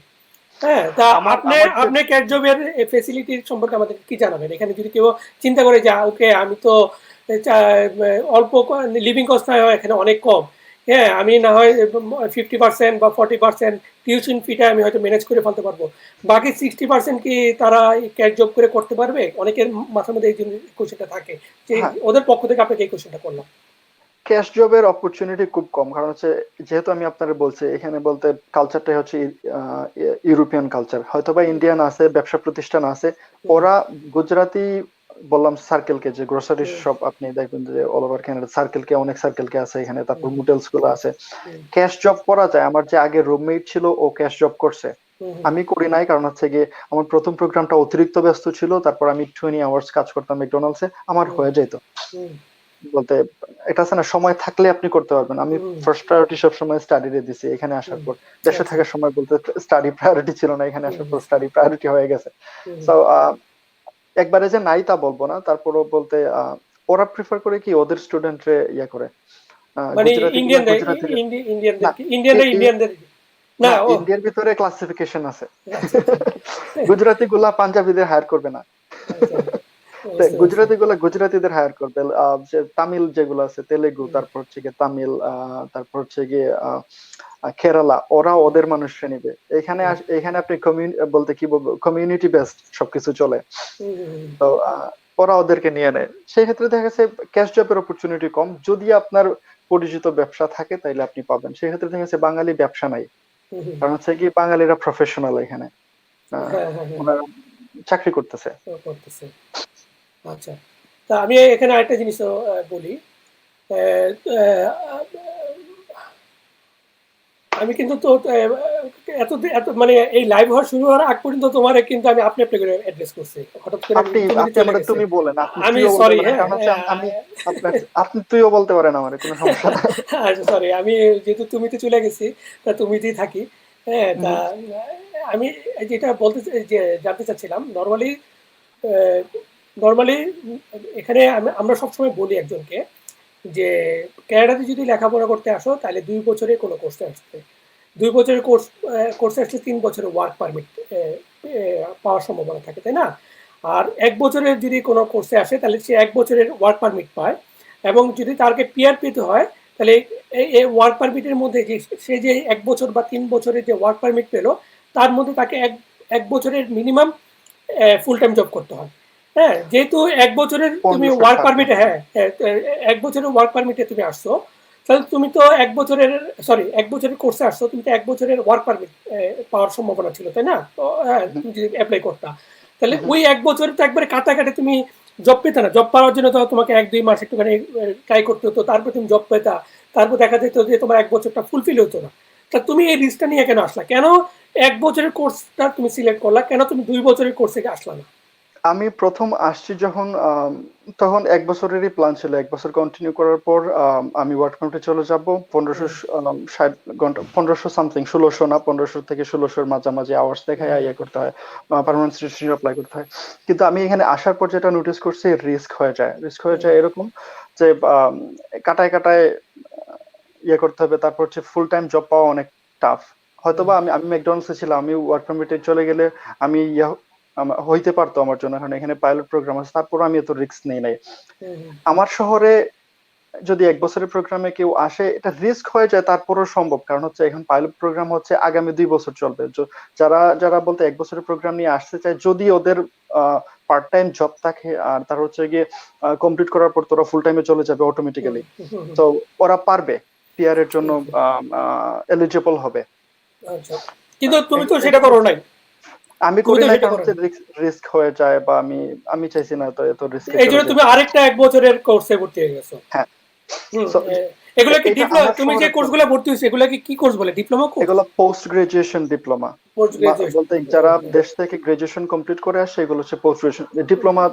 হ্যাঁ, তা আমার আপনি আমার যে আপনি ক্যাট জবের ফেসিলিটির সম্পর্কে আমাদের কি জানাবেন? এখানে যদি কেউ চিন্তা করে যে ওকে আমি তো অল্প লিভিং কস্ট না হয় এখানে অনেক কম, হ্যাঁ আমি না হয় 50% বা 40% টিউশন ফিটা আমি হয়তো ম্যানেজ করে ফেলতে পারবো, বাকি 60% কি তারা ক্যাট জব করে করতে পারবে? অনেকের মাথার মধ্যে এই কোশ্চেনটা থাকে, যে হ্যাঁ, ওদের পক্ষ থেকে আপনাকে এই কোশ্চেনটা করলাম। ক্যাশ জবের অপরচুনিটি খুব কম, কারণ হচ্ছে যেহেতু আমি আপনার বলছি এখানে বলতে কালচারটাই হচ্ছে ইউরোপিয়ান কালচার। হয়তো বা ইন্ডিয়ান আছে, ব্যবসা প্রতিষ্ঠান আছে, হুম ওরা গুজরাটি, বললাম সার্কেল কে, যে গ্রোসারি হুম শপ আপনি দেখবেন যে অল ওভার কানাডা সার্কেল কে, অনেক সার্কেল কে আছে এখানে, তারপর হুম মোটেলস গুলো আছে। হুম ক্যাশ জব করা যায়। আমার যে আগে রুমমেট ছিল ও ক্যাশ জব করছে, হুম হুম আমি করি নাই, কারণ হচ্ছে গিয়ে আমার প্রথম প্রোগ্রামটা অতিরিক্ত ব্যস্ত ছিল। তারপর আমি 20 আওয়ার্স কাজ করতাম ম্যাকডোনাল্ডসে, আমার হুম হয়ে যেত হুম বলতে। এটা আছে না, সময় থাকলে আপনি করতে পারবেন। আমি হুম ফার্স্ট প্রায়োরিটি সব সময় স্টাডিতে দিছি এখানে আসার হুম। পর। দেশে আচ্ছা। থাকার সময় বলতে স্টাডি প্রায়োরিটি ছিল না, এখানে হুম আসার পর স্টাডি প্রায়োরিটি হয়ে গেছে। হুম। সো একবারে যে নাই তা বলবো না, তারপরও বলতে ওরা প্রিফার করে কি ওদের স্টুডেন্টরে ইয়ে করে, মানে গুজরাটি গুলা ইন্ডিয়ানদের, গুজরাটি। না, ইন্ডিয়ানদেরকে, ইন্ডিয়ানদের না। না, ও ইন্ডিয়ার ভিতরে ক্লাসিফিকেশন আছে। আচ্ছা আচ্ছা। গুজরাটি গুলা পাঞ্জাবিদের হায়ার করবে না। আচ্ছা, বুঝতে পারছি। গুজরাটি গুলা গুজরাটিদের হায়ার করবে। যে তামিল যেগুলো আছে, তেলেগু, হুম তারপর হচ্ছে গিয়ে তামিল, তারপর হচ্ছে গিয়ে কেরালা, ওরা হুম ওদের মানুষরা নিবে। এখানে হুম এখানে আপনি বলতে কি বলবো, কমিউনিটি বেসড সবকিছু চলে। হুম হুম তো ওরা ওদেরকে নিয়ে নেয়। সেই ক্ষেত্রে দেখা গেছে ক্যাশ জবের অপরচুনিটি কম। যদি আপনার পরিচিত ব্যবসা থাকে তাইলে আপনি পাবেন। সেই ক্ষেত্রে দেখা গেছে বাঙালি ব্যবসা নাই, হুম হুম। কারণ হচ্ছে কি বাঙালিরা প্রফেশনাল এখানে, আহ, হ্যাঁ হ্যাঁ হ্যাঁ। ওনারা চাকরি করতেছে। ও করতেছে। আচ্ছা। তা আমি এখানে আরেকটা জিনিসও বলি, আহ, আহ, আমি কিন্তু তো এত এত মানে এই লাইভ হওয়া শুরু হওয়ার আগ পর্যন্ত তোমার কিন্তু আমি আপনি আপনি করে অ্যাড্রেস করছি, হঠাৎ করে আপনি তুমি আপনি চলে আমারে গেছে। তুমি বলেন, আপনি আমি তুইও বলতে সরি, পারেন, হ্যাঁ। কারণ হচ্ছে আমি আপনার, আপনি তুইও বলতে পারেন আমারে, কোনো সমস্যা না। আচ্ছা সরি, আমি যেহেতু তুমিতে চলে গেছি, তা তুমিতেই থাকি। হ্যাঁ, তা হুম, আমি যেটা বলতে যে জানতে চাচ্ছিলাম, নর্মালি এখানে আমরা সবসময় বলি একজনকে যে ক্যানাডাতে যদি লেখাপড়া করতে আসো তাহলে 2 বছরের কোনো কোর্সে আসতে, 2 বছরের কোর্সে আসলে 3 বছরের ওয়ার্ক পারমিট পাওয়ার সম্ভাবনা থাকে, তাই না? আর 1 বছরের যদি কোনো কোর্সে আসে তাহলে সে 1 বছরের ওয়ার্ক পারমিট পায়, এবং যদি তাকে পিআর পেতে হয় তাহলে এই ওয়ার্ক পারমিটের মধ্যে যে সে যে 1 বছর বা 3 বছরের যে ওয়ার্ক পারমিট পেলো তার মধ্যে তাকে এক এক বছরের মিনিমাম ফুল টাইম জব করতে হয়। হ্যাঁ, যেহেতু 1 বছরের তুমি 1500 ওয়ার্ক ছাড় পারমিটে, করতে হ্যাঁ হবে। 1 বছরের ওয়ার্ক পারমিটে তুমি আসছো, তাহলে তুমি তো 1 বছরের, সরি 1 বছরের কোর্সে আসছো, তুমি তো 1 বছরের ওয়ার্ক পারমিট পাওয়ার সম্ভাবনা ছিল, তাই না? তো হ্যাঁ, হুম, তুমি যদি অ্যাপ্লাই করতা তাহলে হুম, ওই 1 বছরে তো একবারে কাটাকাটি তুমি জব পেতে না। জব পাওয়ার জন্য তো তোমাকে 1-2 মাস একটুখানি ট্রাই করতে হতো, তারপর তুমি জব পেতা, তারপর দেখা যেত যে তোমার 1 বছরটা ফুলফিল হতো না। তা তুমি এই রিস্কটা নিয়ে কেন আসলা? কেন 1 বছরের কোর্সটা তুমি সিলেক্ট করলা? কেন তুমি 2 বছরের কোর্সে আসলা না? আমি প্রথম আসছি যখন, তখন 1 বছরেরই প্ল্যান ছিল। 1 বছর কন্টিনিউ করার পর আমি ওয়ার্ক পারমিটে চলে যাব। 1560 ঘন্টা, 1500 সামথিং, 1600 না, 1500 থেকে 1600 মাঝামাঝি আওয়ার্স দেখায় ইয়ে করতে হয়, পার্মানেন্ট সিটিজেনশিপ অ্যাপ্লাই করতে হয়। কিন্তু আমি এখানে আসার পর যেটা নোটিস করছি, রিস্ক হয়ে যায়। রিস্ক হয়ে যায় এরকম যে কাটায় কাটায় ইয়ে করতে হবে, তারপর হচ্ছে ফুল টাইম জব পাওয়া অনেক টাফ। হয়তোবা আমি আমি ম্যাকডোনাল্ডসে ছিলাম, আমি ওয়ার্ক পারমিটে চলে গেলে আমি হইতে পারতো আমার জন্য, কারণ এখানে পাইলট প্রোগ্রাম আছে, তারপর আমি এত রিস্ক নেই নাই। আমার শহরে যদি 1 বছরের প্রোগ্রামে কেউ আসে, এটা রিস্ক হয়ে যায়, তারপরও সম্ভব, কারণ হচ্ছে এখন পাইলট প্রোগ্রাম হচ্ছে আগামী 2 বছর চলবে। যারা যারা বলতে 1 বছরের প্রোগ্রাম নিয়ে আসতে চায়, যদি ওদের পার্ট টাইম জব থাকে, আর তার হচ্ছে গিয়ে কমপ্লিট করার পর তোরা ফুল টাইমে চলে যাবে অটোমেটিক্যালি, তো ওরা পারবে, পিআর এর জন্য এলিজিবল হবে। আচ্ছা, কিন্তু তুমি তো সেটা এখানে করো হচ্ছে নাই। আমি তুমি করি তো নাই, সেটা কারণ করো হচ্ছে নাই। রিস্ক হয়ে যায়, বা আমি আমি চাইছি না তো এত রিস্কে এই চলে জন্য তুমি যেতে। আরেকটা 1 বছরের কোর্সে ভর্তি হয়ে গেছো। হ্যাঁ, হুম। so, এগুলা কি এটা ডিপ্লোমা? আমার তুমি যে শহরে কোর্সগুলো চলবে। ভর্তি হয়েছে এগুলা কি কি কোর্স বলে? Diploma course? এগুলো post graduation diploma, post graduation? বলতে যারা দেশ থেকে গ্রাজুয়েশন কমপ্লিট করে আসে, এগুলো হচ্ছে পোস্ট গ্রাজুয়েশন ডিপ্লোমা।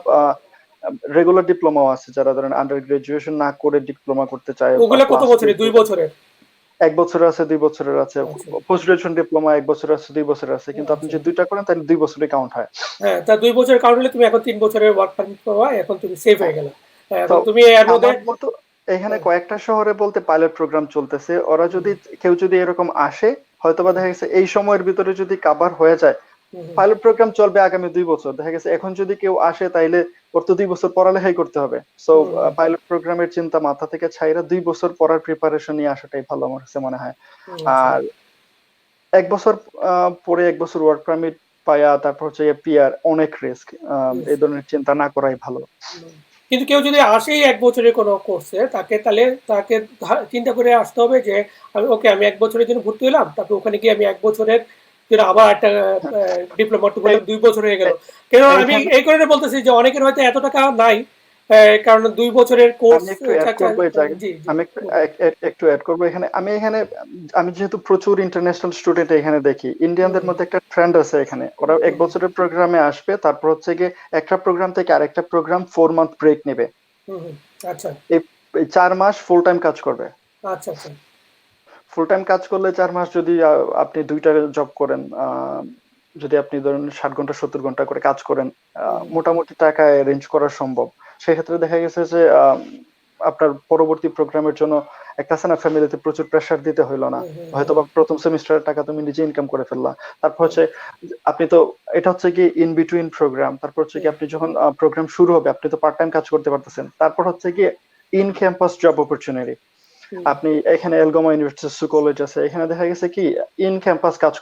রেগুলার ডিপ্লোমাও আছে, যারা ধরেন আন্ডার গ্রাজুয়েশন না করে ডিপ্লোমা করতে চায়, ওগুলা কত ক্লাস টু বছরের? দুই করে। বছরের? 1 বছরের আছে, 2 বছরের আছে। আচ্ছা পোস্ট গ্রাজুয়েশন ডিপ্লোমা 1 বছর আছে, 2 বছরের আছে, কিন্তু আপনি আচ্ছা। যে দুইটা করেন তাহলে 2 বছরই কাউন্ট হয়। হ্যাঁ, তা 2 বছরের কারণ হলে তুমি এখন 3 বছরের ওয়ার্ক পারমিট পাওয়া, এখন তুমি সেভ হ্যাঁ, হয়ে গেলা। হ্যাঁ, তো এখন তুমি এর মধ্যে। আমার মতো এখানে কয়েকটা শহরে বলতে পাইলট প্রোগ্রাম চলতেছে। ওরা যদি, কেউ যদি এরকম আসে, হয়তোবা দেখা গেছে এই সময়ের ভিতরে যদি কাভার হয়ে যায়, পাইলট প্রোগ্রাম চলবে আগামী 2 বছর। দেখা গেছে এখন যদি কেউ আসে, তাইলে ওর তো 2 বছর পড়ালেখাই করতে হবে। সো পাইলট প্রোগ্রামের চিন্তা মাথা থেকে ছাইরা 2 বছর পড়ার প্রিপারেশন নিয়ে আসাটাই ভালো, আমার কাছে মনে হয়। আচ্ছা। আর 1 বছর পরে 1 বছর ওয়ার্ক পারমিট পায়া, তারপর হচ্ছে পিআর, অনেক রিস্ক। এই ধরনের চিন্তা না করাই ভালো। কিন্তু কেউ যদি আসেই 1 বছরের কোনো কোর্সে, তাহলে তাকে চিন্তা করে আসতে হবে যে আমি 1 বছরের জন্য ভর্তি হলাম, তারপর ওখানে গিয়ে আমি 1 বছরের জন্য আবার একটা হ্যাঁ, ডিপ্লোমা এই করলাম, 2 বছর হয়ে গেল। এই- কেন আমি এইখানে এই কারণে বলতেছি যে অনেকের হয়তো এত টাকা নাই, কারণ 2 বছরের কোর্স। আমি একটু অ্যাড করবো এই জায়গায়। জি জি। আমি একটু অ্যাড করবো এখানে। আমি যেহেতু প্রচুর ইন্টারন্যাশনাল স্টুডেন্ট এখানে দেখি, ইন্ডিয়ানদের মধ্যে একটা ট্রেন্ড আছে এখানে। ওরা 1 বছরের প্রোগ্রামে আসবে, তারপর হচ্ছে গিয়ে একটা প্রোগ্রাম থেকে আরেকটা প্রোগ্রাম 4 মান্থ ব্রেক নেবে। হুম হুম। আচ্ছা এই এই 4 মাস ফুল টাইম কাজ করবে। আচ্ছা। আচ্ছা। ফুল টাইম কাজ করলে 4 মাস যদি আপনি দুইটা জব করেন, যদি আপনি ধরেন 60 ঘন্টা 70 ঘন্টা করে কাজ করেন, মোটামুটি টাকা অ্যারেঞ্জ করা সম্ভব। সেক্ষেত্রে দেখা গেছে যে আপনার পরবর্তী প্রোগ্রামের জন্য একটা আছে না, ফ্যামিলিতে প্রচুর প্রেশার দিতে হইলো না। হয়তো বা প্রথম সেমিস্টারের টাকা তুমি নিজে ইনকাম করে ফেললা। তারপর হচ্ছে আপনি তো, এটা হচ্ছে কি ইন বিটুইন প্রোগ্রাম। তারপর হচ্ছে কি আপনি যখন প্রোগ্রাম শুরু হবে, আপনি তো পার্ট টাইম কাজ করতে পারতেছেন। তারপর হচ্ছে কি ইন ক্যাম্পাস জব অপরচুনিটি। আপনি এখানে এলগোমা ইউনিভার্সিটি কলেজ আছে, এখানে দেখা গেছে কি ইন ক্যাম্পাস কাজ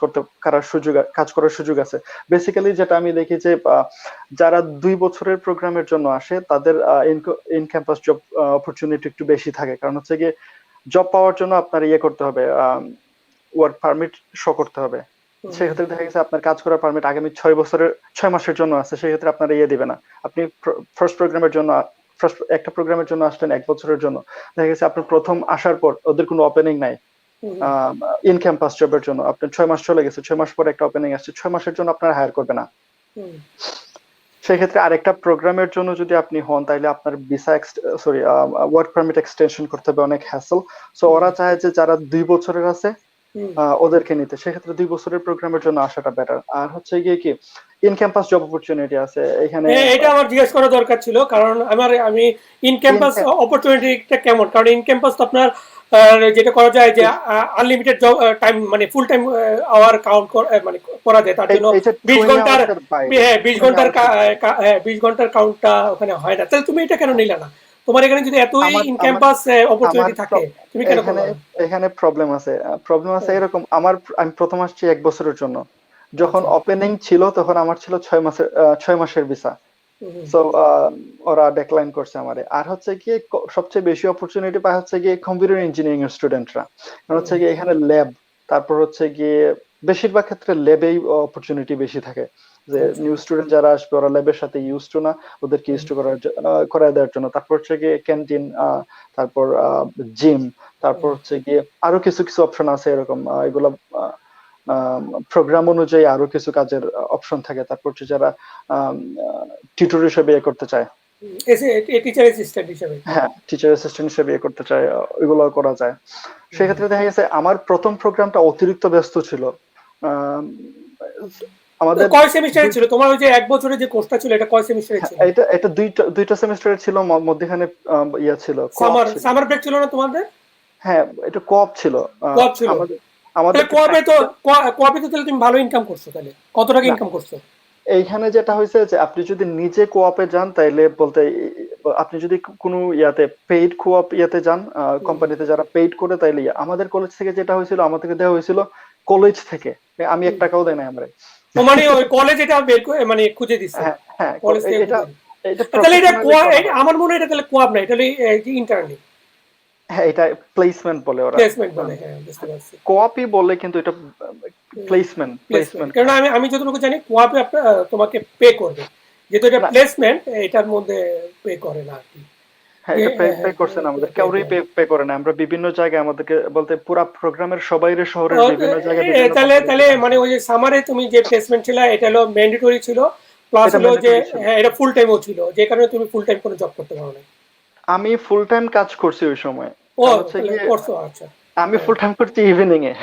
করার সুযোগ আছে। বেসিক্যালি যেটা আমি দেখি যে যারা 2 বছরের প্রোগ্রামের জন্য আসে, তাদের ইন ক্যাম্পাস জব অপরচুনিটি একটু বেশি থাকে, কারণ হচ্ছে গিয়ে জব পাওয়ার জন্য আপনার ইয়ে করতে হবে, ওয়ার্ক পারমিট শো করতে হবে। সেক্ষেত্রে দেখা গেছে আপনার কাজ করার পারমিট আগামী 6 মাসের জন্য আছে, সেক্ষেত্রে আপনার ইয়ে দিবে না। আপনি ফার্স্ট প্রোগ্রামের জন্য একটা প্রোগ্রামের জন্য আসলেন 1 বছরের জন্য, দেখা গেছে আপনার প্রথম আসার পর ওদের কোনো ওপেনিং নাই হুম, ইন ক্যাম্পাস জবের জন্য, আপনার 6 মাস চলে গেছে, 6 মাস পরে একটা ওপেনিং আসছে, 6 মাসের জন্য আপনার হায়ার করবে না। হুম, সেক্ষেত্রে আরেকটা প্রোগ্রামের জন্য যদি আপনি হন, তাহলে আপনার visa sorry work permit extension করতে হবে, অনেক হ্যাসল। সো ওরা চায় যে যারা 2 বছরের আছে হুম। ওদেরকে নিতে, সেক্ষেত্রে 2 বছরের প্রোগ্রামের জন্য আসাটা বেটার। আর হচ্ছে গিয়ে কি ইন ক্যাম্পাস জব অপরচুনিটি আছে এখানে। হ্যাঁ, এটা আমার জিজ্ঞেস করা দরকার ছিল, কারণ আমি ইন ইন ক্যাম্পাস অপরচুনিটিটা কেমন, কারণ ইন ক্যাম্পাস তো আপনার যেটা করা যায় যে আনলিমিটেড জব টাইম, মানে ফুল টাইম আওয়ার কাউন্ট মানে করা যায়, তার জন্য এটা 20 20 ঘন্টার, আওয়ার্সের বাইরে, হ্যাঁ 20 20 ঘন্টার আওয়ার্সের। হ্যাঁ 20 ঘন্টার কাউন্টটা ওখানে হয় না। তাহলে তুমি এটা কেন নিলে না? তোমার এখানে যদি এতই আমার ইন আমার ক্যাম্পাস আমার অপরচুনিটি থাকে, তুমি কেন এখানে করলা না? এখানে প্রবলেম আছে, হুম, এরকম। আমি প্রথম আসছি 1 বছরের জন্য, যখন আচ্ছা। ওপেনিং ছিল তখন আমার ছিল 6 মাসের ভিসা। হুম, হুম, সো ওরা ডেক্লাইন করছে আমারে। আর হচ্ছে গিয়ে সবচেয়ে বেশি অপরচুনিটি পায় হচ্ছে গিয়ে কম্পিউটার ইঞ্জিনিয়ারিং এর স্টুডেন্টরা, কারণ হচ্ছে হুম, গিয়ে এখানে ল্যাব, তারপর হচ্ছে গিয়ে বেশিরভাগ ক্ষেত্রে ল্যাবেই অপরচুনিটি বেশি থাকে। যে আচ্ছা। নিউ স্টুডেন্ট যারা আসবে ওরা ল্যাবের সাথে ইউজ টু না, ওদেরকে ইউজ হুম, টু করায় দেওয়ার জন্য। তারপর হচ্ছে গিয়ে ক্যান্টিন, তারপর জিম, তারপর হুম, হচ্ছে গিয়ে আরো কিছু কিছু অপশন আছে এরকম, এগুলো প্রোগ্রাম অনুযায়ী আরো কিছু কাজের অপশন থাকে। তারপর হচ্ছে যারা টিউটর হিসেবে ইয়ে করতে চায়, এসে টিচার অ্যাসিস্ট্যান্ট হিসেবে। হ্যাঁ টিচার অ্যাসিস্ট্যান্ট হিসেবে ইয়ে করতে চায়, ওইগুলো করা যায়। হুম। সেক্ষেত্রে দেখা গেছে আমার প্রথম প্রোগ্রামটা অতিরিক্ত ব্যস্ত ছিল। আম, আমাদের কয় সেমিস্টারে দুই- ছিল তোমার ওই যে 1 বছরের যে কোর্সটা ছিল, এটা কয় সেমিস্টারে হ্যাঁ, ছিল? এটা এটা দুইটা সেমিস্টারে ছিল, মধ্যখানে ইয়া ছিল, কোঅপ সামার ছিল। সামার ব্রেক ছিল না তোমাদের? হ্যাঁ, এটা কোঅপ ছিল। কোঅপ ছিল। আমাদের তাহলে আমাদেরকে কোঅপে তো প্র্যাকটিক্যাল। কোঅপে তো তাহলে তুমি ভালো ইনকাম করছো, তাহলে কত টাকা না, ইনকাম করছো? এইখানে যেটা হয়েছে যে আপনি যদি নিজে কোঅপে যান তাইলে বলতে, আপনি যদি কোনো ইয়াতে পেইড কোঅপ ইয়াতে যান, হুম। কোম্পানিতে যারা পেইড করে, তাইলে আমাদের কলেজ থেকে যেটা হয়েছিল, আমাদেরকে দেওয়া হয়েছিল কলেজ থেকে, আমি এক হুম। টাকাও দেয় না আমরা। ও মানে ওই কলেজ এটা মানে খুঁজে দিছে, হ্যাঁ হ্যাঁ, কলেজ থেকে এটা খুঁজে দিছে। এটা তাহলে এটা প্রফেশনালি করা হয়। আমার মনে হয় এটা তাহলে কোঅপ না, এটা ইন্টার্নি হ্যাঁ, এটা প্লেসমেন্ট বলে ওরা। প্লেসমেন্ট বলে, হ্যাঁ বুঝতে পারছি। কোঅপই বলে কিন্তু এটা প্লেসমেন্ট প্লেসমেন্ট, প্লেসমেন্ট কারণ আমি যতটুকু জানি কোয়াপে তোমাকে পে করবে, যেহেতু এটা না। প্লেসমেন্ট, এটার মধ্যে পে করে না আর কি। হ্যাঁ, এটা হ্যাঁ, পে হ্যাঁ, পে হ্যাঁ, করছে না, আমাদের পে কাউরেই করে। পে করে না। আমরা বিভিন্ন জায়গায়, আমাদেরকে বলতে পুরা প্রোগ্রামের সবাইরে শহরের ও, বিভিন্ন জায়গায় বিভিন্ন তাহলে কোম্পানিতে তাহলে কাজ মানে করে। ওই যে সামারে তুমি যে প্লেসমেন্ট ছিল, এটা হলো ম্যান্ডেটরি ছিল, প্লাস এটা হলো যে ম্যান্ডেটরি ছিল। হ্যাঁ এটা ফুল টাইমও ছিল, যে কারণে তুমি ফুল টাইম কোনো জব করতে পারো না। আমি ফুল টাইম কাজ করছি ওই সময়, ও, কারণ হচ্ছে তাহলে গিয়ে করছো, আচ্ছা। আমি হ্যাঁ, ফুল টাইম করছি ইভিনিং এ।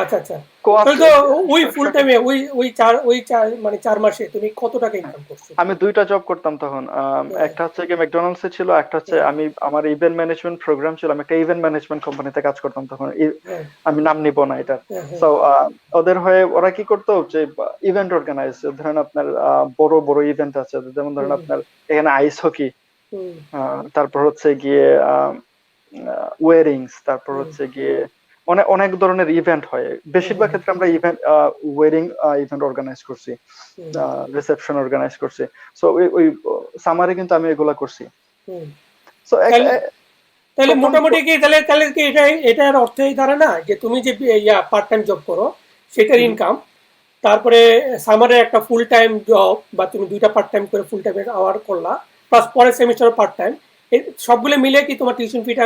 আচ্ছা, আচ্ছা। কোঅপ তাহলে তো ওই ফুল টাইমে ওই চার মানে 4 মাসে তুমি কত টাকা ইনকাম করছো? আমি দুইটা জব করতাম তখন। হ্যাঁ, একটা হচ্ছে গিয়ে ম্যাকডোনাল্ডস এ ছিল, একটা হচ্ছে হ্যাঁ, আমার ইভেন্ট ম্যানেজমেন্ট প্রোগ্রাম ছিল, আমি একটা ইভেন্ট ম্যানেজমেন্ট কোম্পানিতে কাজ করতাম তখন। হ্যাঁ, আমি নাম নিব না এটা। হ্যাঁ, হ্যাঁ, সো ওদের হয়ে ওরা কি করতো যে ইভেন্ট অর্গানাইজ, ধরেন আপনার বড় বড় ইভেন্ট আছে, যেমন ধরেন হুম, আপনার এখানে আইস হকি, হুম, তারপর হচ্ছে গিয়ে ওয়েডিংস, তারপর হুম, হচ্ছে গিয়ে অনেক অনেক ধরনের ইভেন্ট হয়। হুম, বেশিরভাগ হুম, ক্ষেত্রে আমরা ওয়েডিং ইভেন্ট অর্গানাইজ করছি, হুম, রিসেপশন অর্গানাইজ করছি। সো ওই ওই সামারে কিন্তু আমি এগুলা করছি। হুম। সো তাহলে তাহলে প্রথম মোটামুটি কি, তাহলে কি এটার অর্থ এই দাঁড়ায় না যে তুমি যে পার্ট টাইম জব করো সেটার হুম, ইনকাম, তারপরে সামারে একটা ফুল টাইম জব, বা তুমি দুইটা পার্ট টাইম করে ফুল টাইমের আওয়ার করলা, প্লাস পরের সেমিস্টার পার্ট টাইম, এই সবগুলো মিলে কি তোমার টিউশন ফিটা,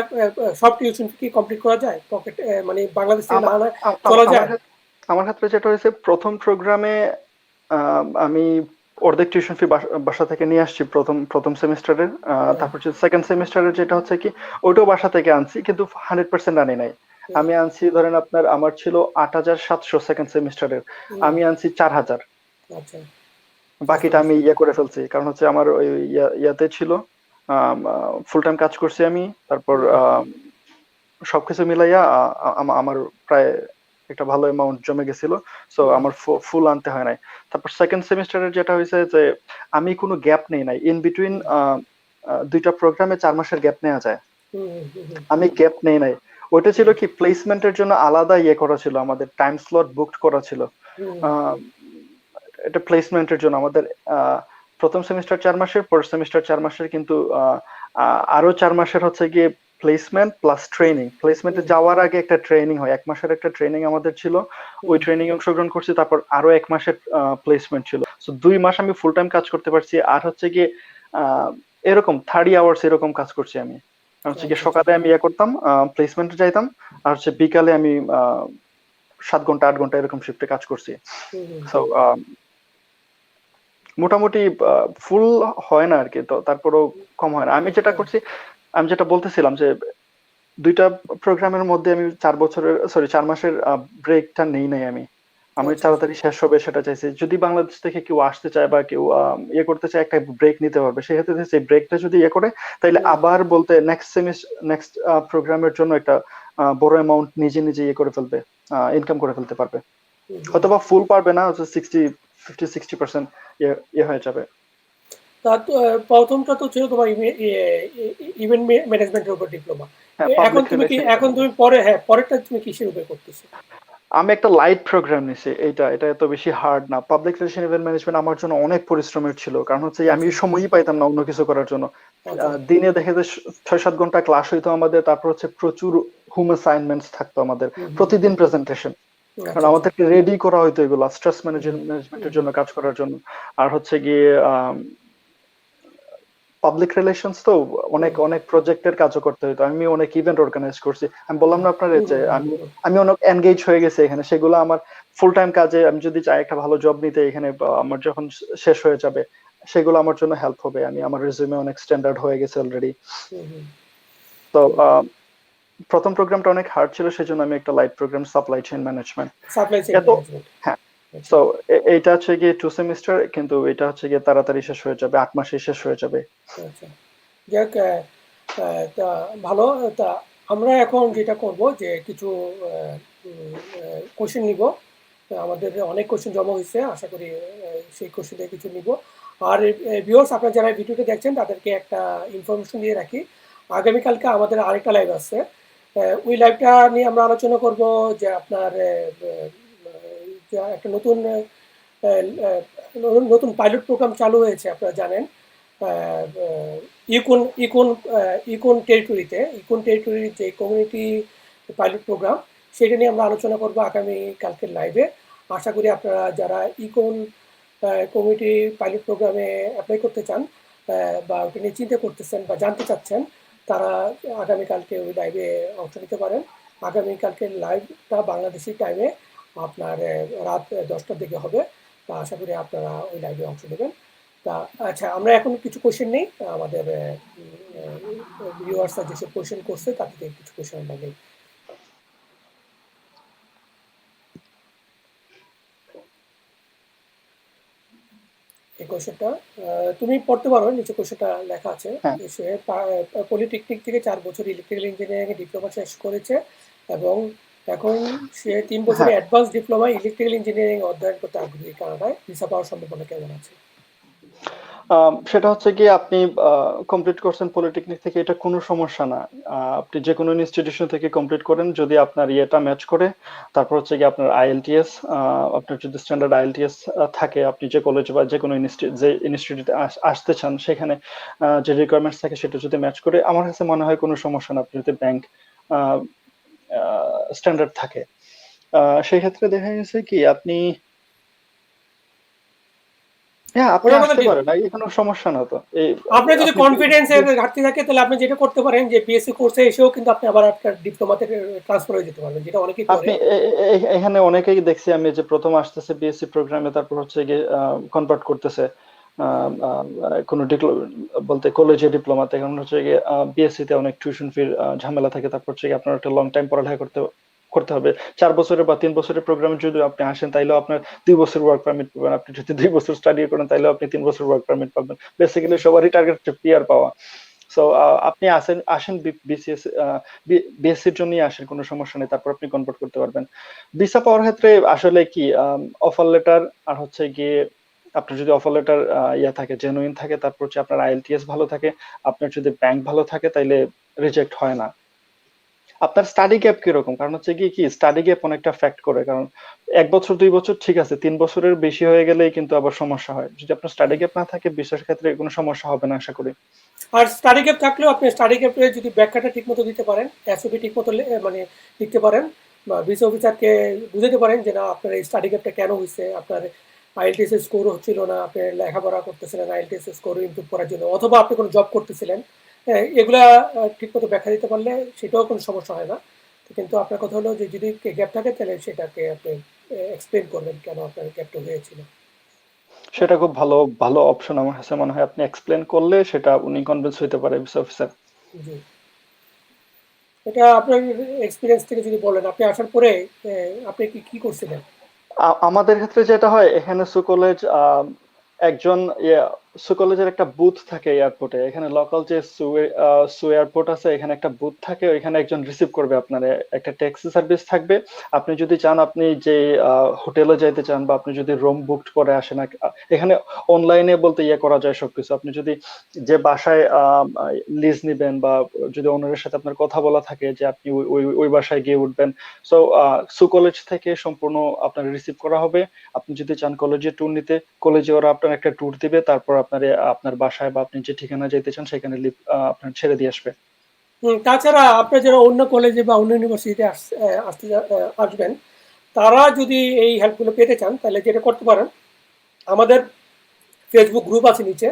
সব টিউশন ফি কি কমপ্লিট করা যায় পকেট, মানে বাংলাদেশ থেকে না আমা- আনা আমা- চলা আমার যায়? আমার ক্ষেত্রে যেটা হয়েছে, প্রথম প্রোগ্রামে আমি অর্ধেক টিউশন ফি বাসা থেকে নিয়ে আসছি প্রথম প্রথম সেমিস্টারের। হ্যাঁ, তারপর সেকেন্ড সেমিস্টারের যেটা হচ্ছে কি, ওইটাও বাসা থেকে আনছি, কিন্তু 100% আনি নাই। হুম, আমি আনছি ধরেন আপনার, আমার ছিল 8,700 সেকেন্ড সেমিস্টারের, হুম, আমি আনছি 4,000। আচ্ছা, বুঝতে বাকিটা আমি পারছি। ইয়ে করে ফেলছি, কারণ হচ্ছে আমার ওই ইয়াতে ছিল, ফুল টাইম কাজ করছি আমি। তারপর হুম, সবকিছু মিলাইয়া আমার প্রায় একটা ভালো অ্যামাউন্ট জমে গেছিল। সো হুম, আমার ফুল আনতে হয় নাই। তারপর সেকেন্ড সেমিস্টারের যেটা হয়েছে যে আমি কোনো গ্যাপ নেই নাই ইন বিটুইন, হুম, দুইটা প্রোগ্রামে 4 মাসের গ্যাপ নেওয়া যায়, হুম, হুম, হুম, আমি গ্যাপ নেই নাই। ওইটা ছিল হুম, কি, প্লেসমেন্টের জন্য আলাদা ইয়ে করা ছিল, আমাদের টাইম স্লট বুকড করা ছিল। হুম, আহ, এটা প্লেসমেন্টের জন্য আমাদের প্রথম সেমিস্টার 4 মাসের, পরের সেমিস্টার 4 মাসের, কিন্তু আরো 4 মাসের হচ্ছে গিয়ে প্লেসমেন্ট প্লাস হুম, ট্রেনিং। প্লেসমেন্টে হুম, যাওয়ার আগে একটা ট্রেনিং হয়, 1 মাসের একটা ট্রেনিং আমাদের ছিল, ওই হুম, ট্রেনিং অংশগ্রহণ করছি। তারপর আরো 1 মাসের প্লেসমেন্ট ছিল। সো 2 মাস আমি ফুল টাইম কাজ করতে পারছি। আর হচ্ছে গিয়ে এরকম 30 আওয়ার্স এরকম কাজ করছি আমি। আর হচ্ছে গিয়ে আচ্ছা, আচ্ছা। সকালে আমি ইয়ে করতাম, প্লেসমেন্টে যাইতাম, আর হচ্ছে বিকালে আমি 7 ঘন্টা 8 ঘন্টা এরকম শিফটে কাজ করছি। হুম, হুম, সো মোটামুটি ফুল হয় না আর কি, তো তারপরেও কম হয় না। আমি যেটা হ্যাঁ, করছি, আমি যেটা বলতেছিলাম যে দুইটা প্রোগ্রামের মধ্যে আমি 4 মাসের ব্রেকটা নেই নাই আমি। আমি আচ্ছা, আচ্ছা। তাড়াতাড়ি শেষ হবে সেটা চাইছি। যদি বাংলাদেশ থেকে কেউ আসতে চায় বা কেউ ইয়ে করতে চায়, একটা ব্রেক নিতে পারবে। সেক্ষেত্রে সেই ব্রেকটা যদি ইয়ে করে, তাইলে হুম, আবার বলতে নেক্সট প্রোগ্রামের জন্য একটা বড় অ্যামাউন্ট নিজে নিজে ইয়ে করে ফেলবে, ইনকাম করে ফেলতে পারবে। হুম, হুম। হয়তোবা ফুল পারবে না, হচ্ছে 50-60% ইয়ে হয়ে যাবে। তা তো, প্রথমটা তো ছিল তোমার ইভেন্ট ম্যানেজমেন্টের উপর ডিপ্লোমা। হ্যাঁ, এখন পাবলিক তুমি কি, রিলেশন এখন ইভেন্ট। তুমি পরে, হ্যাঁ, পরেরটা তুমি কিসের উপরে করতেছো? আমি একটা লাইট প্রোগ্রাম নিছি, এটা এত বেশি হার্ড না। পাবলিক রিলেশন ইভেন্ট ম্যানেজমেন্ট আমার জন্য অনেক পরিশ্রমের ছিল, কারণ হচ্ছে আমি আচ্ছা, সময়ই পাইতাম না অন্য কিছু করার জন্য। আচ্ছা। দিনে দেখে যে 6-7 ঘন্টা ক্লাস হইতো আমাদের, তারপর হচ্ছে প্রচুর হোম অ্যাসাইনমেন্টস থাকতো আমাদের, হুম, হুম, প্রতিদিন প্রেজেন্টেশন। কারণ আচ্ছা, আচ্ছা। আমাদেরকে রেডি করা হইতো এগুলো স্ট্রেস হুম, হুম, হুম, ম্যানেজমেন্টের হুম, জন্য, কাজ করার জন্য। আর হচ্ছে গিয়ে পাবলিক রিলেশনস তো অনেক হুম, অনেক প্রজেক্টের কাজও করতে হতো। আমি অনেক ইভেন্ট অর্গানাইজ করছি। আমি বললাম না আপনার হুম, যে হুম, আমি হুম, আমি অনেক এনগেজ হয়ে গেছি এখানে। সেগুলো আমার ফুল টাইম কাজে, আমি যদি চাই একটা ভালো জব নিতে এখানে, বা আমার যখন শেষ হয়ে যাবে, সেগুলো আমার জন্য হেল্প হবে। আমার রেজিউমে অনেক স্ট্যান্ডার্ড হয়ে গেছে অলরেডি। হুম, হুম, তো হুম। প্রথম প্রোগ্রামটা অনেক হার্ড ছিল, সেজন্য আমি একটা light program, supply chain management. Supply chain এত ম্যানেজমেন্ট। হ্যাঁ। আচ্ছা, তো এইটা হচ্ছে গিয়ে 2 সেমিস্টার, কিন্তু এটা হচ্ছে গিয়ে তাড়াতাড়ি শেষ হয়ে যাবে, 8 মাসে শেষ হয়ে যাবে। আচ্ছা। যাক, তা ভালো। তা আমরা এখন যেটা করব যে কিছু কোশ্চেন নিব। আমাদের অনেক কোশ্চেন জমা হয়েছে, আশা করি সেই কোশ্চেন থেকে কিছু নিব। আর ভিউয়ার্স, আপনারা যারা ভিডিওটা দেখছেন তাদেরকে একটা ইনফরমেশন দিয়ে রাখি। আগামীকালকে আমাদের আরেকটা লাইভ আছে। ওই লাইভটা নিয়ে আমরা আলোচনা করব যে আপনার যে একটা নতুন নতুন পাইলট প্রোগ্রাম চালু হয়েছে, আপনারা জানেন। ইকোন ইকোন ইকোন টেরিটরিতে, ইকোন টেরিটরির যে কমিউনিটি পাইলট প্রোগ্রাম, সেটা নিয়ে আমরা আলোচনা করব আগামী কালকের লাইভে। আশা করি আপনারা যারা ইকোন কমিউনিটি পাইলট প্রোগ্রামে অ্যাপ্লাই করতে চান, বা ওটা নিয়ে চিন্তা করতেছেন বা জানতে চাচ্ছেন, তারা আগামীকালকে ওই লাইভে অংশ নিতে পারেন। আগামীকালকের লাইভটা বাংলাদেশি টাইমে আপনার রাত 10টার দিকে হবে। তা আশা করি আপনারা ওই লাইভে অংশ নেবেন। তা আচ্ছা, আমরা এখন কিছু কোশ্চেন নেই। আমাদের ভিউয়ার্সরা যেসব কোশ্চেন করছে তার থেকে কিছু কোশ্চেন আমরা নেই। এই কোশ্চেনটা তুমি পড়তে পারো, নিচে কোশ্চেনটা লেখা আছে। হ্যাঁ, সে পলিটেকনিক থেকে 4 বছর ইলেকট্রিক্যাল ইঞ্জিনিয়ারিং ডিপ্লোমা শেষ করেছে, এবং এখন সে 3 বছরের হ্যাঁ। অ্যাডভান্স ডিপ্লোমা ইলেকট্রিক্যাল ইঞ্জিনিয়ারিং অধ্যয়ন করতে আগ্রহী। কানাডায় ভিসা পাওয়ার সম্ভাবনা কেমন আছে? সেটা হচ্ছে কি, আপনি কমপ্লিট করছেন পলিটেকনিক থেকে, এটা কোনো সমস্যা না। আপনি যে কোনো ইনস্টিটিউশন থেকে কমপ্লিট করেন, যদি আপনার ইয়েটা ম্যাচ করে। তারপর হচ্ছে কি আপনার আইএলটিএস, আপনার যদি স্ট্যান্ডার্ড আইএলটিএস থাকে, আপনি যে কলেজ বা যে কোনো যে ইনস্টিটিউটে আসতে চান, সেখানে যে রিকোয়ারমেন্টস থাকে সেটা যদি ম্যাচ করে, আমার কাছে মনে হয় কোনো সমস্যা না। আপনি যদি ব্যাংক স্ট্যান্ডার্ড থাকে, সেই ক্ষেত্রে দেখা গেছে কি আপনি, হ্যাঁ, আপনি ওটার কথা আসতে ঠিক। পারেন, এই কোনো সমস্যা না তো। এই আপনার যদি আপনি কনফিডেন্সের ঘাটতি থাকে, তাহলে আপনি যেটা করতে পারেন যে বিএসসি কোর্সে এসেও কিন্তু আপনি আবার আপনার ডিপ্লোমাতে ট্রান্সফার হয়ে যেতে পারবেন, যেটা অনেকেই করে। আপনি এখানে অনেকেই দেখছি আমি, যে প্রথম আসতেছে বিএসসি প্রোগ্রামে, তারপর হচ্ছে গিয়ে কনভার্ট করতেছে কোনো বলতে কলেজে ডিপ্লোমাতে। কারণ হচ্ছে গিয়ে বিএসসি তে অনেক টিউশন ফির ঝামেলা থাকে, তারপর হচ্ছে গিয়ে আপনার একটা লং টাইম পড়ালেখা করতে করতে হবে। 4 বছরের বা 3 বছরের প্রোগ্রামে যদি আপনি আসেন, তাইলেও আপনার 2 বছর ওয়ার্ক পারমিট পাবেন। আপনি যদি 2 বছর স্টাডি করেন, তাইলেও আপনি 3 বছর ওয়ার্ক পারমিট পাবেন। বেসিক্যালি সবারই টার্গেট হচ্ছে পিআর পাওয়া। সো আপনি আসেন বিসিএস, বিএসসির জন্যই আসেন, কোনো সমস্যা নেই। তারপর আপনি কনভার্ট করতে পারবেন। ভিসা পাওয়ার ক্ষেত্রে আসলে কি, অফার লেটার, আর হচ্ছে গিয়ে আপনার যদি অফার লেটার ইয়া থাকে, জেনুইন থাকে, তারপর হচ্ছে আপনার আইএলটিএস ভালো থাকে, আপনার যদি ব্যাংক ভালো থাকে, তাইলে রিজেক্ট হয় না। আপনার স্টাডি গ্যাপ কিরকম, কারণ হচ্ছে কি স্টাডি গ্যাপ অনেকটা ফ্যাক্ট করে। কারণ 1 বছর 2 বছর ঠিক আছে, 3 বছরের বেশি হয়ে গেলেই কিন্তু আবার সমস্যা হয়। যদি আপনার স্টাডি গ্যাপ না থাকে, বিশ্বাসের ক্ষেত্রে কোনো সমস্যা হবে না আশা করি। আর স্টাডি গ্যাপ থাকলেও আপনি স্টাডি গ্যাপে যদি ব্যাখ্যাটা ঠিকমতো দিতে পারেন, এসওপি ঠিকমতো মানে লিখতে পারেন, বা ভিসা অফিসারকে বুঝাতে পারেন যে না, আপনার এই স্টাডি গ্যাপটা কেন হয়েছে, আপনার আইএলটিএস এর স্কোর হচ্ছিল না, আপনি লেখাপড়া করতেছিলেন আইএলটিএস এর স্কোর ইমপ্রুভ করার জন্য, অথবা আপনি কোনো জব করতেছিলেন, এগুলা ঠিকমতো ব্যাখ্যা দিতে পারলে সেটাও কোনো সমস্যা হয় না। কিন্তু আপনার কথা হলো যে যদি গ্যাপ থাকে তাহলে সেটাকে আপনি এক্সপ্লেন করবেন কেন আপনার গ্যাপটা হয়েছিল। সেটা খুব ভালো ভালো অপশন আমার কাছে মনে হয়, আপনি এক্সপ্লেন করলে সেটা উনি কনভিন্স হইতে পারে ভিসা অফিসার। জি, এটা আপনার এক্সপিরিয়েন্স থেকে যদি বলেন, আপনি আসার পরে আপনি কি কি করছিলেন? আমাদের ক্ষেত্রে যেটা হয় এখানে সু কলেজ একজন সু কলেজের একটা বুথ থাকে এয়ারপোর্টে, এখানে লোকাল যে সু এয়ারপোর্ট আছে এখানে একটা বুথ থাকে, ওইখানে একজন রিসিভ করবে আপনার, একটা ট্যাক্সি সার্ভিস থাকবে। আপনি যদি চান আপনি যে হোটেলে যাইতে চান বা আপনি যদি রুম বুক করে আসেন এখানে অনলাইনে বলতে করা যায় সবকিছু। আপনি যদি যে বাসায় লিজ নিবেন বা যদি ওনারের সাথে আপনার কথা বলা থাকে যে আপনি ওই ওই ওই বাসায় গিয়ে উঠবেন, সো সু কলেজ থেকে সম্পূর্ণ আপনার রিসিভ করা হবে। আপনি যদি চান কলেজে ট্যুর নিতে, কলেজে ওরা আপনার একটা ট্যুর দিবে, তারপর আপনার আপনার বাসায় বা আপনি যে ঠিকানা যেতে চান সেখানে আপনার ছেড়ে দিয়ে আসবে। তাছাড়া আপনার যারা অন্য কলেজে বা অন্য ইউনিভার্সিটিতে আসবেন, তারা যদি এই হেল্পগুলো পেতে চান তাহলে যেটা করতে পারেন, আমাদের ফেসবুক গ্রুপ আছে নিচে,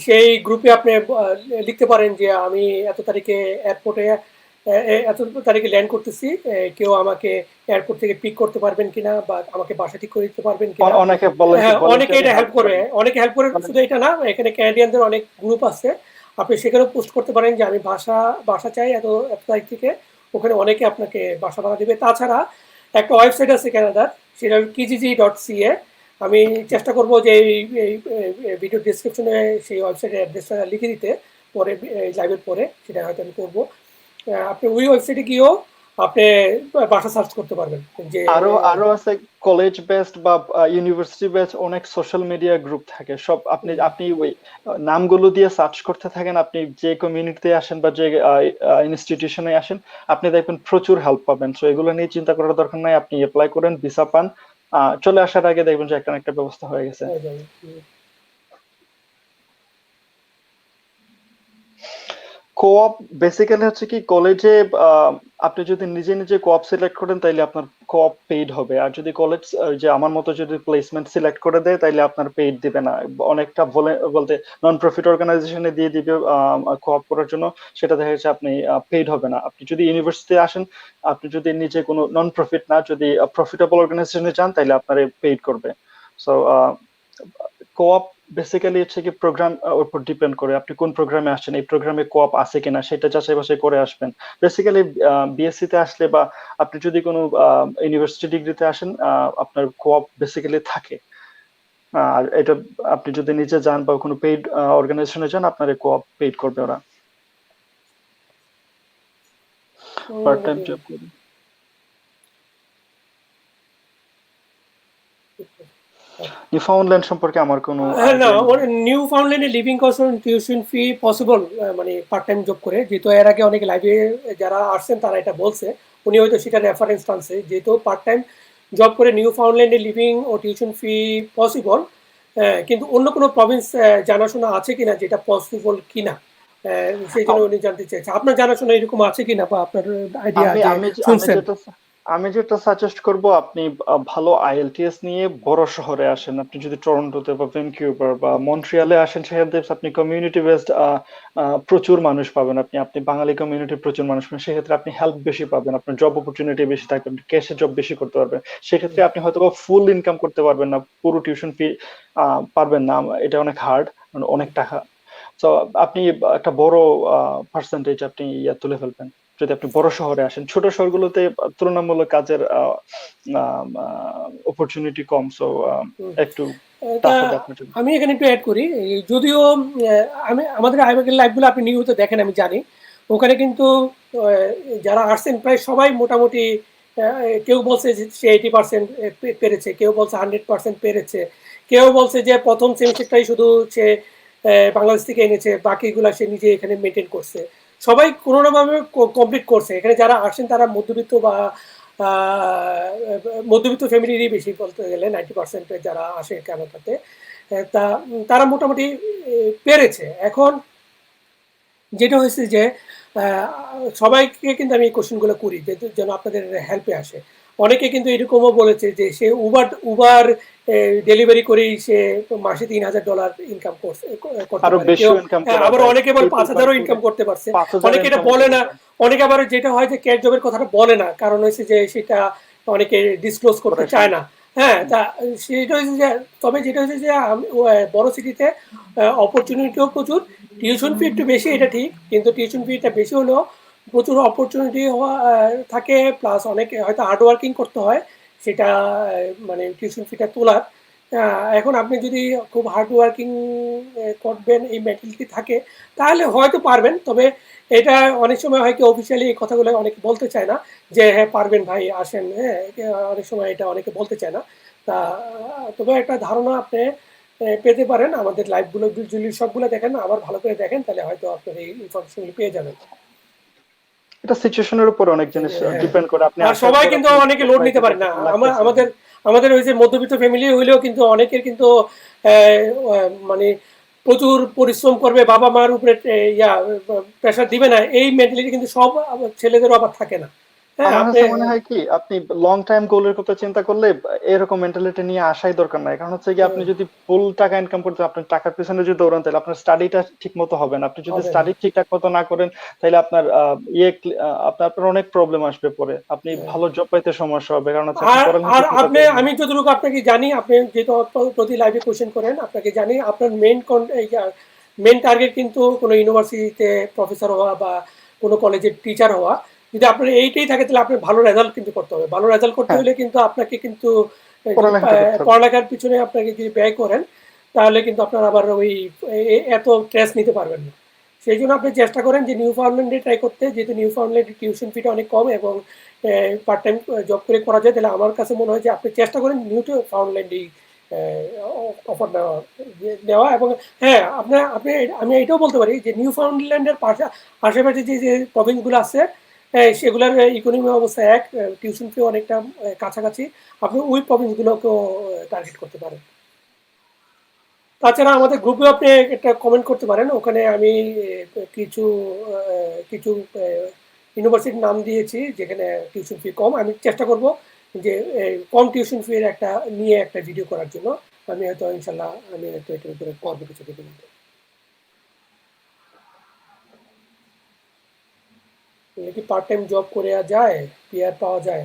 সেই গ্রুপে আপনি লিখতে পারেন যে আমি এত তারিখে এয়ারপোর্টে এত তারিখে ল্যান্ড করতেছি, কেউ আমাকে এয়ারপোর্ট থেকে পিক করতে পারবেন কিনা বা আমাকে বাসা ঠিক করে দিতে পারবেন কিনা। অনেকে হ্যাঁ, অনেকে ভলেন্টিয়ারি এটা হেল্প হেল্প করে, করে। অনেকে হেল্প করে, অনেক শুধু এটা না, এখানে ক্যানাডিয়ানদের অনেক গ্রুপ আছে, আপনি সেখানেও পোস্ট করতে পারেন যে আমি বাসা বাসা চাই এত এত তারিখ থেকে, ওখানে অনেকে আপনাকে বাসা ভাড়া দেবে। তাছাড়া একটা ওয়েবসাইট আছে কানাডার, সেটা kijiji.ca, আমি চেষ্টা করব যে এই ভিডিও ডিসক্রিপশনে সেই ওয়েবসাইটের অ্যাড্রেসটা লিখে দিতে, পরে লাইভের পরে সেটা হয়তো আমি করবো। আপনি ওই ওয়েবসাইটে গিয়েও আপনি বাসা সার্চ করতে পারবেন যে আরো আরো আছে কলেজ বেসড বা ইউনিভার্সিটি বেসড অনেক সোশ্যাল মিডিয়া গ্রুপ থাকে সব, আপনি আপনি ওই নামগুলো দিয়ে সার্চ করতে থাকেন, আপনি যে কমিউনিটিতে আসেন বা যে ইনস্টিটিউশনে আসেন আপনি দেখবেন প্রচুর হেল্প পাবেন। সো এগুলো নিয়ে চিন্তা করার দরকার নাই, আপনি অ্যাপ্লাই করেন, ভিসা পান, চলে আসার আগে দেখবেন যে একটা না একটা ব্যবস্থা হয়ে গেছে। হয়ে যাবে। কোঅপ বেসিক্যালি হচ্ছে কি কলেজে আপনি যদি নিজে নিজে কোঅপ সিলেক্ট করেন তাইলে আপনার কোঅপ পেইড হবে, আর যদি কলেজ যে আমার মতো যদি প্লেসমেন্ট সিলেক্ট করে দেয় তাইলে আপনার পেইড দিবে না। অনেকটা বলতে নন প্রফিট অর্গানাইজেশনে দিয়ে দিবে কোঅপ করার জন্য, সেটা দেখা যাচ্ছে আপনি পেইড হবে না। আপনি যদি ইউনিভার্সিটি আসেন, আপনি যদি নিজে কোনো নন প্রফিট না যদি প্রফিটেবল অর্গানাইজেশনে যান তাইলে আপনার পেইড করবে। সো কোঅপ বেসিক্যালি হচ্ছে কি প্রোগ্রাম উপর ডিপেন্ড করে, আপনি কোন প্রোগ্রামে আসছেন, এই প্রোগ্রামে কোঅপ আছে কিনা সেটা যাচাই বাছাই করে আসবেন। বেসিক্যালি বিএসসি তে আসলে বা আপনি যদি কোনো ইউনিভার্সিটি ডিগ্রিতে আসেন আপনার কোঅপ বেসিক্যালি থাকে। আর এটা আপনি যদি নিজে যান বা কোনো পেইড অর্গানাইজেশনে যান আপনার কোঅপ পেইড করবে ওরা। পার্ট টাইম জব করে। নিউফাউন্ডল্যান্ড সম্পর্কে আমার কোনো হ্যাঁ, না, আইডিয়া নেই। নিউ ফাউন্ডল্যান্ডে living cost tuition fee possible, মানে পার্ট টাইম জব করে, যেহেতু এর আগে অনেক লাইভে যারা আসছেন তারা এটা বলছে, উনি হয়তো সেটা রেফারেন্স টানছে, যেহেতু পার্ট টাইম জব করে নিউ ফাউন্ডল্যান্ডে লিভিং ও টিউশন ফি পসিবল। কিন্তু অন্য কোনো প্রভিন্স জানাশোনা আছে কিনা যেটা পসিবল কিনা, সেই জন্য উনি জানতে চাইছে আপনার জানাশোনা এরকম আছে কিনা বা আপনার আইডিয়া আমি যে আমি আমি শুনছেন। যেটা সাজেস্ট করব আপনি ভালো আইএলটিএস নিয়ে বড় শহরে আসেন। আপনি যদি টরন্টোতে বা ভ্যানকুভার বা মন্ট্রিয়ালে আসেন সেখানে আপনি কমিউনিটি বেসড প্রচুর মানুষ পাবেন, আপনি আপনি বাঙালি কমিউনিটির প্রচুর মানুষ পাবেন, সেক্ষেত্রে আপনি হেল্প বেশি পাবেন, আপনার জব অপরচুনিটি বেশি থাকবে, আপনি ক্যাশে জব বেশি করতে পারবেন। সেক্ষেত্রে আপনি হয়তো ফুল ইনকাম করতে পারবেন না, পুরো টিউশন ফি পারবেন না, এটা অনেক হার্ড, অনেক টাকা। তো আপনি একটা বড় পার্সেন্টেজ আপনি তুলে ফেলবেন যদি আপনি বড় শহরে আসেন। ছোট শহরগুলোতে তুলনামূলক কাজের অপরচুনিটি কম, সো একটু তা টাফ হবে আপনার জন্য। আমি এখানে একটু অ্যাড করি, যদিও আমি আমাদের আইবাকের লাইভগুলো আপনি নিয়মিত দেখেন আমি জানি, ওখানে কিন্তু যারা আসছেন প্রায় সবাই মোটামুটি, কেউ বলছে যে সে 80% পেরেছে, কেউ বলছে 100% পেরেছে, কেউ বলছে যে প্রথম সেমিস্টারটাই শুধু সে বাংলাদেশ থেকে এনেছে, বাকিগুলা সে নিজে এখানে মেনটেন করছে। সবাই কোনো না ভাবে কমপ্লিট করছে। এখানে যারা আসেন তারা মধ্যবিত্ত বা আহ, মধ্যবিত্ত ফ্যামিলিরই বেশি, বলতে গেলে 90% যারা আসে কানাডাতে, তা তারা মোটামুটি পেরেছে। এখন যেটা হয়েছে যে সবাইকে কিন্তু আমি এই কোশ্চেনগুলো করি যেন আপনাদের হেল্পে আসে। অনেকে কিন্তু এরকমও বলেছে যে সে উবার ডেলিভারি করেই সে মাসে $3000 ইনকাম করতে আরো পারে। কেউ বেশিও ইনকাম করা আবার যায়, অনেকে আবার কেউ 5,000 ও ইনকাম করতে পারছে। 5,000 অনেকে এটা ইনকামও বলে করতে না। পারে। অনেকে আবার যেটা হয় যে ক্যাশ জবের কথাটা বলে না। কারণ হচ্ছে যে সেটা অনেকে ডিসক্লোজ করতে করার চায় না। সমস্যা। হ্যাঁ, হুম। তা সেটা হচ্ছে যে তবে যেটা হচ্ছে যে বড় সিটিতে অপরচুনিটিও প্রচুর। টিউশন ফি একটু বেশি এটা ঠিক। কিন্তু টিউশন ফিটা বেশি হলেও প্রচুর অপরচুনিটি থাকে, প্লাস অনেকে হয়তো হার্ড ওয়ার্কিং করতে হয় সেটা মানে টিউশন ফিটা তোলার। এখন আপনি যদি খুব হার্ড ওয়ার্কিং করবেন এই মেন্টালিটি থাকে তাহলে হয়তো পারবেন। তবে এটা অনেক সময় হয় কি অফিসিয়ালি এই কথাগুলো অনেকে বলতে চায় না যে হ্যাঁ পারবেন ভাই আসেন, হ্যাঁ অনেক সময় এটা অনেকে বলতে চায় না। তা তবে একটা ধারণা আপনি পেতে পারেন। আমাদের লাইভগুলো যদি সবগুলো দেখেন আবার ভালো করে দেখেন তাহলে হয়তো আপনার এই ইনফরমেশনগুলো পেয়ে যাবেন। এটা সিচুয়েশনের উপর অনেক জিনিস হ্যাঁ, ডিপেন্ড করে। আপনি আর আসার সবাই পর কিন্তু আপনি অনেকে লোড নিতে কোথায় পারে না। কতক্ষণ লাগতেছে। আমাদের আমাদের ওই যে মধ্যবিত্ত ফ্যামিলি হইলেও কিন্তু অনেকের কিন্তু মানে প্রচুর পরিশ্রম করবে, বাবা মার উপরে প্রেশার দিবে না, এই মেন্টালিটি কিন্তু সব ছেলেদেরও আবার থাকে না। হ্যাঁ, আমার আপনি কাছে মনে হয় কি, আপনি লং টাইম গোলের কথা চিন্তা করলে এরকম মেন্টালিটি নিয়ে আসাই দরকার নাই। কারণ হচ্ছে কি, আপনি যদি ফুল টাকা ইনকাম করতে আপনার টাকার পিছনে যদি দৌড়ান, তাহলে আপনার স্টাডিটা ঠিক মতো হবে না। আপনি যদি হবে না। স্টাডি ঠিকঠাক মতো না করেন, তাহলে আপনার আপনার অনেক প্রবলেম আসবে পরে। আপনি ভালো জব পাইতে সমস্যা হবে, কারণ হচ্ছে আপনি আর পড়ালেখা আর ঠিক মতো আপনি করবেন না। আমি যতটুকু আপনাকে জানি, আপনি যেহেতু প্রতি লাইভে কোশ্চেন করেন, আপনাকে জানি আপনার মেন টার্গেট কিন্তু কোনো ইউনিভার্সিটিতে প্রফেসর হওয়া বা কোনো কলেজের টিচার হওয়া। যদি আপনার এইটাই থাকে তাহলে আপনার ভালো রেজাল্ট কিন্তু করতে হবে। ভালো রেজাল্ট করতে হ্যাঁ, হলে কিন্তু আপনাকে কিন্তু যদি পড়ালেখাটা করতে হবে। পড়ালেখার পিছনে আপনাকে যদি ব্যয় করেন তাহলে কিন্তু আপনার আবার ওই এত স্ট্রেস নিতে পারবেন না। সেই জন্য আপনি চেষ্টা করেন যে নিউ ফাউন্ডল্যান্ডে ট্রাই করতে, যেহেতু নিউ ফাউন্ডল্যান্ডের টিউশন ফিটা অনেক কম এবং পার্ট টাইম জব করে করা যায়। তাহলে আমার কাছে মনে হয় যে আপনি চেষ্টা করেন নিউ টু ফাউন্ডল্যান্ডেই অফার নেওয়া। এবং হ্যাঁ, আপনি আমি এটাও বলতে পারি যে নিউ ফাউন্ডল্যান্ডের আশেপাশে যে প্রভিন্সগুলো আছে সেগুলোর ইকোনমি অবস্থা টিউশন ফি অনেকটা কাছাকাছি। আপনি ওই প্রভিন্সগুলোকেও টার্গেট করতে পারেন। তাছাড়া আমাদের গ্রুপে আপনি একটা কমেন্ট করতে পারেন। ওখানে আমি কিছু কিছু ইউনিভার্সিটির নাম দিয়েছি যেখানে টিউশন ফি কম। আমি চেষ্টা করব যে কম টিউশন ফি এর নিয়ে একটা ভিডিও করার জন্য। আমি হয়তো ইনশাল্লাহ আমি হয়তো এটার উপরে করবো কিছু দিনের মধ্যে। কি পার্ট টাইম জব করে যায়, পিআর পাওয়া যায়?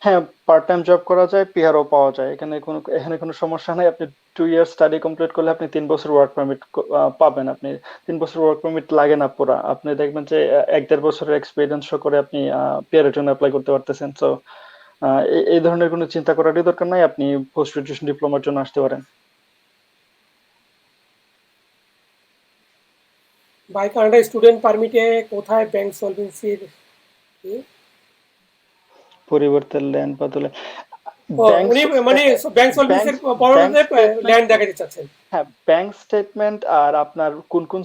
হ্যাঁ, পার্ট টাইম জব করা যায়, পিআরও পাওয়া যায়। এখানে কোনো সমস্যা নাই। আপনি 2 ইয়ার স্টাডি কমপ্লিট করলে আপনি 3 বছর ওয়ার্ক পারমিট পাবেন। আপনি 3 বছর ওয়ার্ক পারমিট লাগে না পুরা। আপনি দেখবেন যে 1-1.5 বছরের এক্সপিরিয়েন্স শো করে আপনি পিআর এর জন্য অ্যাপ্লাই করতে পারতেছেন। সো এই ধরনের কোনো চিন্তা করারই দরকার নাই। আপনি পোস্ট গ্রাজুয়েশন ডিপ্লোমার জন্য আসতে পারেন। বাই কানাডা স্টুডেন্ট পারমিটে কোথায় ব্যাংক সলভেন্সির? পরিবর্তে ল্যান্ড বদলে ও ব্যাংক উনি মানে ব্যাংক ব্যাংক সলভেন্সির ব্যাংক পরবর্তীতে স্টেটমেন্ট। ল্যান্ড দেখাতে চাচ্ছেন? হ্যাঁ, ব্যাংক স্টেটমেন্ট আর আপনার কোন কোন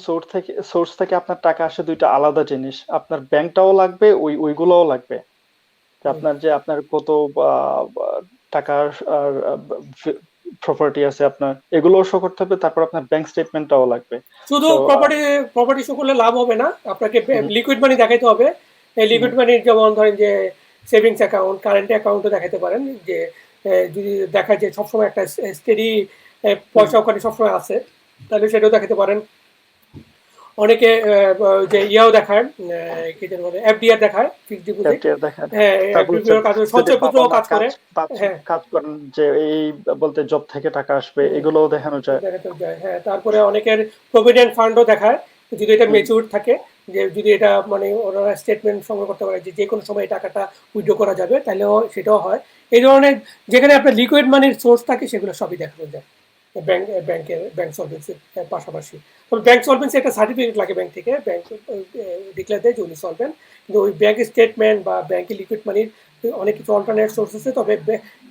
সোর্স থেকে আপনার টাকা আসে, দুইটা আলাদা জিনিস। আপনার ব্যাংকটাও লাগবে, ওইগুলোও লাগবে। যে আপনার কত আহ, টাকা আর প্রপার্টি আছে আপনার, এগুলোও শো করতে হবে। তারপর আপনার ব্যাংক স্টেটমেন্টটাও লাগবে। শুধু সো প্রপার্টি শো করলে লাভ হবে না, আপনাকে লিকুইড মানি দেখাতে হবে। এই লিকুইড মানি যেমন ধরেন যে সেভিংস অ্যাকাউন্ট, কারেন্ট অ্যাকাউন্টও দেখাতে পারেন। যে যদি দেখায় যে সবসময় একটা স্টেডি পয়সা ওখানে সবসময় আছে তাহলে সেটাও দেখাতে পারেন। অনেকে যে ইয়াও দেখায়, কি যেন বলে, এফডিআর দেখায়, ফিক্সড ডিপোজিট। FDR দেখেন। হ্যাঁ, তারপর হচ্ছে এফডিআর কাজ, যদি বাবা সঞ্চয়পত্রও মা কাজ করে। হ্যাঁ, কাজ করেন, যে এই বলতে জব থেকে টাকা আসবে, এগুলোও দেখানো যায়। দেখাতে যায়। হ্যাঁ, তারপরে অনেকের প্রভিডেন্ট ফান্ডও দেখায় যদি এটা হুম। ম্যাচিউর থাকে। যে যদি এটা মানে ওনারা স্টেটমেন্ট সংগ্রহ করতে পারে যে যে কোনো সময় এই টাকাটা উইথড্র করা যাবে, তাহলেও সেটাও হয়। এই ধরনের যেখানে আপনার লিকুইড মানির সোর্স থাকে সেগুলো সবই দেখানো যায় ব্যাংক সলভেন্সির পাশাপাশি। তবে ব্যাংক সলভেন্সি একটা সার্টিফিকেট লাগে ব্যাংক থেকে, ব্যাংক ডিক্লেয়ার দেয় যে উনি সলভেন্ট। কিন্তু ওই ব্যাংক স্টেটমেন্ট বা ব্যাংকের লিকুইড মানির অনেক কিছু অল্টারনেট সোর্স আছে। তবে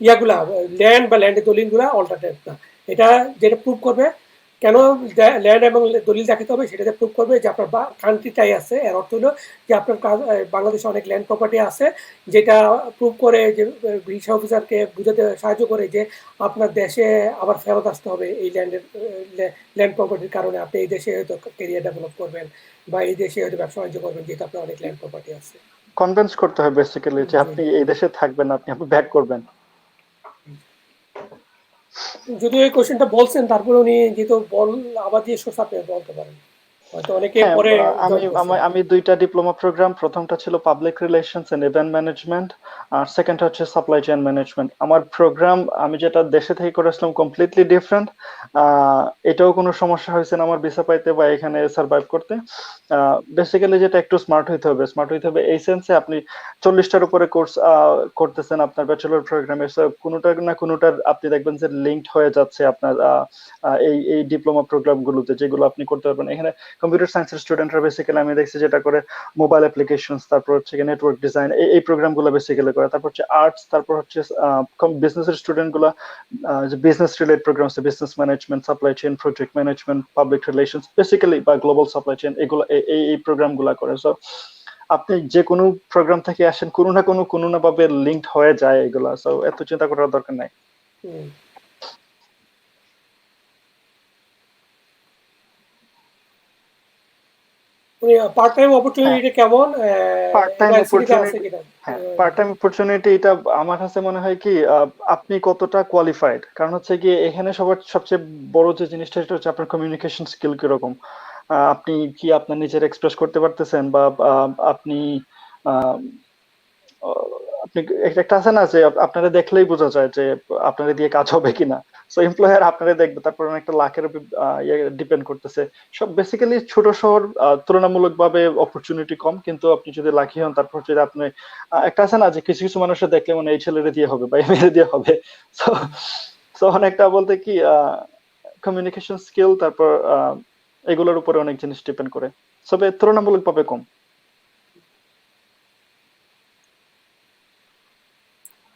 ইয়াগুলা ল্যান্ড বা ল্যান্ডের দলিলগুলা অল্টারনেট না। এটা যেটা প্রুভ করবে কেন ল্যান্ড এবং দলিল দেখাতে হবে, সেটাতে প্রুভ করবে যে আপনার কান্ট্রিটাই আছে। এর অর্থ হলো যে আপনার বাংলাদেশে অনেক ল্যান্ড প্রপার্টি আছে, যেটা প্রুভ করে যে ভিসা অফিসারকে বুঝাতে সাহায্য করে যে আপনার দেশে আবার ফেরত আসতে হবে এই ল্যান্ড প্রপার্টির কারণে। আপনি এই দেশে হয়তো ক্যারিয়ার ডেভেলপ করবেন বা এই দেশে হয়তো ব্যবসা বাণিজ্য করবেন, যেহেতু আপনার অনেক ল্যান্ড প্রপার্টি আছে। কনভিন্স করতে হয় বেসিক্যালি যে জি। আপনি এই দেশে থাকবেন, আপনি ব্যাক করবেন। যদিও এই কোশ্চেনটা বলছেন, তারপরে উনি যেহেতু আবার দিয়ে সোর্স আপনি বলতে পারেন, হয়তো অনেকে হ্যাঁ, পরে আমি জয়েন করছে। আমি দুইটা ডিপ্লোমা প্রোগ্রাম, প্রথমটা ছিল public relations and event management, আর সেকেন্ড হচ্ছে সাপ্লাই চেইন ম্যানেজমেন্ট। আমার প্রোগ্রাম আমি যেটা দেশে থেকে করেছিলাম কমপ্লিটলি ডিফারেন্ট। এটাও কোনো সমস্যা হয়েছে না আমার ভিসা পাইতে বা এখানে সার্ভাইভ করতে। বেসিক্যালি যেটা একটু স্মার্ট হইতে হবে এই সেন্সে, আপনি 40টার উপরে কোর্স করতেছেন আপনার ব্যাচেলর প্রোগ্রামে, কোনোটা না কোনোটার আপনি দেখবেন যে লিঙ্কড হয়ে যাচ্ছে আপনার এই ডিপ্লোমা প্রোগ্রাম গুলোতে, যেগুলো আপনি করতে পারবেন এখানে। কম্পিউটার সায়েন্সের স্টুডেন্টরা বেসিক্যালি আমি দেখছি যেটা করে মোবাইল অ্যাপ্লিকেশনস, তারপর হচ্ছে নেটওয়ার্ক ডিজাইন, এই প্রোগ্রামগুলো বেসিক্যালি করে। তারপর হচ্ছে আর্টস, তারপর হচ্ছে বিজনেসের স্টুডেন্টগুলো যে বিজনেস রিলেটেড প্রোগ্রাম আছে, business management, supply chain, project management, public relations basically, বা গ্লোবাল সাপ্লাই চেইন, এগুলো এই প্রোগ্রামগুলো করে। সো আপনি যে কোনো প্রোগ্রাম থেকে আসেন, কোনো না ভাবে লিঙ্কড হয়ে যায় এগুলা, সো এত চিন্তা করার দরকার নাই। হুম। উনি পার্ট টাইম হ্যাঁ, অপরচুনিটি কেমন, পার্ট টাইম এটা সিটিতে আছে অপরচুনিটি। কিনা? হ্যাঁ, পার্ট টাইম অপরচুনিটি এটা আমার কাছে মনে হয় কি, আপনি কতটা কোয়ালিফাইড, কারণ হচ্ছে কি এখানে সবার সবচেয়ে বড় যে জিনিসটা সেটা হচ্ছে আপনার কমিউনিকেশন স্কিল কিরকম। আপনি কি আপনার নিজের এক্সপ্রেস করতে পারতেছেন, বা আপনি আহ, আহ, আপনি একটা আছে না যে আপনারা দেখলেই বোঝা যায় যে আপনারা দিয়ে কাজ হবে কিনা। সো এমপ্লয়ার আপনারা দেখবে, তারপর একটা লাখের ডিপেন্ড করতেছে। সব বেসিক্যালি ছোট শহর, তুলনামূলকভাবে অপরচুনিটি কম, কিন্তু আপনি যদি লাকি হন, তারপর যদি আপনি একটা আছে না যে কিছু কিছু মানুষের দেখলে মানে এই ছেলেরে দিয়ে হবে বা এই মেয়েরে দিয়ে হবে। সো সো অনেকটা বলতে কি কমিউনিকেশন স্কিল, তারপর এগুলোর উপরে অনেক জিনিস ডিপেন্ড করে, তবে তুলনামূলকভাবে কম।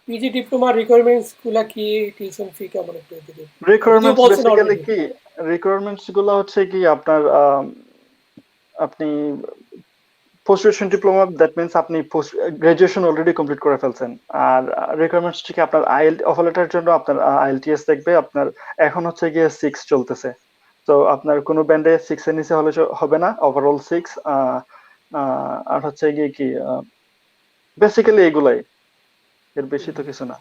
পিজি ডিপ্লোমা রিকোয়ারমেন্টস গুলা কি, টিউশন ফি কেমন, একটু যদি যদিও রিকোয়ারমেন্টস বলছেন বেসিক্যালি অলরেডি। কি, রিকোয়ারমেন্টস গুলো হচ্ছে কি আপনার আপনি post graduation diploma, that means আপনি পোস্ট গ্রাজুয়েশন অলরেডি কমপ্লিট করে ফেলছেন। আর রিকোয়ারমেন্টস থেকে আপনার অফার লেটারের জন্য আপনার আইএলটিএস দেখবে আপনার, এখন হচ্ছে গিয়ে 6 চলতেছে। তো আপনার কোনো ব্যান্ডে 6 এর নিচে হলে হবে না, ওভারঅল 6। আর হচ্ছে গিয়ে কি বেসিক্যালি এগুলাই, এর বেশি তো কিছু না।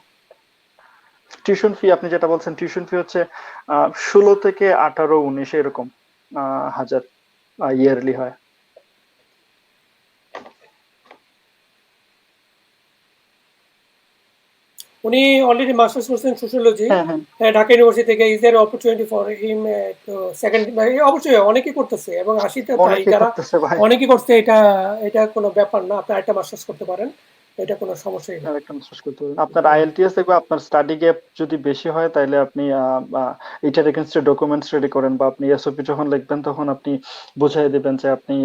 টিউশন ফি আপনি যেটা বলছেন, টিউশন ফি হচ্ছে 16 থেকে 18, 19 এরকম হাজার ইয়ারলি হয়। উনি অলরেডি মাস্টার্স করছেন সোশ্যোলজি হ্যাঁ, হ্যাঁ, ঢাকা ইউনিভার্সিটি থেকে। Is there opportunity for him তো সেকেন্ড, অবশ্যই অনেকেই করতেছে, এবং আশিটা তাই অনেকেই যারা করতেছে ভাই। অনেকেই করছে, এটা এটা কোনো ব্যাপার না। আপনি একটা মাস্টার্স করতে পারেন, এটা কোনো সমস্যাই না। আরেকটা মাস্টার্স করতে পারেন। আপনার আইএলটিএস দেখবে, আপনার স্টাডি গ্যাপ যদি বেশি হয় তাহলে আপনি এটার এগেনস্টে ডকুমেন্টস রেডি করেন, বা আপনি এসওপি যখন লিখবেন তখন আপনি বুঝাই দিবেন যে আপনি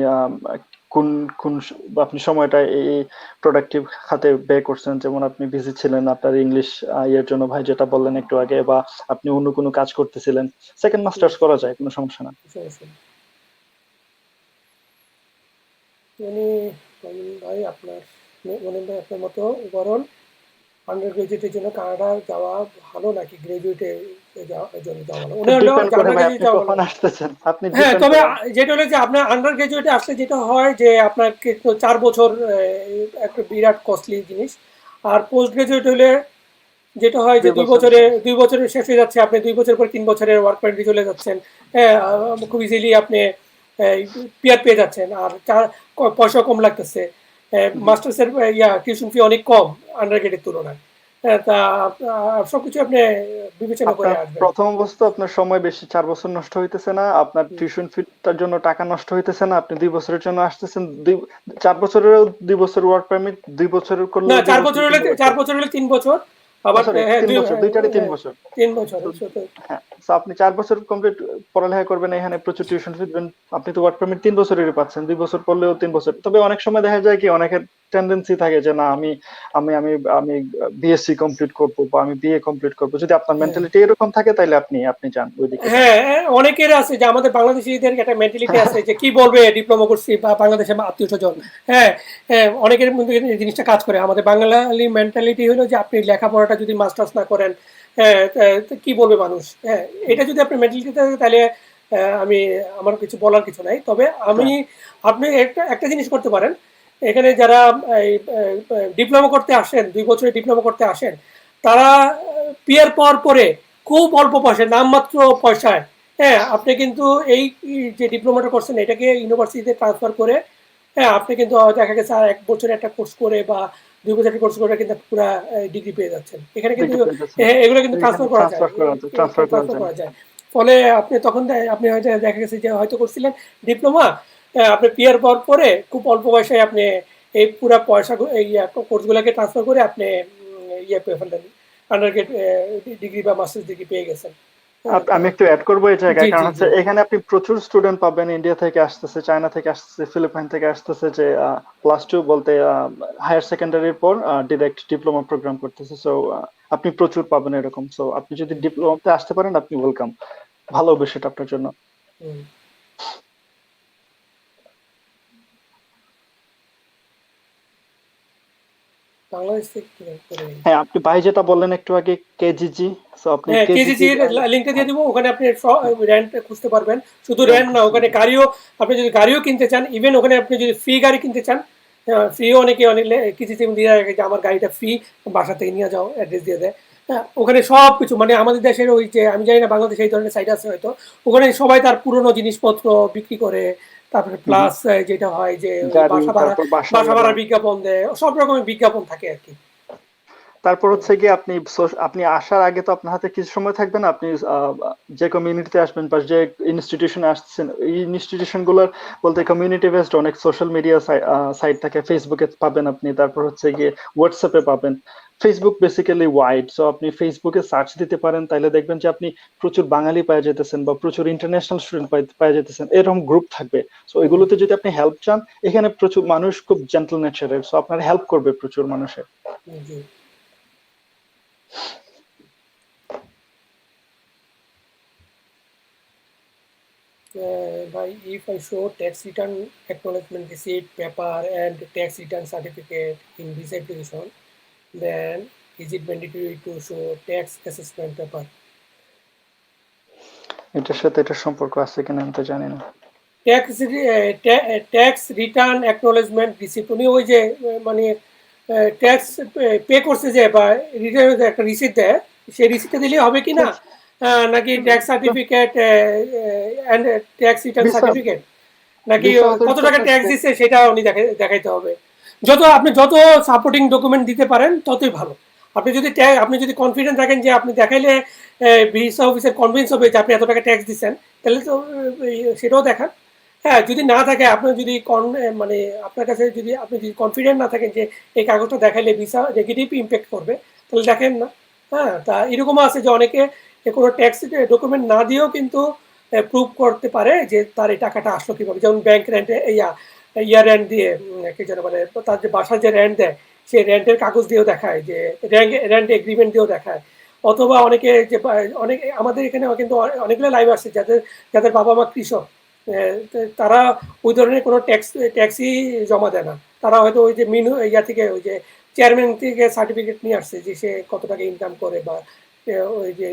কোন কোন বা আপনি সময়টা এই প্রোডাক্টিভ খাতে ব্যয় করছেন। যেমন আপনি বিজি ছিলেন আপনার ইংলিশ ইয়ের জন্য, ভাই যেটা বললেন একটু আগে, বা আপনি অন্য কোনো কাজ করতেছিলেন, সেকেন্ড হুম, মাস্টার্স করা যায়, কোনো সমস্যা না। সমস্যা নেই। উনি ভাই আপনার, মনিম ভাই আপনার মতো বরং আন্ডার গ্রাজুয়েটের জন্য কানাডা যাওয়া ভালো, নাকি গ্রাজুয়েটের জন্য যাওয়া ভালো? উনি হলো ডিপেন্ড করে আন্ডার ভাই গ্রাজুয়েট আপনি যাওয়া ভালো। কখন আসতেছেন, আপনি হ্যাঁ, ডিপেন্ড তবে করেন। যেটা হলো যে আপনার আন্ডার গ্রাজুয়েটে আসলে যেটা হয় যে আপনাকে তো 4 বছর একটা বিরাট কস্টলি জিনিস। আর পোস্ট গ্রাজুয়েট হলে যেটা হয় যে 2 বছর। 2 বছরে শেষ হয়ে যাচ্ছে, আপনি 2 বছর পর 3 বছরের ওয়ার্ক পারমিটে চলে যাচ্ছেন। হ্যাঁ, খুব ইজিলি আপনি পিআর পেয়ে যাচ্ছেন, আর পয়সা কম লাগতেছে। মাস্টার্সের টিউশন ফি অনেক কম আন্ডার গ্রেডের তুলনায়। হ্যাঁ, তা সবকিছু আপনি বিবেচনা করে আপনার আসবেন। প্রথম অবস্থা, আপনার সময় বেশি 4 বছর নষ্ট হইতেছে না, আপনার হুম। টিউশন ফিটার জন্য টাকা নষ্ট হইতেছে না, আপনি 2 বছরের জন্য আসতেছেন, 4 বছরেরও 2 বছর ওয়ার্ক পারমিট, 2 বছরের না, করলেও 4 2 বছর, বছর হলে, 3 বছর। 4 বছর হলে 3 বছর। আবার সরি, হ্যাঁ, 3 বছর, দুইটারই তিন হ্যাঁ, বছর 3 বছর। তো। হ্যাঁ, তো আপনি 4 বছর কমপ্লিট পড়ালেখা করবেন এখানে, প্রচুর টিউশন ফি দিবেন, আপনি তো ওয়ার্ক পারমিট 3 বছরেরই পাচ্ছেন, 2 বছর পড়লেও 3 বছর। তবে অনেক সময় দেখা যায় কি, অনেকের টেন্ডেন্সি থাকে যে না, আমি আমি আমি আমি বিএসসি কমপ্লিট করবো বা আমি বিএ কমপ্লিট করবো। যদি আপনার হ্যাঁ, মেন্টালিটি এরকম থাকে তাহলে আপনি আপনি যান ওইদিকে যান। হ্যাঁ, অনেকের আছে যে আমাদের বাংলাদেশিদের একটা মেন্টালিটি আছে যে কি বলবে ডিপ্লোমা করছি বা বাংলাদেশে আত্মীয় স্বজন। হ্যাঁ, হ্যাঁ, অনেকের মধ্যে এই জিনিসটা কাজ করে। আমাদের বাঙালি মেন্টালিটি হলো যে আপনি লেখাপড়াটা যদি মাস্টার্স না করেন, হ্যাঁ, তো কি বলবে মানুষ। হ্যাঁ, এটা যদি আপনার মেন্টালিটি থাকে তাহলে আমার কিছু বলার কিছু নাই। তবে হ্যাঁ, আপনি একটা একটা জিনিস করতে পারেন। এখানে যারা ডিপ্লোমা করতে আসেন, 2 বছরের ডিপ্লোমা করতে আসেন, তারা পিয়ার পাওয়ার পরে খুব অল্প পয়সায়, নামমাত্র পয়সায়, হ্যাঁ, আপনি কিন্তু এই যে ডিপ্লোমাটা করছেন এটাকে ইউনিভার্সিটিতে ট্রান্সফার করে, হ্যাঁ, আপনি কিন্তু দেখা গেছে আর 1 বছরের একটা কোর্স করে বা 2 বছরের কোর্স করে কিন্তু পুরা ডিগ্রি পেয়ে যাচ্ছেন এখানে কিন্তু। ডিগ্রি পেয়ে যাচ্ছেন, এগুলো কিন্তু এখানে ট্রান্সফার করা যায়, ট্রান্সফার করা ট্রান্সফার যায়। করা যায়। ফলে আপনি তখন আপনি হয়তো দেখা গেছে যে হয়তো করছিলেন ডিপ্লোমা, আপনি পিয়ার পাওয়ার পরে খুব অল্প পয়সায় আপনি এই পুরো পয়সা এই কোর্সগুলোকে ট্রান্সফার করে আপনি ইয়ে পেয়ে ফেললেন, আন্ডারগ্রেড ডিগ্রি বা মাস্টার্স ডিগ্রি পেয়ে গেছেন। হ্যাঁ, আমি একটু অ্যাড করবো এই জি জায়গায়, কারণ জি হচ্ছে জি এখানে আপনি প্রচুর স্টুডেন্ট পাবেন, ইন্ডিয়া থেকে আসতেছে, চায়না থেকে আসতেছে, ফিলিপাইন থেকে আসতেছে, যে +2 বলতে হায়ার সেকেন্ডারির পর ডিরেক্ট ডিপ্লোমা প্রোগ্রাম করতেছে। সো আপনি প্রচুর পাবেন এরকম। সো আপনি যদি ডিপ্লোমাতে আসতে পারেন, আপনি ওয়েলকাম, ভালো হবে সেটা আপনার জন্য। হুম। বাংলাদেশ থেকে করে নিন। হ্যাঁ, আপনি ভাই যেটা বললেন একটু আগে, কেজিজি, সো আপনি হ্যাঁ, কেজিজি। কেজিজির লিঙ্কটা দিয়ে দিব, ওখানে আপনি রেন্ট খুঁজতে পারবেন। শুধু রেন্ট রেন্ট না, খুঁজতে ওখানে হবে। গাড়িও, আপনি যদি গাড়িও কিনতে চান, ইভেন ওখানে আপনি যদি ফ্রি গাড়ি কিনতে চান, ফ্রিও অনেকে অনেক কেজিজি দিয়ে রাখে যে আমার গাড়িটা ফ্রি, বাসা থেকে নিয়ে যাও, অ্যাড্রেস দিয়ে দেয়। হ্যাঁ, ওখানে সব কিছু মানে আমাদের দেশের ওই যে আমি জানি না বাংলাদেশে এই ধরনের সাইট আছে হয়তো, ওখানে সবাই তার পুরনো জিনিসপত্র বিক্রি করে, তারপরে হুম, হুম। প্লাস যেটা হয় যে ওই গাড়ি, তারপর বাসা বাসা ভাড়া। ভাড়ার বিজ্ঞাপন দেয়, সব রকমের বিজ্ঞাপন থাকে আর কি। তারপর হচ্ছে গিয়ে আপনি আপনি আসার আগে তো আপনার হাতে কিছু সময় থাকবে না, আপনি যে কমিউনিটিতে আসবেন বা যে ইনস্টিটিউশনে আসছেন, এই ইনস্টিটিউশন গুলোর বলতে কমিউনিটি বেসড অনেক সোশ্যাল মিডিয়া সাইট থাকে। ফেসবুকে পাবেন আপনি, তারপর হচ্ছে গিয়ে হোয়াটসঅ্যাপে পাবেন। ফেসবুক বেসিক্যালি ওয়াইড, সো আপনি ফেসবুকে সার্চ দিতে পারেন, তাইলে দেখবেন যে আপনি প্রচুর বাঙালি পেয়ে যেতেছেন বা প্রচুর ইন্টারন্যাশনাল স্টুডেন্ট পেয়ে যেতেছেন, এরকম গ্রুপ থাকবে। সো হুম, এগুলোতে যদি আপনি হেল্প চান, এখানে প্রচুর মানুষ খুব জেন্টল নেচারের, সো আপনার হেল্প করবে প্রচুর মানুষের। জি। By if I show tax return acknowledgement receipt, paper, and tax return certificate in this application, then is it mandatory to show tax assessment paper? এটার সাথে এটার সম্পর্ক আছে কিনা আমি তো জানি না। ট্যাক্স রিটার্ন অ্যাকনোলেজমেন্ট রিসিপ্ট, উনি ওই যে মানে ট্যাক্স পে করছে যে বা রিটার্ন একটা রিসিপ্ট দেয়, সেই রিসিপ্টটা দিলেই হবে কি না, নাকি tax certificate and tax return visa, certificate, নাকি ভিসা কত অথরিটি টাকা আপনার ট্যাক্স দিচ্ছে সেটা উনি দেখাইতে হবে। আপনি যত সাপোর্টিং ডকুমেন্ট দিতে পারেন ততই ভালো। আপনি যদি কনফিডেন্ট থাকেন যে আপনি দেখাইলে ভিসা অফিসার কনভিন্স হবে যে আপনি এত টাকা ট্যাক্স দিচ্ছেন, তাহলে তো সেটাও দেখান। হ্যাঁ, যদি না থাকে, আপনার যদি মানে আপনার কাছে যদি আপনি যদি কনফিডেন্ট না থাকেন যে এই কাগজটা দেখাইলে ভিসা নেগেটিভ ইম্প্যাক্ট করবে, তাহলে দেখেন না। হ্যাঁ, তা এরকমও আছে যে অনেকে কোনো ট্যাক্স ডকুমেন্ট না দিয়েও কিন্তু প্রুভ করতে পারে যে তার এই টাকাটা আসলো কীভাবে। যেমন ব্যাংক রেন্টে ইয়ার রেন্ট দিয়ে কি যেন বলে, তার যে বাসার যে রেন্ট দেয় সেই রেন্টের কাগজ দিয়েও দেখায়, যে রেন্ট এগ্রিমেন্ট দিয়েও দেখায়। অথবা অনেকে যে অনেক আমাদের এখানে কিন্তু অনেকগুলো লাইভ আসছে যাদের যাদের বাবা মা কৃষক, তারা ওই ধরনের কোনো ট্যাক্সই জমা দেয় না। তারা হয়তো ওই যে থেকে ওই যে চেয়ারম্যান থেকে সার্টিফিকেট নিয়ে আসছে যে সে কত টাকা ইনকাম করে, বা ওই যে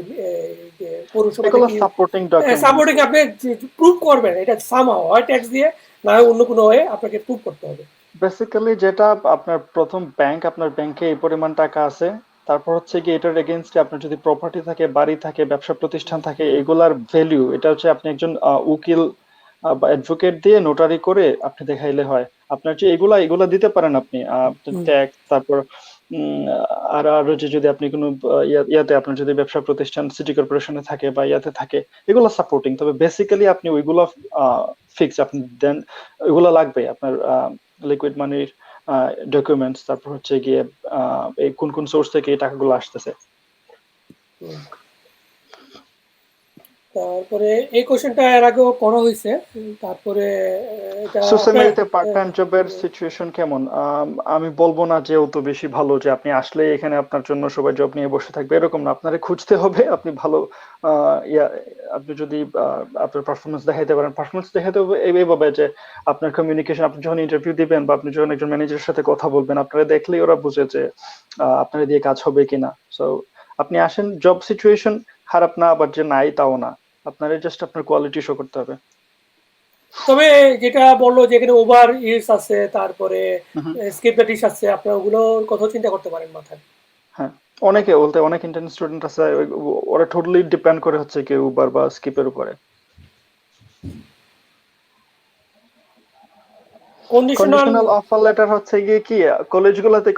পৌরসভা এগুলো থেকে সাপোর্টিং ডকুমেন্টস। সাপোর্টিং আপনি প্রুভ করবেন এটা সামহাও হয় ট্যাক্স দিয়ে, না হয় অন্য কোনো হয়ে আপনাকে প্রুভ করতে হবে। বেসিক্যালি যেটা আপনার প্রথম ব্যাংক, আপনার ব্যাংকে এই পরিমাণ টাকা আছে, তারপর হচ্ছে কি এটার এগেইনস্টে আপনার যদি প্রপার্টি থাকে, বাড়ি থাকে, ব্যবসা প্রতিষ্ঠান থাকে, এগুলার ভ্যালু, এটা হচ্ছে আপনি একজন উকিল বা অ্যাডভোকেট দিয়ে নোটারি করে আপনি দেখাইলে হয়। আপনার যে এগুলা এগুলা দিতে পারেন আপনি, হুম, ট্যাক্স, তারপর আর আরো যে যদি আপনি কোনো ইয়াতে আপনার যদি ব্যবসা প্রতিষ্ঠান সিটি কর্পোরেশনে থাকে বা ইয়াতে থাকে, এগুলো সাপোর্টিং। তবে বেসিক্যালি আপনি ওইগুলো ফিক্স আপনি দেন, ওইগুলো লাগবে আপনার লিকুইড মানির ডকুমেন্টস, তারপর হচ্ছে গিয়ে এই কোন কোন সোর্স থেকে এই টাকাগুলো আসতেছে। হুম। তারপরে এই কোশ্চেনটা এর আগেও করা হয়েছে। তারপরে এটা আপনার সোশ্যামিলিতে পার্ট টাইম জবের সিচুয়েশন কেমন? আমি বলবো না যে অত বেশি ভালো যে আপনি আসলে এখানে আপনার জন্য সবাই জব নিয়ে বসে থাকবে, এরকম না। আপনারে খুঁজতে হবে। আপনি ভালো ইয়া, আপনি যদি আপনার পারফরমেন্স দেখাইতে পারেন, পারফরমেন্স দেখাইতে হবে এইভাবে যে আপনার কমিউনিকেশন, আপনি যখন ইন্টারভিউ দিবেন বা আপনি যখন একজন ম্যানেজারের সাথে কথা বলবেন, আপনারা দেখলেই ওরা বুঝে যে আপনারা দিয়ে কাজ হবে কিনা। সো আপনি আসেন, জব সিচুয়েশন খারাপ না, আবার যে নাই তাও না। আপনারা জাস্ট আপনার কোয়ালিটি শো করতে হবে। তবে যেটা বললো যে এখানে ওভার ইলস আছে, তারপরে হুম। স্কিপ দ্য ডিশ আছে, আপনারা ওগুলোর কথা চিন্তা করতে পারেন মাথায়। হ্যাঁ, অনেকে বলতে অনেক ইন্টার্ন স্টুডেন্ট আছে ওরা টোটালি ডিপেন্ড করে হচ্ছে কি উবার বা স্কিপের উপরে। কন্ডিশনাল। কন্ডিশনাল অফার লেটার হচ্ছে গিয়ে কি কলেজগুলোতে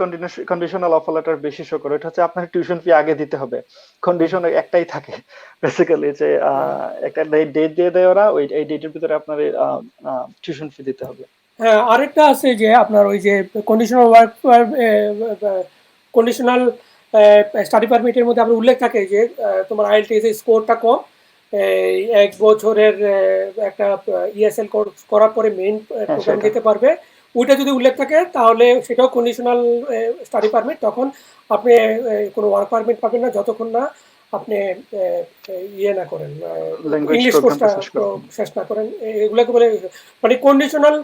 কন্ডিশনাল অফার লেটার বেশি শো করে, এটা হচ্ছে আপনার টিউশন ফি আগে দিতে হবে। কন্ডিশন একটাই থাকে বেসিক্যালি যে একটা ডেট দিয়ে দেয় ওরা, ওই এই ডেটের ভিতরে আপনার টিউশন ফি দিতে হবে। হ্যাঁ, আরেকটা আছে যে আপনার ওই যে কন্ডিশনাল ওয়ার্ক, কন্ডিশনাল স্টাডি পারমিটের মধ্যে আপনার উল্লেখ থাকে যে তোমার আইএলটিএস এর স্কোরটা কম, এই ১ বছরের একটা ইএসএল কোর্স করার পরে মেইন হ্যাঁ প্রোগ্রাম সেটা। যেতে পারবে। ওইটা যদি উল্লেখ থাকে তাহলে সেটাও কন্ডিশনাল স্টাডি পারমিট। তখন আপনি কোনো ওয়ার্ক পারমিট পাবেন না যতক্ষণ না আপনি ইয়ে না করেন, ল্যাঙ্গুয়েজ ইংলিশ কোর্সটা প্রোগ্রামটা শেষ করে। শেষ না করেন। এগুলোকে বলে মানে কন্ডিশনাল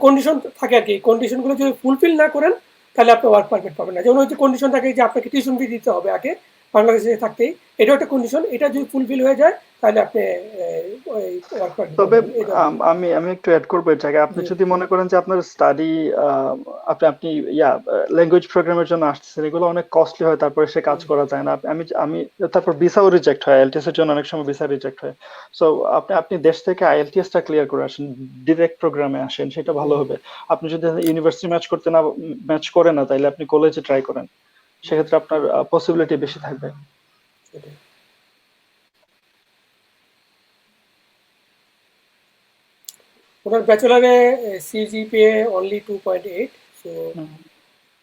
কন্ডিশন থাকে আর কি। কন্ডিশনগুলো যদি ফুলফিল না করেন তাহলে আপনি ওয়ার্ক পারমিট পাবেন না। যেমন হচ্ছে কন্ডিশন থাকে যে আপনাকে টিউশন ফি দিতে হবে আগে বাংলাদেশে থাকতেই, এটাও একটা কন্ডিশন। এটা যদি ফুলফিল হয়ে যায় তাহলে আপনি ওই ওয়ার্ক পারমিট তবে পাবেন, এই ধরনের। আমি আমি একটু অ্যাড করবো এর জায়গায়, আপনি জি। যদি মনে করেন যে আপনার স্টাডি আপনি আপনি ল্যাঙ্গুয়েজ প্রোগ্রামের জন্য আসছেন, এগুলো অনেক কস্টলি হয়, তারপরে সে কাজ করা যায় না। আমি আমি তারপর ভিসাও রিজেক্ট হয়, আইএলটিএস এর জন্য অনেক সময় ভিসা রিজেক্ট হয়। সো আপনি আপনি দেশ থেকে আইএলটিএস টা ক্লিয়ার করে আসেন, ডিরেক্ট প্রোগ্রামে আসেন, সেটা ভালো হবে। আপনি যদি ইউনিভার্সিটি ম্যাচ করে না, তাইলে আপনি কলেজে ট্রাই করেন, সেক্ষেত্রে আপনার পসিবিলিটি বেশি থাকবে। সেটাই। ওনার ব্যাচেলারে CGPA only 2.8, so hmm.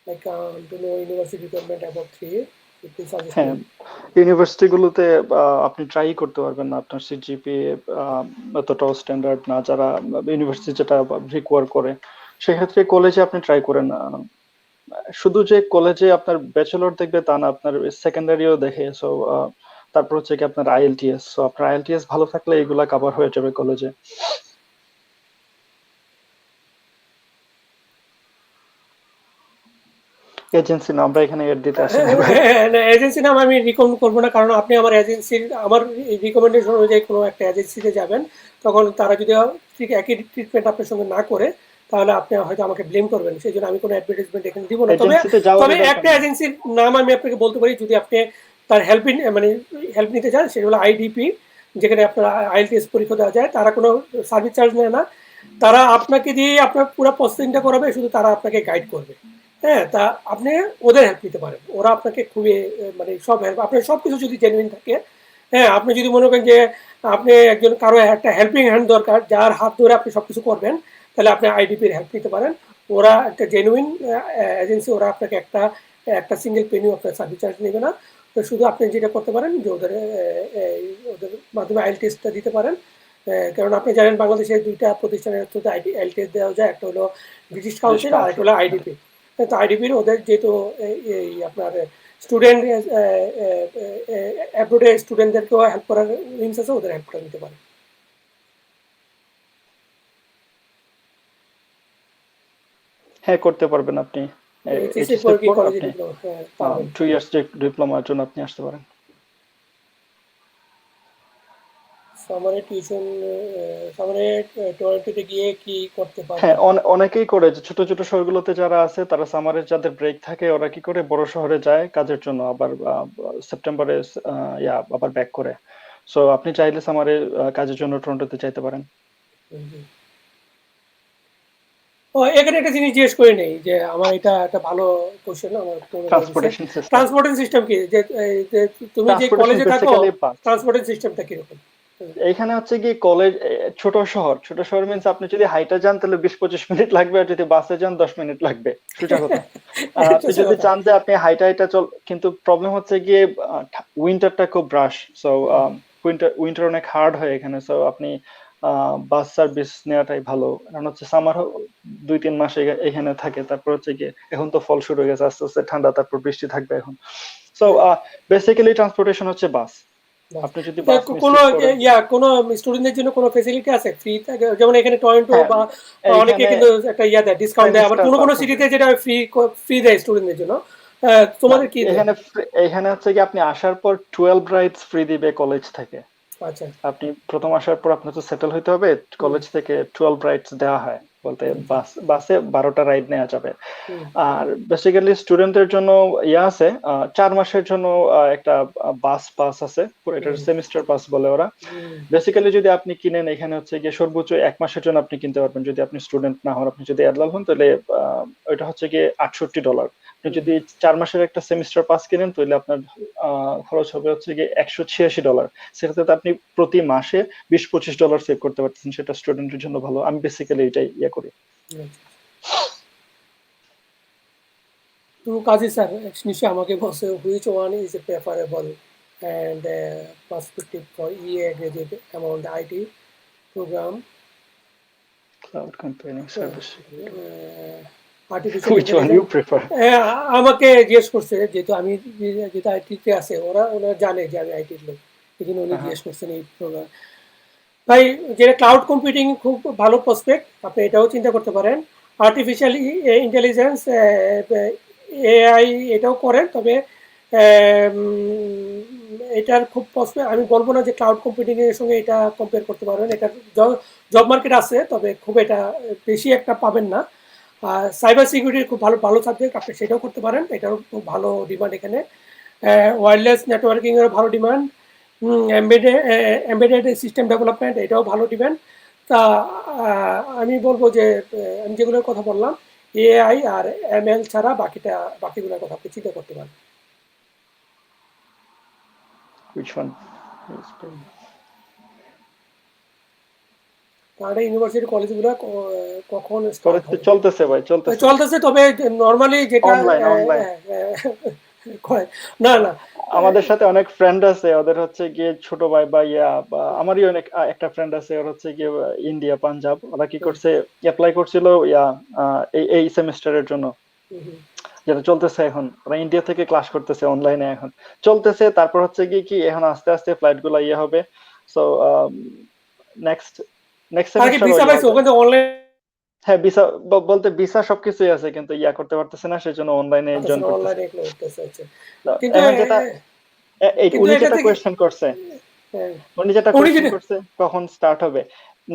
Like don't know university requirement about 3, please suggest me. হ্যাঁ, ইউনিভার্সিটি গুলোতে আপনি ট্রাই করতে পারবেন না, আপনার সিজিপিএ এতটাও স্ট্যান্ডার্ড না, যারা ইউনিভার্সিটি যেটা রিকোয়ার করে। সেক্ষেত্রে কলেজে আপনি ট্রাই করেন। শুধু যে কলেজে আপনার ব্যাচেলর দেখবে তা না, আপনার সেকেন্ডারিও দেখে। সো তারপর হচ্ছে কি আপনার আইএলটিএস, সো আপনার আইএলটিএস ভালো থাকলে এগুলা কভার হয়ে যাবে কলেজে। এজেন্সি না, আমরা এখানে এড দিতে আসি না ভাই। এজেন্সি নাম আমি রিকমেন্ড করবো না, কারণ আপনি আমার এজেন্সির আমার রিকমেন্ডেশন অনুযায়ী কোনো একটা এজেন্সিতে যাবেন, তখন তারা যদি ঠিক একই ট্রিটমেন্ট আপনার সঙ্গে না করে তাহলে আপনি হয়তো আমাকে ব্লেম করবেন। সেই জন্য আমি কোনো অ্যাডভার্টাইজমেন্ট এখানে দিব না। তবে এজেন্সিতে তবে যাওয়ারই দরকার একটা নেই। এজেন্সির নাম আমি আপনাকে বলতে পারি, যদি আপনি তার মানে হেল্প নিতে চান, সেটা হলো আইডিপি, যেখানে আপনার আইএলটিএস পরীক্ষা দেওয়া যায়। তারা কোনো সার্ভিস চার্জ নেয় না, তারা আপনাকে দিয়ে আপনার পুরো প্রসেসিংটা করাবে, শুধু তারা আপনাকে গাইড করবে। হ্যাঁ, তা আপনি ওদের হেল্প নিতে পারেন, ওরা আপনাকে খুবই মানে সব হেল্প, আপনার সব কিছু যদি জেনুইন থাকে। হ্যাঁ, আপনি যদি মনে করেন যে আপনি একজন কারো একটা হেল্পিং হ্যান্ড দরকার, যার হাত ধরে আপনি সব কিছু করবেন, তাহলে আপনি আইডিপির হেল্প নিতে পারেন। ওরা একটা জেনুইন এজেন্সি, ওরা আপনাকে একটা একটা সিঙ্গেল পেনিও আপনার সার্ভিস চার্জ নেবে না। তো শুধু আপনি যেটা করতে পারেন যে ওদের মাধ্যমে আইএল টেস্টটা দিতে পারেন। কারণ আপনি জানেন বাংলাদেশে দুইটা প্রতিষ্ঠানের থ্রুতে আইএল টেস্ট দেওয়া যায়, একটা হলো ব্রিটিশ ব্রিটিশ কাউন্সিল আর একটা কাউন্সিল। হলো হ্যাঁ। আইডিপি। তো আইডিপির ওদের যেহেতু এই আপনার স্টুডেন্ট অ্যাব্রোডে স্টুডেন্টদেরকেও হেল্প করার লিঙ্কস আছে, ওদের হেল্প করে নিতে পারে। হ্যাঁ, করতে পারবেন আপনি। এইচএসসি এর এইচএস পর এর কি পর কলেজে আপনি ডিপ্লোমা? হ্যাঁ, পারবেন। 2 ইয়ার্স ডিপ্লোমার জন্য আপনি আসতে পারেন। সামারে টিউশন, সামারে টরন্টোতে গিয়ে কি করতে হ্যাঁ, পারবেন? অনেকেই করে যে ছোট ছোট শহরগুলোতে যারা আছে, তারা সামারের যাদের ব্রেক থাকে, ওরা কি করে বড় শহরে যায় কাজের জন্য, আবার সেপ্টেম্বরে আবার ব্যাক করে। সো আপনি চাইলে সামারে কাজের জন্য টরন্টোতে চাইতে পারেন। ও, এখানে একটা জিনিস জিজ্ঞেস করে নেই যে আমার এটা একটা ভালো কোশ্চেন আমার মনে করে দিচ্ছে। Transportation system. ট্রান্সপোর্টেশন সিস্টেম কি, যে তুমি যে ট্রান্সপোর্টেশন কলেজে থাকো, বেসিক্যালি বাস। ট্রান্সপোর্টেশন সিস্টেমটা কিরকম? এইখানে হচ্ছে কি কলেজ, ছোট শহর মিন্স আপনি যদি হাইটা যান তাহলে 20-25 মিনিট লাগবে, আর যদি বাসে যান 10 মিনিট লাগবে, সোজা কথা। আর আপনি সোজা যদি কথা। চান যে আপনি হাইটা হাইটা কিন্তু প্রবলেম হচ্ছে গিয়ে উইন্টারটা খুব ব্রাশ। সো উইন্টার অনেক হার্ড হয় এখানে। সো আপনি বাস সার্ভিস নেওয়াটাই ভালো, কারণ হচ্ছে সামার 2-3 মাস এখানে থাকে, তারপর হচ্ছে গিয়ে এখন তো ফল শুরু হয়ে গেছে, আস্তে আস্তে ঠান্ডা, তারপর বৃষ্টি থাকবে এখন। সো বেসিক্যালি ট্রান্সপোর্টেশন হচ্ছে বাস। বাস। আপনি যদি বাস মিস কোনো করেন। কোনো স্টুডেন্টদের জন্য কোনো ফেসিলিটি আছে ফ্রি থাকে, যেমন এখানে টরন্টো হ্যাঁ, বা অনেকে এইখানে কিন্তু একটা দেয়, ডিসকাউন্ট দেয়, আবার সেমিস্টার কোনো পাস কোনো হবে। সিটিতে যেটা ফ্রি ফ্রি দেয় স্টুডেন্টদের জন্য। না, তোমাদের কি দেয়? এখানে এখানে হচ্ছে কি আপনি আসার পর 12 রাইডস ফ্রি দিবে কলেজ থেকে। আচ্ছা। আপনি প্রথম আসার পর আপনার তো সেটেল হইতে হবে, হুম, কলেজ থেকে 12 রাইডস দেওয়া হয়, বলতে আচ্ছা। বাসে 12টা রাইড নেওয়া যাবে। হুম, আর বেসিক্যালি স্টুডেন্টদের জন্য ইয়া আছে, 4 মাসের জন্য একটা বাস পাস আছে, এটা হুম, সেমিস্টার পাস বলে ওরা। হুম, বেসিক্যালি যদি আপনি কিনেন, এখানে হচ্ছে গিয়ে সর্বোচ্চ 1 মাসের জন্য আপনি কিনতে পারবেন, যদি আপনি স্টুডেন্ট না হন। আপনি যদি অ্যাডাল্ট হন তাহলে ওইটা হচ্ছে গিয়ে $68। আপনি হুম, যদি 4 মাসের একটা সেমিস্টার পাস কিনেন তাহলে আপনার খরচ হবে হচ্ছে গিয়ে $186। সেটাতে তো আপনি প্রতি মাসে $20-25 সেভ করতে পারতেছেন, সেটা স্টুডেন্টের জন্য ভালো। আমি বেসিক্যালি এটাই ইয়ে করি। আচ্ছা। তো কাজী স্যার নিশ্চয়ই আমাকে বলছে which one is preferable and perspective for a graduate amount IT program cloud computing service. Artificial which one intelligence. You prefer? আমাকে জিজ্ঞেস করছে, যেহেতু আমি যেহেতু আইটিতে আছে, ওরা জানে যে আমি আইটির লোক, এই জন্য উনি জিজ্ঞেস করছেন এই প্রোগ্রাম। তাই যেটা ক্লাউড কম্পিউটিং খুব ভালো প্রসপেক্ট, আপনি এটাও চিন্তা করতে পারেন। আর্টিফিশিয়াল ইন্টেলিজেন্স, এআই, এটাও করেন, তবে এটার খুব প্রসপেক্ট আমি বলবো না যে ক্লাউড কম্পিউটিং এর সঙ্গে এটা কম্পেয়ার করতে পারবেন। এটার জব মার্কেট আছে, তবে খুব এটা বেশি একটা পাবেন না। আর সাইবার সিকিউরিটির খুব ভালো ভালো সাবজেক্ট, আপনি সেটাও করতে পারেন, এটারও খুব ভালো ডিমান্ড এখানে। ওয়্যারলেস নেটওয়ার্কিংয়েরও ভালো ডিমান্ড। এমবেডেড সিস্টেম ডেভেলপমেন্ট, এটাও ভালো ডিমান্ড। তা আমি বলবো যে আমি যেগুলোর কথা বললাম, এআই আর এমএল ছাড়া বাকিগুলোর কথা আপনি চিন্তা করতে পারেন। Which one? কানাডা ইউনিভার্সিটি কলেজগুলো কখন স্টার্ট কলেজ তো হবে? চলতেছে ভাই, চলতেছে। চলতেছে, তবে নর্মালি যেটা অনলাইন, অনলাইন। না না। আমাদের সাথে অনেক ফ্রেন্ড আছে, ওদের হচ্ছে গিয়ে ছোট ভাই বা ইয়া, বা আমারই অনেক একটা ফ্রেন্ড আছে, ওর হচ্ছে গিয়ে ইন্ডিয়া, পাঞ্জাব। ওরা কি করছে, অ্যাপ্লাই করছিল ইয়া এই এই সেমিস্টারের জন্য, যেটা চলতেছে এখন। ওরা ইন্ডিয়া থেকে ক্লাস করতেছে অনলাইনে, এখন চলতেছে। তারপর হচ্ছে গিয়ে কি, এখন আস্তে আস্তে ফ্লাইট গুলা ইয়ে হবে। সো নেক্সট নেক্সট তার কি সেমিস্টারও ভিসা ইয়া পাইছে হবে। ওখানে অনলাইন? হ্যাঁ, ভিসা বলতে ভিসা সবকিছুই আছে, কিন্তু ইয়া করতে পারতেছে না, সেজন্য অনলাইনে জয়েন করতেছে। অনলাইনে এগুলো উঠতেছে, আচ্ছা। তো কিন্তু এখন যেটা কিন্তু উনি এটা যেটা থেকে কোয়েশ্চেন করছে, আহ, উনি যেটা উনি কোয়েশ্চেন যেটা করছে কখন স্টার্ট হবে,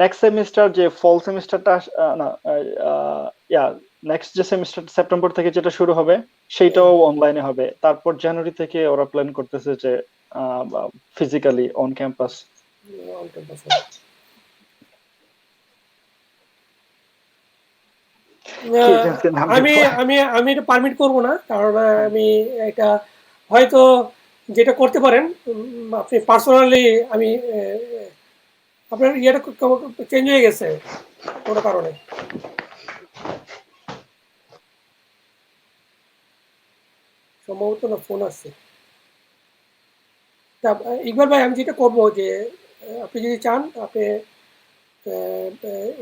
নেক্সট সেমিস্টার যে ফল সেমিস্টারটা, না, ইয়া, নেক্সট যে সেমিস্টার সেপ্টেম্বর থেকে যেটা শুরু হবে, সেইটাও অনলাইনে হবে। তারপর জানুয়ারি থেকে ওরা প্ল্যান করতেছে যে ফিজিক্যালি অন ক্যাম্পাস। কি আহ, জানতে নাম আমি নিব? আমি আমি এটা পারমিট করব না, কারণ আমি এটা হয়তো যেটা করতে পারেন, আপনি পার্সোনালি, আমি আপনার ইয়েটা চেঞ্জ হয়ে গেছে কোনো কারণে, সম্ভবত না ফোন আসছে। তা ইকবাল ভাই, আমি যেটা করব যে আপনি যদি চান, আপনি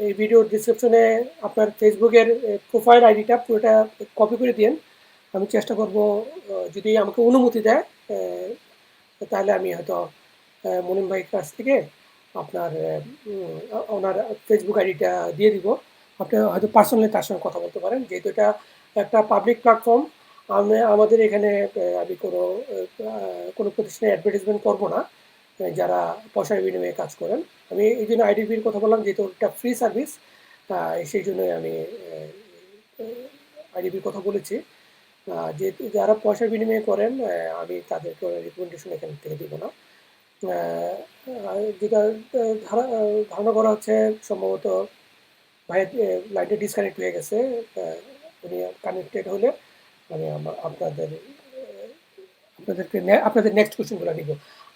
এই ভিডিওর ডিসক্রিপশনে আপনার ফেসবুকের প্রোফাইল আইডিটা পুরোটা কপি করে দিন। আমি চেষ্টা করব, যদি আমাকে অনুমতি দেয়, তাহলে আমি হয়তো মনিম ভাইয়ের কাছ থেকে আপনার ওনার ফেসবুক আইডিটা দিয়ে দিব। আপনি হয়তো পার্সোনালি তার সঙ্গে কথা বলতে পারেন, যেহেতু এটা একটা পাবলিক প্ল্যাটফর্ম। আমাদের এখানে আমি কোনো প্রতিষ্ঠানে অ্যাডভার্টাইজমেন্ট করব না, যারা পয়সার বিনিময়ে কাজ করেন। আমি এই জন্য আইডিপির কথা বললাম, যেহেতু এটা ফ্রি সার্ভিস, সেই জন্যই আমি আইডিপির কথা বলেছি। যেহেতু যারা পয়সার বিনিময়ে করেন, আমি তাদেরকে রিকমেন্ডেশন এখান থেকে দিব না। যেটা ধারণা করা হচ্ছে, সম্ভবত ভাইয়ের লাইনটা ডিসকানেক্ট হয়ে গেছে। উনি কানেক্টেড হলে আমি আপনাদের নেক্সট কোশ্চেনগুলো নিব।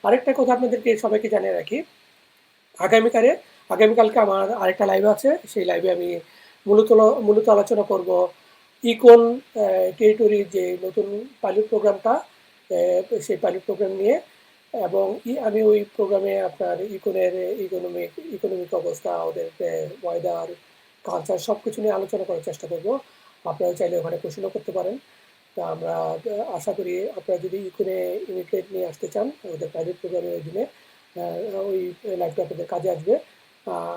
আরেকটা কথা আপনাদেরকে সবাইকে জানিয়ে রাখি, আগামীকালে আগামীকালকে আমার আরেকটা লাইভ আছে। সেই লাইভে আমি মূলত মূলত আলোচনা করব ইকন টেরিটরির যে নতুন পাইলট প্রোগ্রামটা, সেই পাইলট প্রোগ্রাম নিয়ে। এবং আমি ওই প্রোগ্রামে আপনার ইকোনমিক অবস্থা, ওদের ওয়েদার, কালচার, সব কিছু নিয়ে আলোচনা করার চেষ্টা করব। আপনারা চাইলে ওখানে কোশ্চেনও করতে পারেন। তা আমরা আশা করি আপনারা যদি ইকোনে ইমিগ্রেট নিয়ে আসতে চান ওদের প্রাইভেট প্রোগ্রামের অধীনে, ওই লাইভটা আপনাদের কাজে আসবে।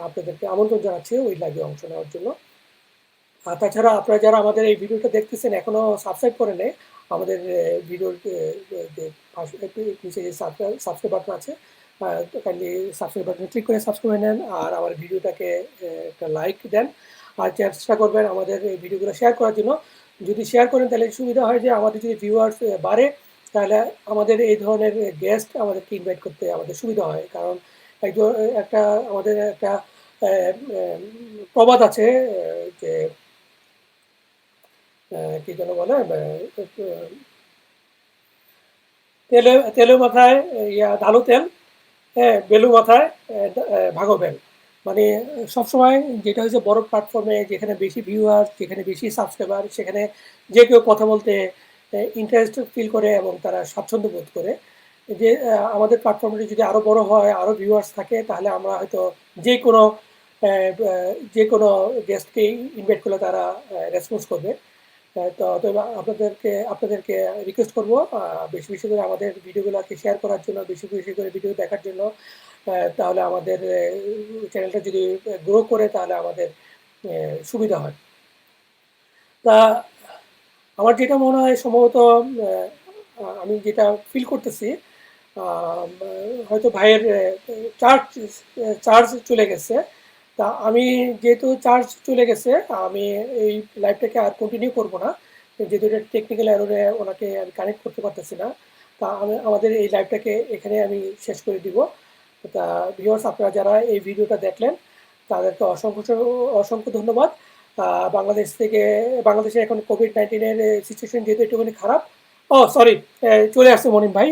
আপনাদেরকে আমন্ত্রণ জানাচ্ছি ওই লাইভে অংশ নেওয়ার জন্য। আর তাছাড়া আপনারা যারা আমাদের এই ভিডিওটা দেখতেছেন এখনও সাবস্ক্রাইব করে নেই, আমাদের ভিডিওর যে নিচে যে সাবস্ক্রাইব বাটন আছে, কাইন্ডলি সাবস্ক্রাইব বাটনে ক্লিক করে সাবস্ক্রাইব করে নেন, আর আমার ভিডিওটাকে একটা লাইক দেন, আর চেষ্টা করবেন আমাদের এই ভিডিওগুলো শেয়ার করার জন্য। যদি শেয়ার করেন তাহলে সুবিধা হয় যে আমাদের যদি ভিউয়ার্স বাড়ে, তাহলে আমাদের এই ধরনের গেস্ট আমাদেরকে ইনভাইট করতে আমাদের সুবিধা হয়। কারণ একজন একটা আমাদের একটা প্রবাদ আছে, যে কি যেন বলে, তেলে তেলে মাথায় ধালো তেল, হ্যাঁ, বেলু মাথায় ভাগো বেল। মানে সবসময় যেটা হচ্ছে বড় প্ল্যাটফর্মে যেখানে বেশি ভিউয়ার, যেখানে বেশি সাবস্ক্রাইবার, সেখানে যে কেউ কথা বলতে ইন্টারেস্ট ফিল করে এবং তারা স্বাচ্ছন্দ্য বোধ করে। যে আমাদের প্ল্যাটফর্মটি যদি আরও বড় হয়, আরও ভিউয়ার্স থাকে, তাহলে আমরা হয়তো যে কোনো যে কোনো গেস্টকেই ইনভাইট করলে তারা রেসপন্স করবে। তো তবে আপনাদেরকে রিকোয়েস্ট করব বেশি বেশি করে আমাদের ভিডিওগুলোকে শেয়ার করার জন্য, বেশি বেশি করে ভিডিও দেখার জন্য। তাহলে আমাদের চ্যানেলটা যদি গ্রো করে তাহলে আমাদের সুবিধা হয়। তা আমার যেটা মনে হয় সম্ভবত আমি যেটা ফিল করতেছি, হয়তো ভাইয়ের চার্জ চার্জ চলে গেছে। তা আমি যেহেতু চার্জ চলে গেছে, আমি এই লাইভটাকে আর কন্টিনিউ করব না, যেহেতু এটা টেকনিক্যাল এররে ওনাকে আমি কানেক্ট করতে পারতেছি না। তা আমাদের এই লাইভটাকে এখানে আমি শেষ করে দিব। তা ভিউয়ার্স, আপনারা যারা এই ভিডিওটা দেখলেন তাদেরকে অসংখ্য অসংখ্য ধন্যবাদ। বাংলাদেশে এখন কোভিড-19 সিচুয়েশন যেহেতু একটুখানি খারাপ। ও সরি, চলে আসছে মনিম ভাই।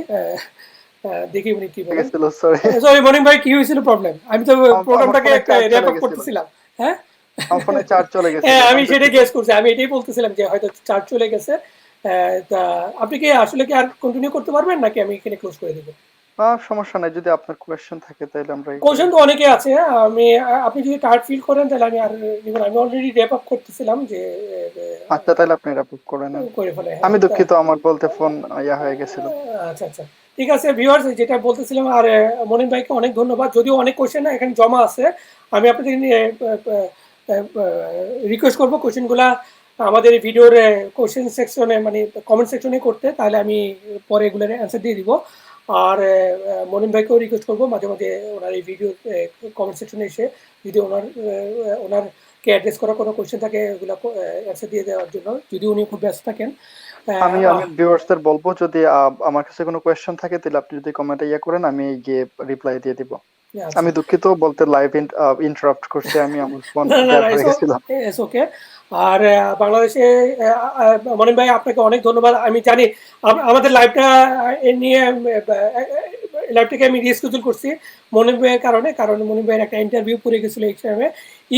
দেখি উনি কি বলেন। সরি, সরি মনিম ভাই, কি হয়েছিল প্রবলেম? আমি তো আমার প্রোগ্রামটাকে ফোনে চার্জ র্যাপ চলে আপ গেছিল। করতেছিলাম। হ্যাঁ, আমার ফোনে চার্জ চলে গেছিল, হ্যাঁ, আমি আমি সেটাই দুঃখিত। গেস করছি। আমি এটাই বলতেছিলাম যে হয়তো চার্জ চলে গেছে। তা আপনি কি আসলে কি আর কন্টিনিউ করতে পারবেন, নাকি আমি এখানে ক্লোজ করে দিব? সমস্যা নাই, যদি আপনার কোয়েশ্চেন থাকে তাহলে আমরা ই করি। কোশ্চেন তো অনেকে আছে। আমি আপনি যদি টায়ার্ড ফিল করেন তাহলে আমি আর নিব না। আমি অলরেডি র্যাপ আপ করতেছিলাম যে আচ্ছা, তাহলে আপনি রাপ করে নেন। করে ফেলে। আমি হ্যাঁ, তা দুঃখিত, আমার বলতে ফোন ইয়া হয়ে গেছিল। আচ্ছা, আচ্ছা। ঠিক আছে ভিউয়ার্স, যেটা বলতেছিলাম, আর মনির ভাইকে অনেক ধন্যবাদ। যদিও অনেক কোয়েশ্চেন এখানে জমা আছে, আমি আপনাদের নিয়ে রিকোয়েস্ট করব কোয়েশ্চেনগুলা আমাদের এই ভিডিওর কোয়েশ্চেন সেকশনে, মানে কমেন্ট সেকশনে করতে, তাহলে আমি পরে এগুলোর অ্যান্সার দিয়ে দিব। আর মনির ভাইকেও রিকোয়েস্ট করব মাঝে মাঝে ওনার এই ভিডিও কমেন্ট সেকশনে এসে যদি ওনারকে অ্যাড্রেস করা কোনো কোয়েশ্চেন থাকে ওগুলো অ্যান্সার দিয়ে দেওয়ার জন্য, যদি উনি খুব ব্যস্ত থাকেন। আমি আমি ভিউয়ার্সদের বলবো, যদি আমার কাছে কোনো কোয়েশ্চেন থাকে তাহলে আপনি যদি কমেন্টে ইয়া করেন, আমি গিয়ে রিপ্লাই দিয়ে দিব। আচ্ছা। আমি দুঃখিত, বলতে লাইভ ইন্টারাপ্ট করছি আমি, আমার ফোন না, না, ডেড না, হয়ে গেছিল। It's okay. আর বাংলাদেশে মনিম ভাই, আপনাকে অনেক ধন্যবাদ। আমি জানি আমাদের লাইভটা নিয়ে লাইভটাকে আমি রিস্কেডিউল করছি মনিম ভাইয়ের কারণে, কারণ মনিম ভাইয়ের একটা ইন্টারভিউ পড়ে গেছিলো এই টাইমে।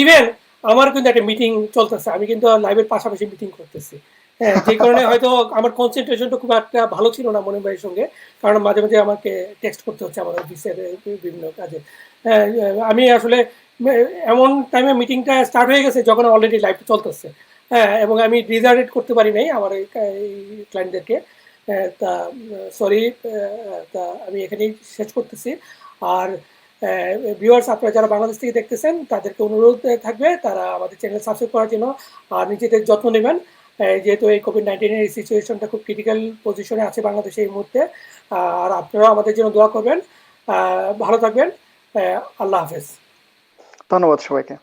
ইভেন আমার কিন্তু একটা মিটিং চলতেছে, আমি কিন্তু লাইভের পাশাপাশি মিটিং করতেছি। হ্যাঁ, যে কারণে হয়তো আমার কনসেন্ট্রেশনটা খুব একটা ভালো ছিল না মনিম ভাইয়ের সঙ্গে, কারণ মাঝে মাঝে আমাকে টেক্সট করতে হচ্ছে আমার অফিসের বিভিন্ন কাজে। হ্যাঁ, আমি আসলে এমন টাইমে মিটিংটা স্টার্ট হয়ে গেছে যখন অলরেডি লাইভটা চলতেছে। হ্যাঁ, এবং আমি রিজার্ভেট করতে পারি নাই আমার এই ক্লায়েন্টদেরকে। তা সরি, তা আমি এখানেই শেষ করতেছি। আর ভিউয়ার্স, আপনারা যারা বাংলাদেশ থেকে দেখতেছেন তাদেরকে অনুরোধ থাকবে তারা আমাদের চ্যানেল সাবস্ক্রাইব করার জন্য, আর নিজেদের যত্ন নেবেন। যেহেতু এই কোভিড-19 এই সিচুয়েশনটা খুব ক্রিটিক্যাল পজিশনে আছে বাংলাদেশে এই মুহূর্তে। আর আপনারাও আমাদের জন্য দোয়া করবেন। ভালো থাকবেন। আল্লাহ হাফেজ। ধন্যবাদ সবাইকে।